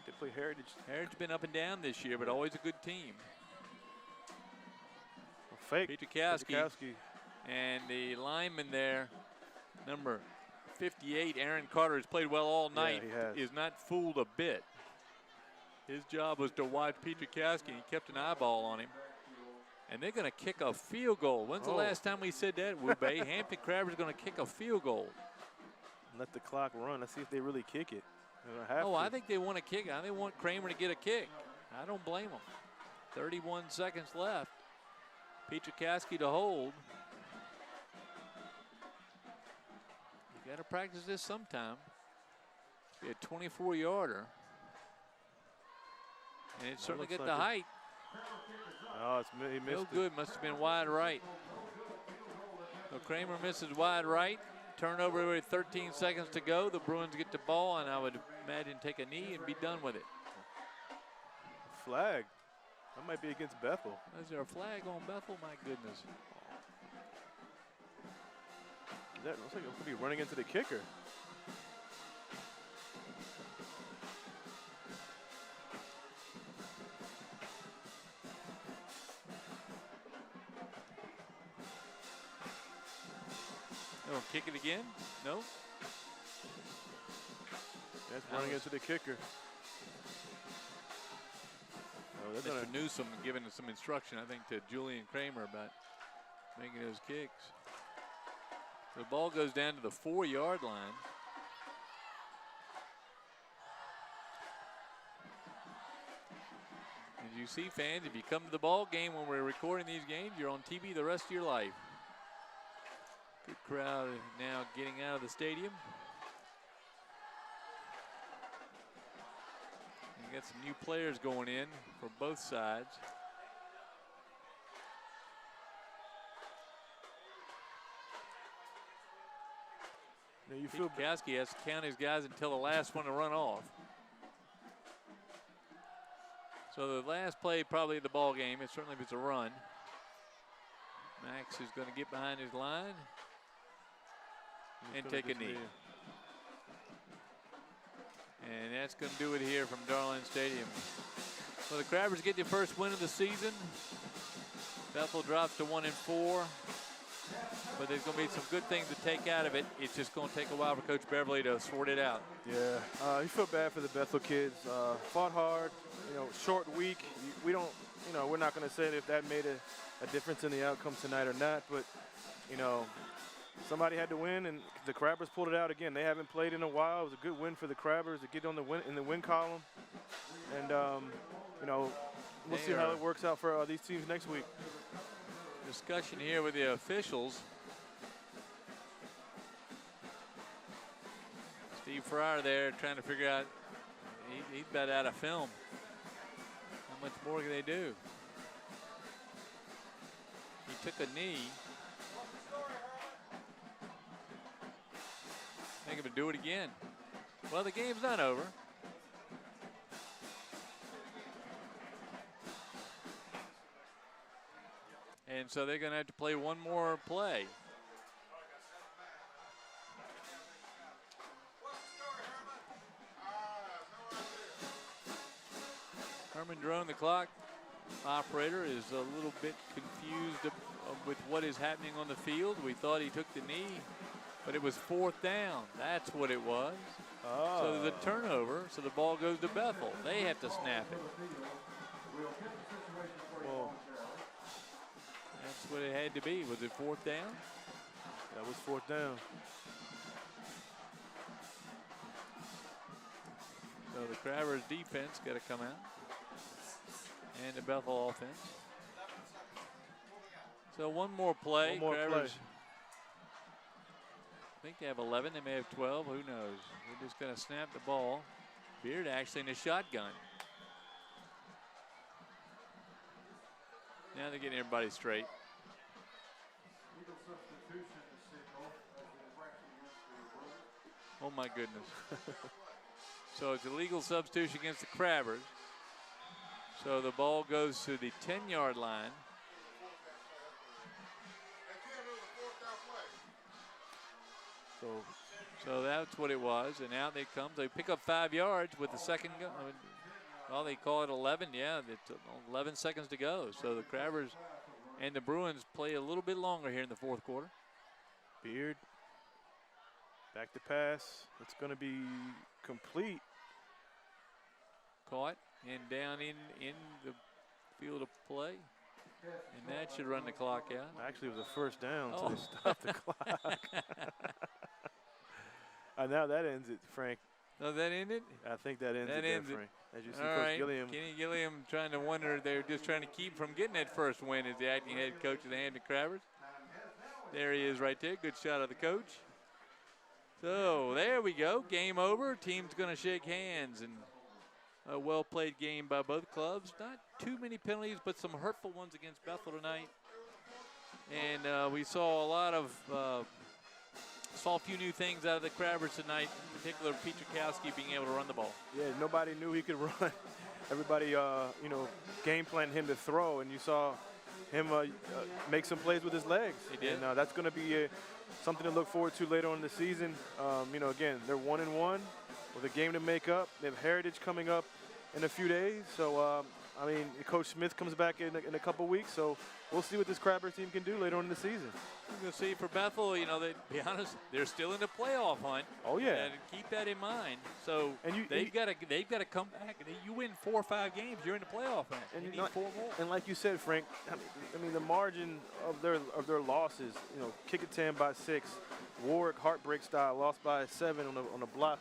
They play Heritage. Heritage been up and down this year, but always a good team. Fake. Pietrkowski. And the lineman there, number 58, Aaron Carter, has played well all night. Yeah, he has. Is not fooled a bit. His job was to watch Pietrkowski, and he kept an eyeball on him. And they're going to kick a field goal. When's the last time we said that, Wube? Hampton Crabbers going to kick a field goal. Let the clock run. Let's see if they really kick it. I think they want to kick it. I think they want Kramer to get a kick. I don't blame them. 31 seconds left. Pietrkowski to hold. You got to practice this sometime. Be a 24-yarder. And it certainly got the height. Oh, he missed no it. good. Must have been wide right. So Kramer misses wide right. Turnover with 13 seconds to go. The Bruins get the ball, and I would imagine take a knee and be done with it. Flag. That might be against Bethel. Is there a flag on Bethel? My goodness. That looks like it could be running into the kicker. Oh, kick it again? No. That's running into the kicker. Oh, Mr. Newsom giving some instruction, I think, to Julian Kramer about making those kicks. The ball goes down to the 4-yard line. As you see, fans, if you come to the ball game when we're recording these games, you're on TV the rest of your life. Good crowd now getting out of the stadium. You got some new players going in for both sides. Now you feel Kowski has to count his guys until the last one to run off. So the last play probably of the ball game, it certainly if it's a run. Max is going to get behind his line and take a knee. And that's going to do it here from Darling Stadium. Well, the Crabbers get their first win of the season. Bethel drops to 1-4. But there's going to be some good things to take out of it. It's just going to take a while for Coach Beverly to sort it out. Yeah, you feel bad for the Bethel kids. Fought hard, short week. We don't, we're not going to say if that made a difference in the outcome tonight or not. But, somebody had to win, and the Crabbers pulled it out again. They haven't played in a while. It was a good win for the Crabbers to get on in the win column. And, we'll see how it works out for these teams next week. Discussion here with the officials. Steve Fryer there trying to figure out, he's about out of film. How much more can they do? He took a knee. Make him do it again. Well, the game's not over. And so they're going to have to play one more play. Herman Drone, the clock operator, is a little bit confused with what is happening on the field. We thought he took the knee, but it was 4th down. That's what it was. Oh. So there's a turnover, so the ball goes to Bethel. They have to snap it. Well, that's what it had to be. Was it 4th down? That was 4th down. So the Crabbers defense got to come out. And the Bethel offense. So one more play. One more Crabbers, play. I think they have 11. They may have 12. Who knows? They're just going to snap the ball. Beard actually in a shotgun. Now they're getting everybody straight. Oh my goodness. So it's a legal substitution against the Crabbers. So the ball goes to the 10-yard line. So that's what it was, and out they come. They pick up 5 yards with the second go. Well, they call it 11. Yeah, it's 11 seconds to go. So the Crabbers and the Bruins play a little bit longer here in the 4th quarter. Beard, back to pass. It's going to be complete. Caught and down in the field of play. And that should run the clock out. Actually, it was a 1st down, so they stopped the clock. Now that ends it, Frank. No, that ended? I think that ends it, Frank. As you see, All Coach right. Gilliam. Kenny Gilliam trying to wonder, they're just trying to keep from getting that first win as the acting head coach of the Hampton Crabbers. There he is right there. Good shot of the coach. So there we go. Game over. Team's going to shake hands. And a well-played game by both clubs. Not too many penalties, but some hurtful ones against Bethel tonight. And we saw a lot of saw a few new things out of the Crabbers tonight, in particular Petrikowski being able to run the ball. Yeah, nobody knew he could run. Everybody, game planned him to throw, and you saw him make some plays with his legs. He did. And that's going to be something to look forward to later on in the season. Again, they're 1-1 with a game to make up. They have Heritage coming up in a few days. So, Coach Smith comes back in a couple weeks. So we'll see what this Crabber team can do later on in the season. We're going to see for Bethel, to be honest, they're still in the playoff hunt. Oh, yeah. And keep that in mind. So they've got to come back. You win 4 or 5 games, you're in the playoff hunt. And you need 4 more. And like you said, Frank, the margin of their losses, Kickingham by 6, Warwick heartbreak style, lost by 7 on a block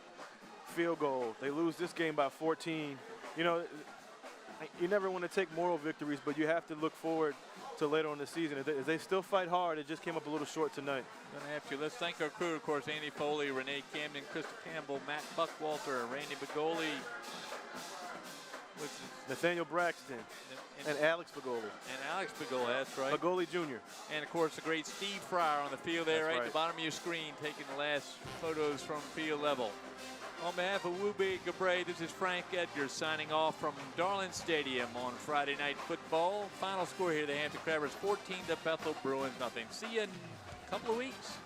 field goal. They lose this game by 14. You never want to take moral victories, but you have to look forward to later on in the season. As they still fight hard, it just came up a little short tonight. Gonna have to. Let's thank our crew, of course, Andy Foley, Renee Camden, Krista Campbell, Matt Buckwalter, Randy Bagoli, Nathaniel Braxton, and Alex Bagoli. And Alex Bagoli, that's right. Bagoli Jr. And, of course, the great Steve Fryer on the field there, right at the bottom of your screen, taking the last photos from field level. On behalf of Wube Gabray, this is Frank Edgar signing off from Darlin Stadium on Friday Night Football. Final score here, the Hampton Crabbers 14 to Bethel Bruins nothing. See you in a couple of weeks.